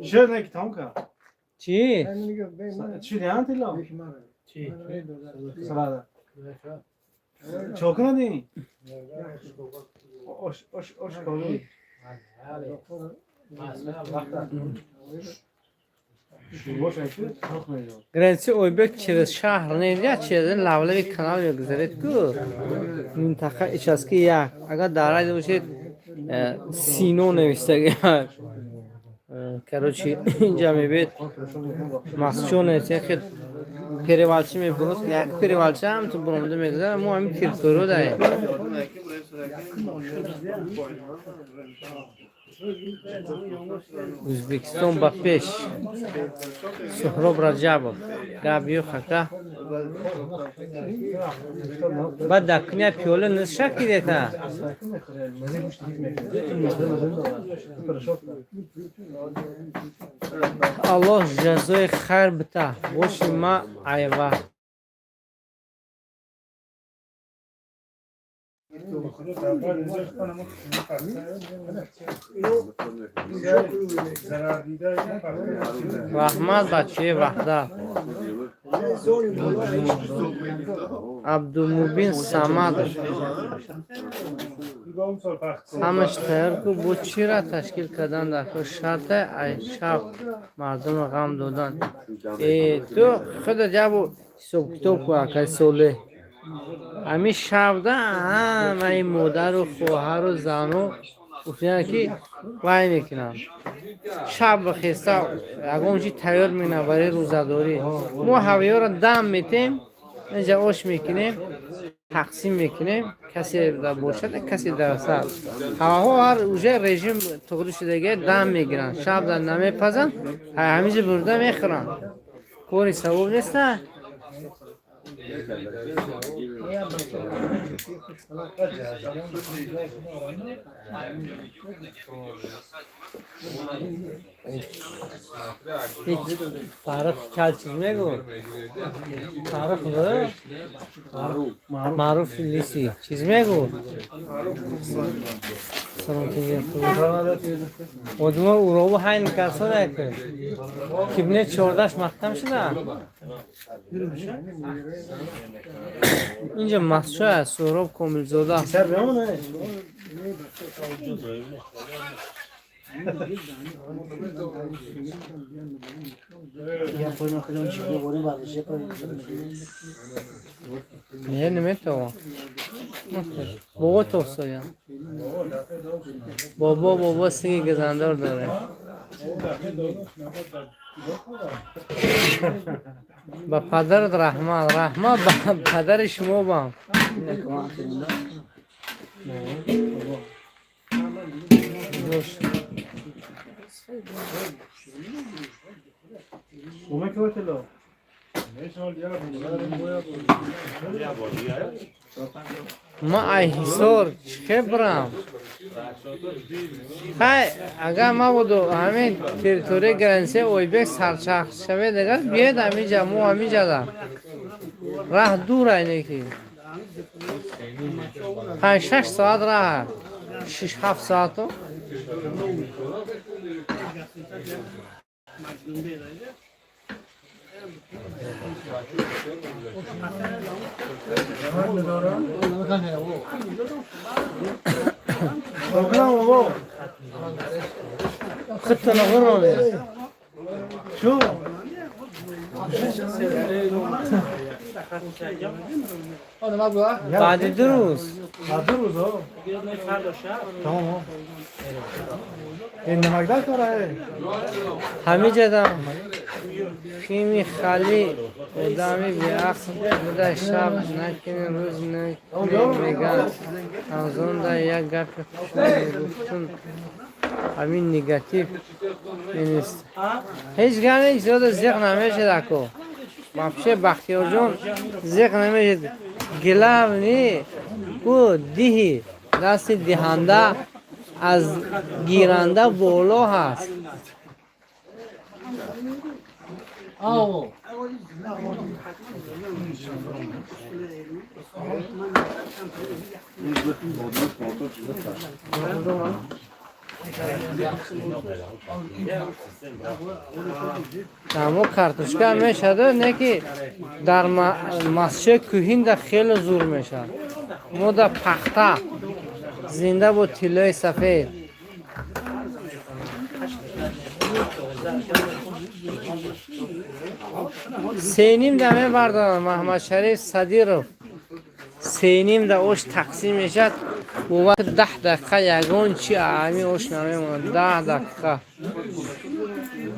شد نکی تام که چی؟ چی دیان تیلا؟ چی؟ سلاده چوکنا دی؟ اوش کالوی گرنسی اویبک چیز شهر نیست چیز لولوی کانال میگذارید که منطقه ایچ است که یک اگر دارید باشید سینو نوشته گرد کروچی اینجا میبید مسجون است که پیروالچی میبرد یک پیروالچی هم تو برامده میگذاره مو همین تیرتورو داریم O'zbekiston با پیش سهراب رجبov گابیو خکا بعد دکنیا پیوله نشکی دیتا الله جزای خیر بتا باشی ما ایوا رحمت بچه وحدت عبدالمبین سمد همش تیار که بود چی را تشکیل کردن در خود شرط ای شب مردم را غم دادن تو خود جابو حساب کتاب کو اکای سوله همین شب ده همه مادر و خواهر و زن و گفتن که وای میکنم شب بخیسته اگه چی تیار میکنم برای روزداری ما هویه را دم میتیم اینجا آش میکنیم تقسیم میکنیم کسی در باشد کسی در سر هوا هر اوجه رژیم تغییر شدگی دم میگیرن شب در نمیپزن همیشه برده میخورن کوری ثواب نیست نه Tarık Kelçizme bu. Tarık mı? Maruf Lisi. Çizme bu. Oduma uğrağı hayn kalsın ekle. Kimne çordaş maktam şuna. اینجا مخشو است سهراب کاملزاده سر بیامونه نه نمیتوان بابا توسایه بابا سیگه گزندار داره با پدرت رحمت با پدر شما با هم اومه که وقتلو ما ای حسار چه برم خیلی اگر ما بودو همین تریتوری گرنسی اویبک سرچخ شوه دیگر بیاید همینجا مو همینجا در راه دور اینه که 5-6 ساعت راه 6-7 ساعت خدت نغرة شو آن ما بگو بعد 2 روز بعد 2 روز ها تمام ها این نمکدار کاره همه جدا خیمی خالی ادامی بی عقل بوده شب نکنه روز میگن از اون دا یک گپ گفتون همین نگاتیو نیست هیچ گونه زیاد زیق نمیشه دکو مافشه بختیار جون زیق نمیشه گلاب نی کو دیهی دست دهنده از گیرنده بالا هست آو اما کارتوشکا میشه نه که در مسجد کوهین در خیلی زور میشه ما در پخته زنده با طلای سفید سینیم دمه بردارم محمد شریف صدیرو سینیم در اوش تقسیم میشد و وقت 10 دقیقه یگان چی اهمی اوش نمیمونه 10 دقیقه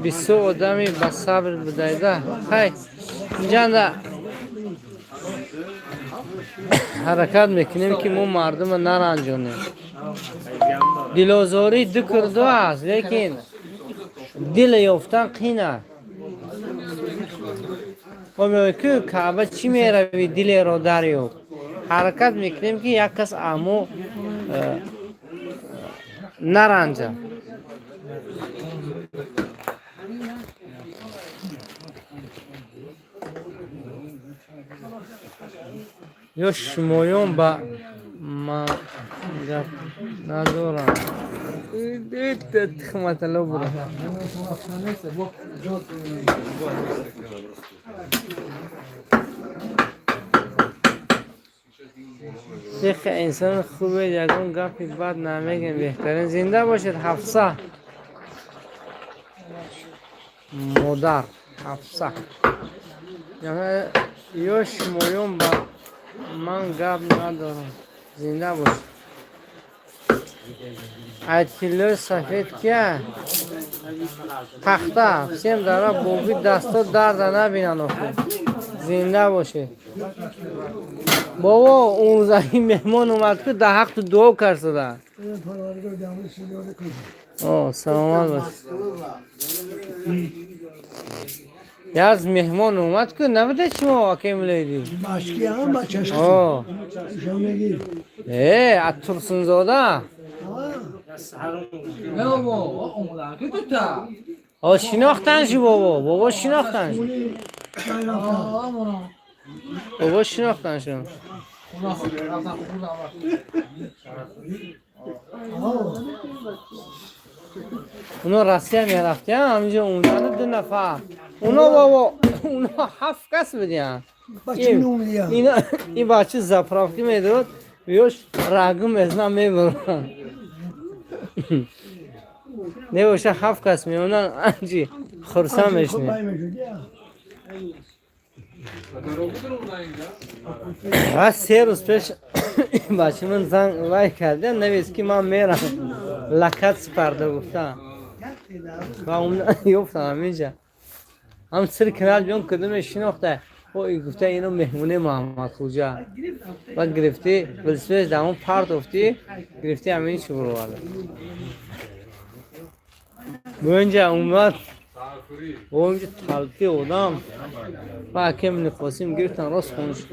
20 آدمی به صبر بدایده خیلی اینجا در حرکت میکنیم که ما مردم نرنجونیم دلازاری دو کردو است لیکن دل یافتن قینه و میگه که کعبه چی میروی دل را دریافت حرکت میکنیم که یک کس امو نرنجه یا شمایون با ما گپ ندارم دیت تخمتلو برو دیخ انسان خوبه یکون گپی بد نمیگن بهترین زنده باشید حفصه مادر حفصه یعنی یا شمایون با من گپ ندارم زنده باشید ایتکیلو سفید که پخته سیم داره بوبی دستا درد نبینن آخه زنده باشه بابا اون زنی مهمان اومد که ده حق تو دعا کرده سلامت باشه یز مهمان اومد که نبوده شما واقعی ملیدی مشکی هم بچهش از ترسون زاده نه بابا اومدن که تو شناختنش بابا شناختنش بابا شناختنش اونا راستی میرفتی همینجا اونجا 2 نفر اونا بابا اونا 7 کس بدین این بچه زپرافتی میداد بیاش رگم ازنا میبرن نه باشه 7 کس میمونن انجی خرسا میشنی از 3 روز پیش بچه من زنگ وای کرده نویست که من میرم لکت سپرده گفتم و اون یفتم همینجا هم سر کنال بیان کدوم شناخته او گفته اینو مهمونه محمد خوجا و گرفتی بلسویش دامون پارت افتی گرفتی همین چی برو والا اونجا اومد اونجا تلقی آدم و حکم نفاسیم گرفتن راست خونش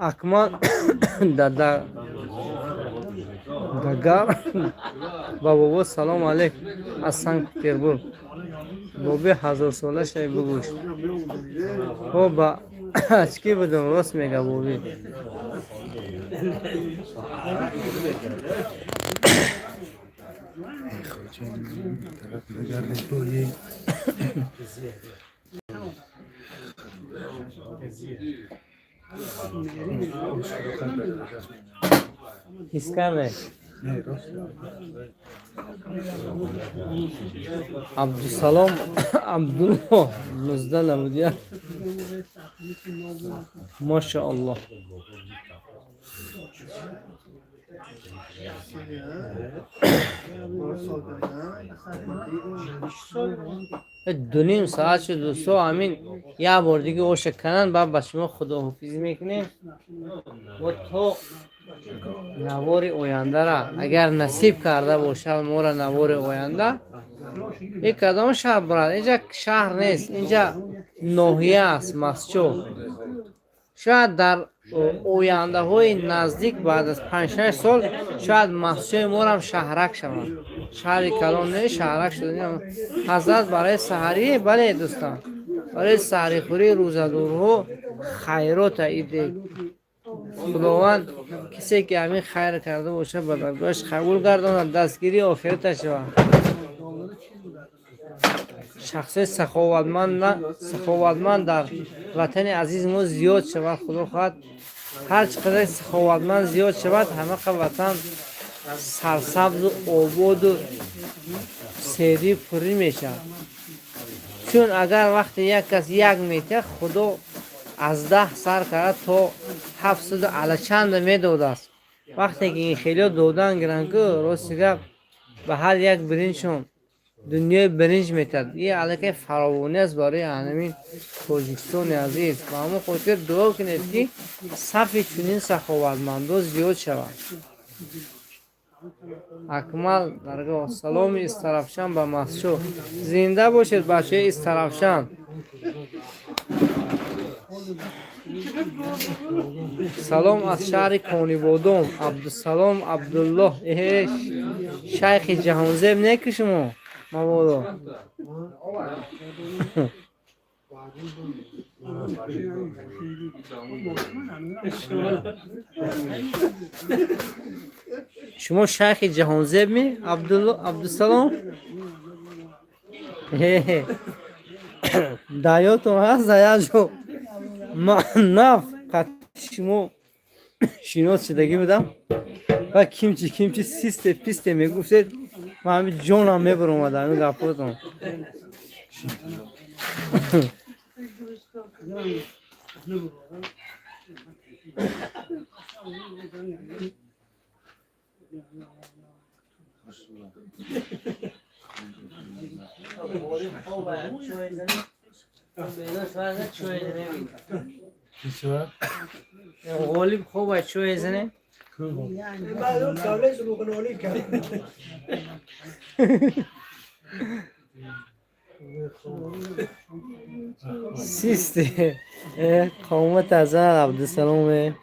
اکمان دگر با بابا سلام علیک از سنگ پترزبورگ بابی 1000 ساله شای بگوش او با اچکی بدم راست میگه بابی حس کرده عبدالسلام عبدالله 19 نمودیه ماشاءالله. دو نیم ساعت شد دوستو. همین یه بار دیگه اوش کنن بعد با شما خداحافظی میکنیم و تو نوار آینده را اگر نصیب کرده باشه ما را نوار آینده یک کدام شهر برد. اینجا شهر نیست، اینجا ناحیه است مسجد. شاید در آینده های نزدیک بعد از 5-6 سال شاید مسجد ما هم شهرک شود. شهر کلان نه شهرک شده. حضرت برای سحری بله دوستان برای سحری خوری روزدارها خیرات ایده خداوند کسی که همین خیر کرده باشه به درگاهش قبول گرداند دستگیری آخرتش شود. شخص سخاوتمند در وطن عزیز ما زیاد شود. خدا خواهد هر چقدر سخاوتمند زیاد شود همه وطن سرسبز و آباد و سیری پری میشه. چون اگر وقتی یک کس یک میته خدا از 10 سر کرد تا 700 علی چند میداده است. وقتی که این خیلی دودن گرنگه راست گپ به هر یک برینشون دنیای برنج میتد. یه علاقه فراوانی است برای همین تاجیکستان عزیز و همون خاطر دعا کنید که صف چنین سخاوتمندان زیاد شود. اکمل درگاه سلام استرافشان به مسجد. زنده باشید بچه استرافشان. سلام از شهر کانیبادم عبدالسلام عبدالله. شیخ جهانزیب نه که شما مبادا. شما شیخ جهانزیب می عبدالسلام دایاتون هست دایاجو نف شما شینوت شدگی بدم و کیمچی سیسته پیسته میگفتید من همین جانم میبرم اومدم همین گفت غالب خوبه چوی زنه سیسته قومت از عبدالسلامه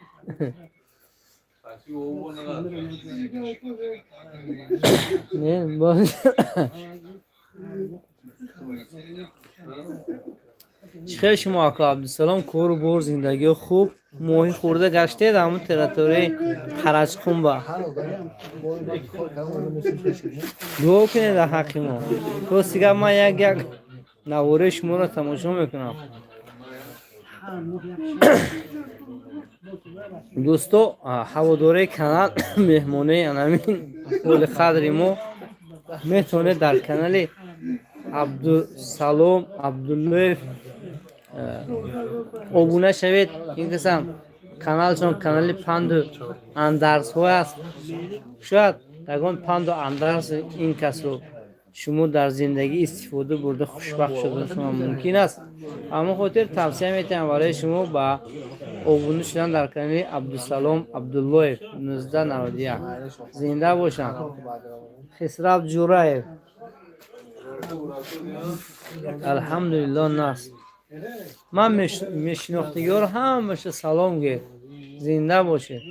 نه باز چخیر شما آقا عبدالسلام کور و بور زندگی خوب ماهی خورده گشته در همون تراتوری خرج خون با دعا کنه در حقی ما. راستی من یک نواره شما را تماشا میکنم دوستو. هواداره کانال مهمونه انامین قول خدری ما میتونه در کانال عبدالسلام عبدالله ابونه شوید. این قسم کانال چون کانال پند و اندرس ها است. شاید دگان پند و اندرس این کس رو شما در زندگی استفاده برده خوشبخت شده شما ممکن است. اما خاطر توصیه میتونم برای شما با ابونه شدن در کانال عبدالسلام عبدالله 1991 زنده باشن. خسرو جورایف الحمدلله ناس من میشناختگی رو همش سلام گه زنده باشه.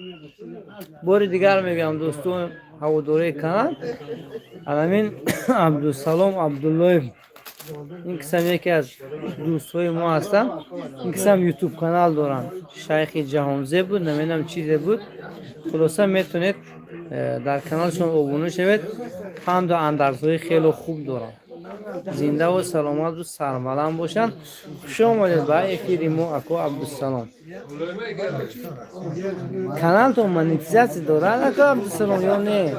بار دیگر میگم دوستان هواداره کانال همین عبدالسلام عبدالله این قسم یکی از دوستای ما هستن. این قسم یوتیوب کانال دارن شیخ جهانزیب بود نمیدونم چیزی بود. خلاصه میتونید در کانالشون ابونه شوید. پند و اندرزهای خیلی خوب دارن. زنده و سلامت و سربلند باشن. خوش آمدید به افیر ما اکو عبدالسلام. کانال تو مانیتیزاسی دارد اکو عبدالسلام یا نه؟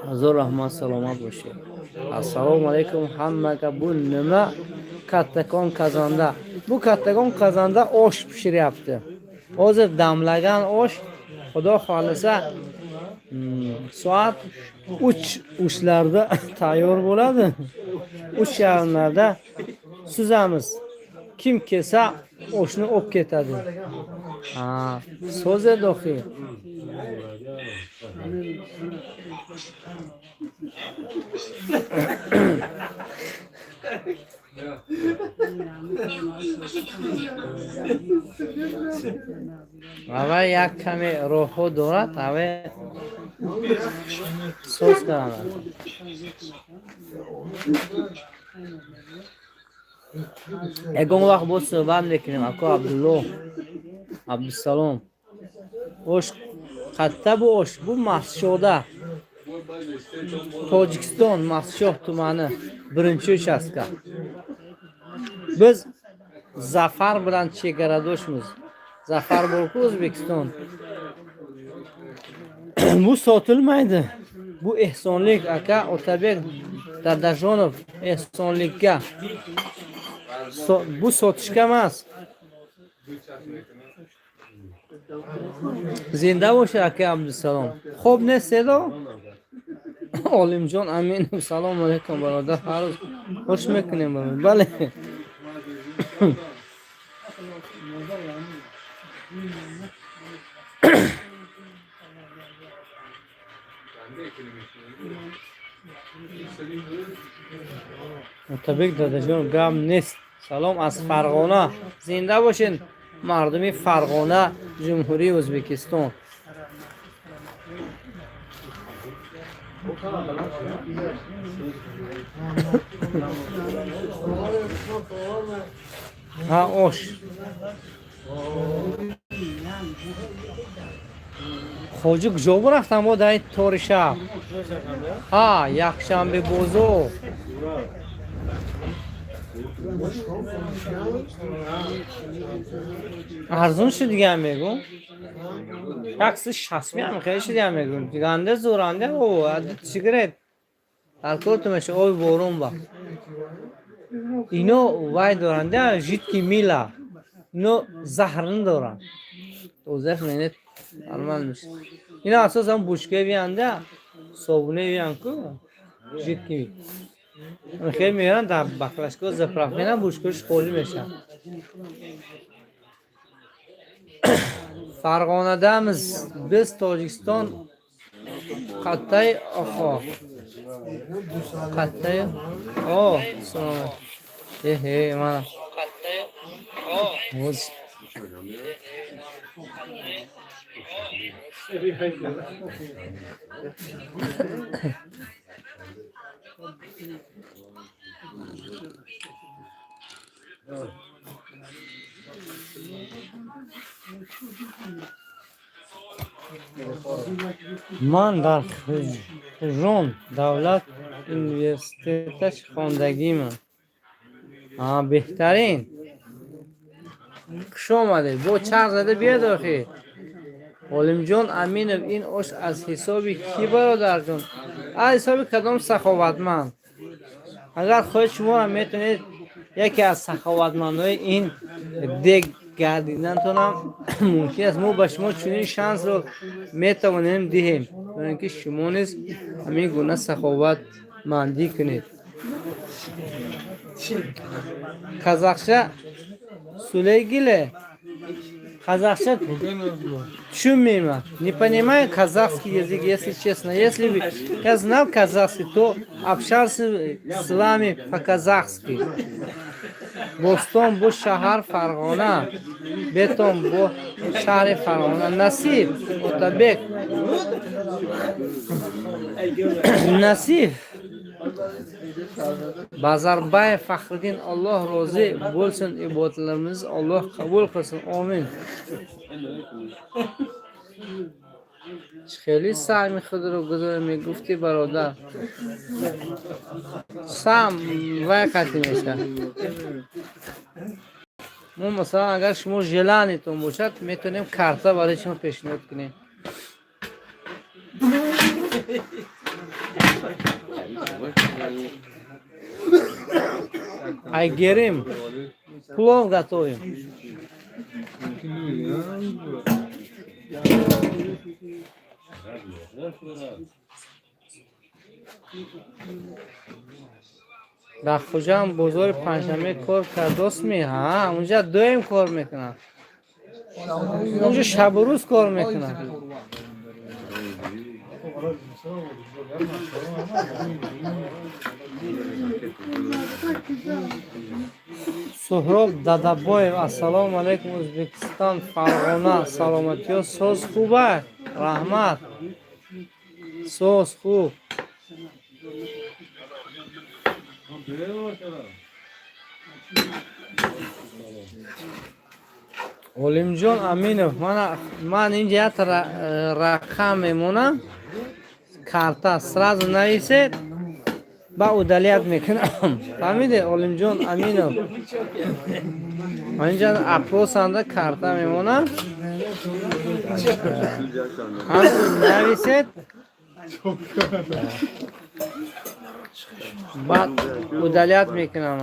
حضور رحمت سلامت باشید. السلام علیکم همه. بو نما کاتکان کازنده. بو کاتکان کازنده آش پشیریفته. حاضر دملگان آش خدا خالصه soat 3:00larda tayyor bo'ladi. 3:30larda suzamiz. Kim kelsa oshni olib ketadi. Ha, so'zi do'xi. اول یک کمی روحو دارد اول سوس کنم اگه وقت بود صحبت میکنیم اکو عبدالله عبدالسلام اوش خطه بو اوش بو محشوده توجیکستان محشوه تو منه برنچه شسکه biz zafar bilan chegaradoshmiz. Zafar bo'lku O'zbekiston. Bu sotilmaydi. Bu ehsonlik aka Otabek Dadajonov ehsonlikka. Bu sotishga emas. Zinda bo'sh aka Abdusalom. Xo'p, ne sedo? Olimjon Aminov assalomu alaykum barodar. Haruz xush mekinim. Bale. Otabek dadajon gam nest. Salom az Farg'ona. Zinda boshin. Mardumi Farg'ona, Jumhuriy O'zbekiston. Ha osh. Hoji kujov raftam bo dai tori shab. Ha, yakshanbe bozor. Arzon shudgan megu. Taksi 60 ham khayr shudgan megu. Gande zorande o adi sigaret. Alkotmesh oy borum ba. Ino vay doranda jitki mila. No zahrın doran. O'zak menet almalmış. Ina asosan bushke biyanda sobune biyanku jitki. خیلی میارن در بخلشگاه زفرافی نه بوشکش خولی میشن. فرغانه‌ده‌میز biz Tojikiston qattay oqa qattay salom mana o'z من در خیزرون دولت universitetش خواندگیمم. بهترین خوش آمده. با چرخ زده بیاد آخی. عالم جان امینov این آش از حساب کی برادر جان؟ از حساب کدام سخاوتمند؟ اگر خود شما را میتونید یکی از سخاوتمندهای این دیگ گردیدن تونم ممکن است ما به شما چنین شانس رو میتوانیم دهیم برای اینکه شما نیز همین گونه سخاوت مندی کنید. Kazakça Сулейгиле. Казахча чумима. Не понимаю казахский язык, если честно. Если бы я знал казахский, то общался с вами по-казахски. Бостон бу шахар Фарг'она. Бетон бу шахар Фарг'она. Насиб Otabek. Насиб Bazarbayev Faxriddin Alloh rozi bo'lsin, ibodatlarimizni Alloh qabul qilsin. Amin. خیلی سهم خود رو گذاره میگفتی برادر سهم وقتی میشه ما مثلا اگر شما ژلانتون باشد میتونیم کارتا برای شما پیشنهاد کنیم اگریم плов готовим در خوجام بزرگ پنجشنبه کار کردوست می ها اونجا دویم کار میکنن اونجا شب و روز کار میکنن سهراب دادابویف السلام علیکم ازبکستان فرغانه سلامتی و سوز خوبه رحمت سوز خوب олимҷон аминов ман инҷа як рақам мемонам карта сразу нависед ба удалят мекунам фаҳмиде олимҷон аминов ман инҷа апросанда карта мемонам ҳамтун нависед баъд удалят мекунам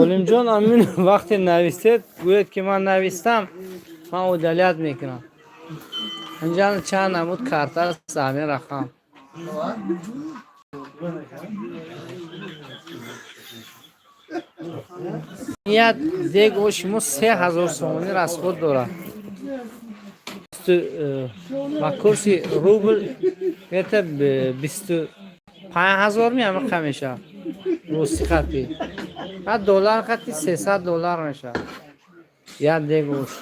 олимҷон амин вақте навистед гӯед ки ман навистам ман удалят мекунам инҷа чанд намуд карта замин рақам як дег шумо 3000 сомонӣ расход дорад ба курси рубл это 25000 миамақа мешавад русӣ хати ҳа доллар хати $300 мешавад як дег ош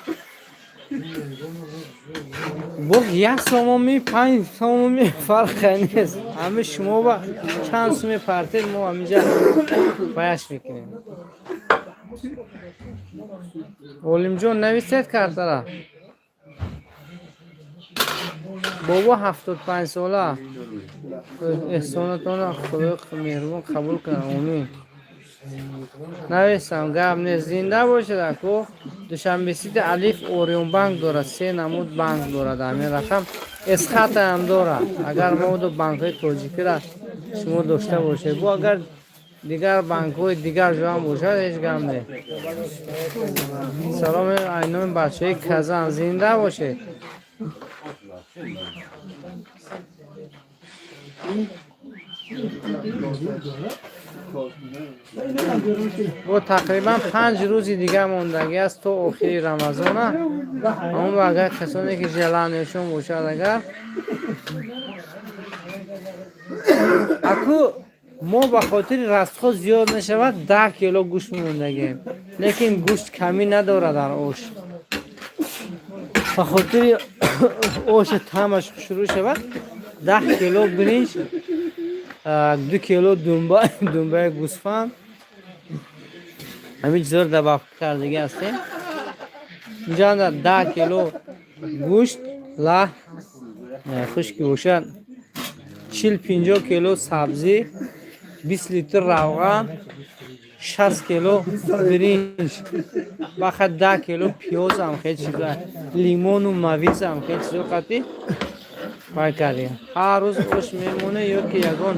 бог 1 сомоми 5 сомоми фарқе нест ҳами шумо ба чанд суми партед мо ҳаминҷа баяш мекунем олимҷон нависед картара бобо 75 сола эҳсонатона худои меҳрубон қабул кунад омин нависам гап нест зинда бошед аку душанбесида алиф орион банк дорад 3 намуд банк дорад ҳамин рақам эсхатаам дорад агар мободо банкҳои тоҷикиро шумо дошта бошед бо агар дигар банкҳои дигар ҷоам бошад ҳеҷ гап нест саломи айноми бачаҳои казан зинда бошед бо тақрибан 5 рӯзи дигар мондагӣ аст то охири рамазона аммо агар касоне ки желанияшон бошад агар аку мо ба хотири растход зиёд нашавад 10 кило гӯшт мондагием лекин гӯшт камӣ надорад дар ош ба хотири оша таъмаш шурӯъ шавад 10 кило биринҷ 2 кило думбаи гӯсфанд ҳамин чизро дабафт кардагӣ ҳастем инҷа 10 кило гӯшт лаҳ хушки бошад 40-50 кило сабзӣ 20 литр равған 60 кило биринҷ бахад 10 кило пиёз ам хел чиза лимону мавиз ам хел чизо қатӣ бай кардем ҳар рӯз ош мемона ё ки ягон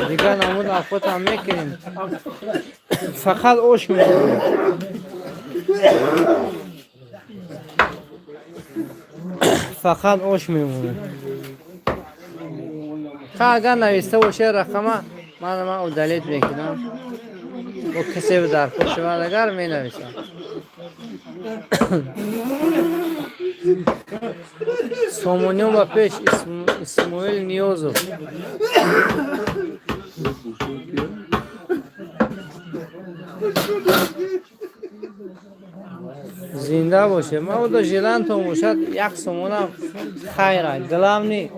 дигар намуд афотам мекунем фақат ош мемона фақат ош мемона ха агар нависта бошед рақама من اودالیت میکنم با کسی در خود شود اگر می نویسم سومونیوم و پیش اسماعیل نیوزو زنده باشه. ما او ژلان تو باشد یک سومونم خیره گلام نی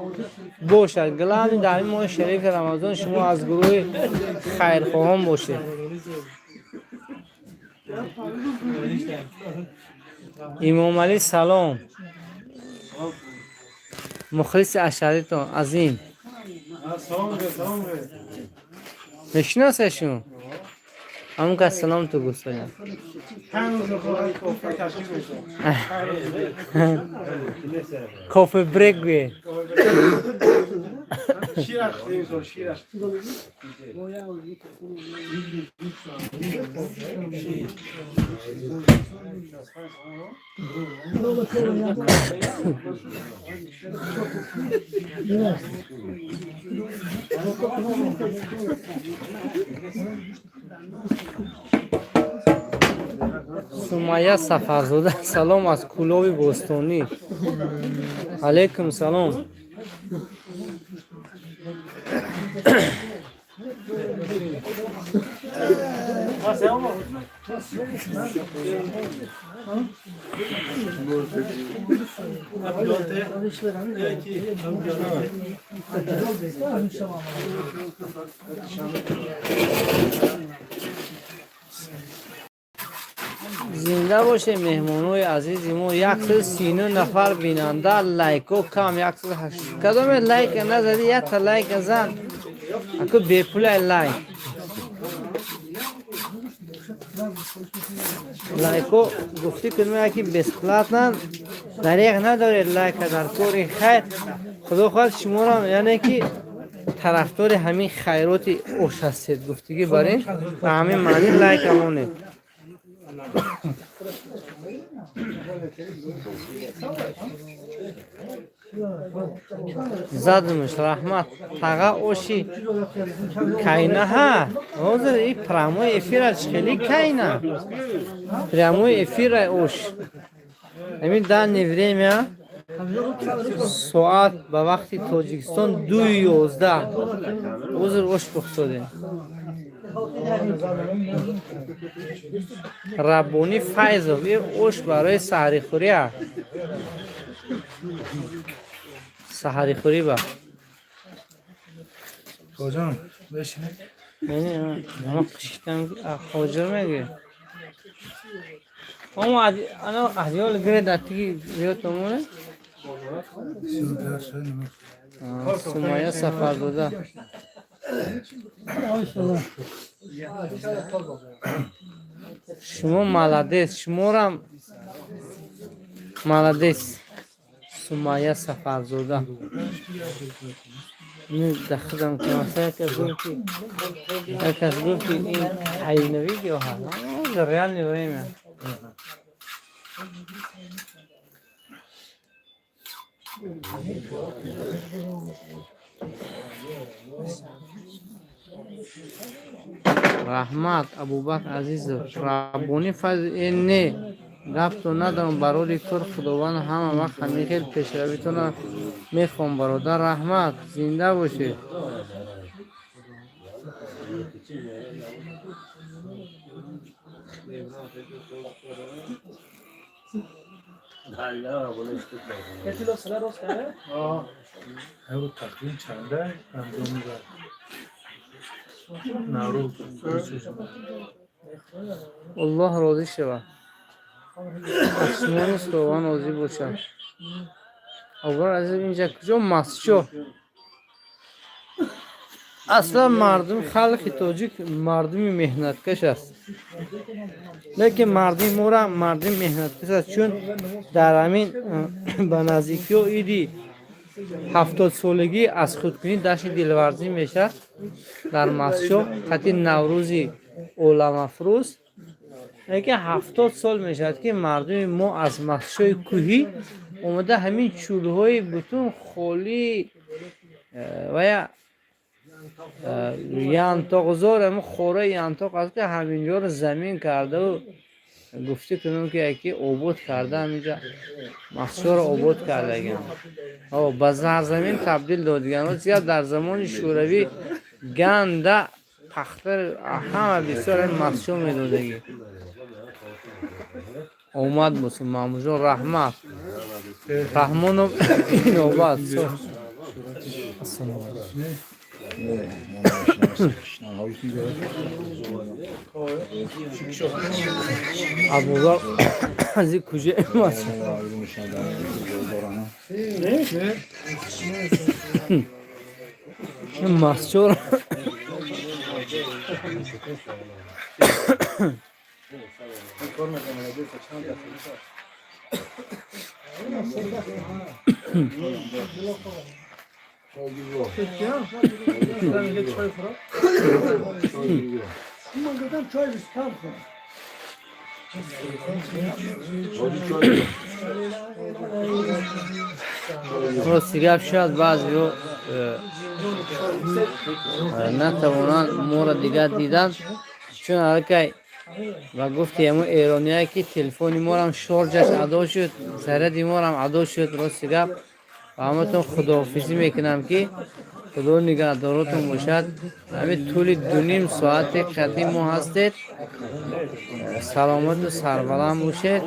باشد گلام نی در این ماه شریف رمضان شما از گروه خیرخواهان باشه. امام علی سلام مخلص اشعریتون عظیم میشناسشون همون که سلام تو گفتن کافه بریک گوی سمیه سفرزاده سلام از کلاوی بوستانی. علیکم سلام. زنده باشه مهمانوی عزیزی ما 139 نفر بیننده لایکو کم 180 کدام لایک نزدی یک تا لایک زن اکو بپول لایک لایکو گفتی کنم یکی بسکلاتن دریغ نداره لایک در کاری خیر خدا خواهد شما را یعنی که طرفدار همین خیرات اوش هستید گفتگی برین و همین معنی لایک همونه زدمش رحمت تاقا اوشی کاینا ها اوزر ای پراموی افیر خیلی کاینا پراموی افیر اوش همین دا نویریم ساعت به وقتی تاجیکستان 2:11 اوزر اوش بخصوده ربونی فیضوی اوش برای سحری خوری ها سحری خوری با کجا بشینید یعنی اما قشتم خوجر میگه اما انا احیال گره داتی زیاد تمونه سمیه سفر داده شما مالادیس شما رم مالادیس سمیه سفر زوده نه دخدم که مثلا کس گفتی این حیونوی گیاه ها در ریال نیوریم رحمت ابوبکر عزیز ربونی فضل این نه گفت تو ندارم برای کار خداوند همه وقت همین خیلی پیشرویتون میخوام برادر رحمت زنده باشه او تقویم چنده انجام میدن نروز الله راضی شود از شما نیست خداوند راضی باشد اول از اینجا کجا مسجد اصلا مردم خلق تاجیک مردمی مهنتکش است لیکن مردم مورا مردم مهنتکش است چون در همین به نزدیکی ایدی 70 سالگی از خودکنی داشت دلورزی میشه در مسجد خطی نوروزی علم افروز لیکن 70 سال میشد که مردم ما از مسجد کوهی اومده همین چولهای بتون خالی و یا янтоқ зор اما خوره ینتاق است که همینجا رو زمین کرده و گفته کنم که یکی عبود کرده همینجا مخصوصا رو عبود کرده گیم به زمین تبدیل دادگیم زیاد در زمان شوروی گنده پختر همه بسیار مخصوص میدادگی اومد بسیم ماموجون رحمت رحمان و نوبت ابوبکر از این کجا اومد مستور راستی گپ شاید بعضی نتوانند ما را دیگر دیدن چون هرکی و گفتی همون ایرانی هایی که تلفنی ما هم شارژش ادا شد زرد ما هم ادا شد راستی گپ و همتون خداحافظی میکنم که خدا نگهدارتون باشد همین طول 2.5 ساعت قدیم ما هستید سلامت و سربلند باشید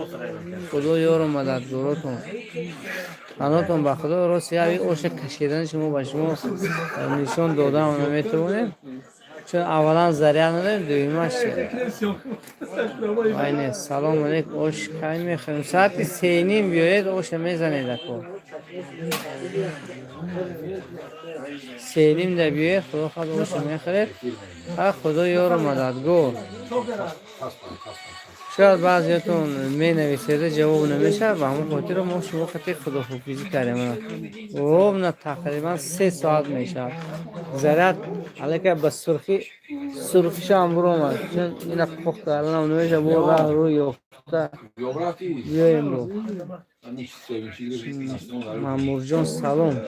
خدا یار و مددگارتون تناتون به خدا راستی همین اوش کشیدن شما به شما نشان دادم و نمیتونیم چون اولا ذریعه نداریم دویمش اینه سلام علیکم اوش خیلی میخواییم ساعت 3:30 بیایید اوش میزنید اکو 3:30 ده بیایید خدا خود اوش میخوایید خدا یار و مددگار شاید بعضیتون می نویسیده جواب نمیشه و همون خاطر ما شما خطی خداحافظی کردیم و نه تقریبا 3 ساعت میشه زرد علیکه به سرخیش هم برو آمد چون این پخت کردن هم نمیشه با راه روی یافته بیاییم رو مامور جان سلام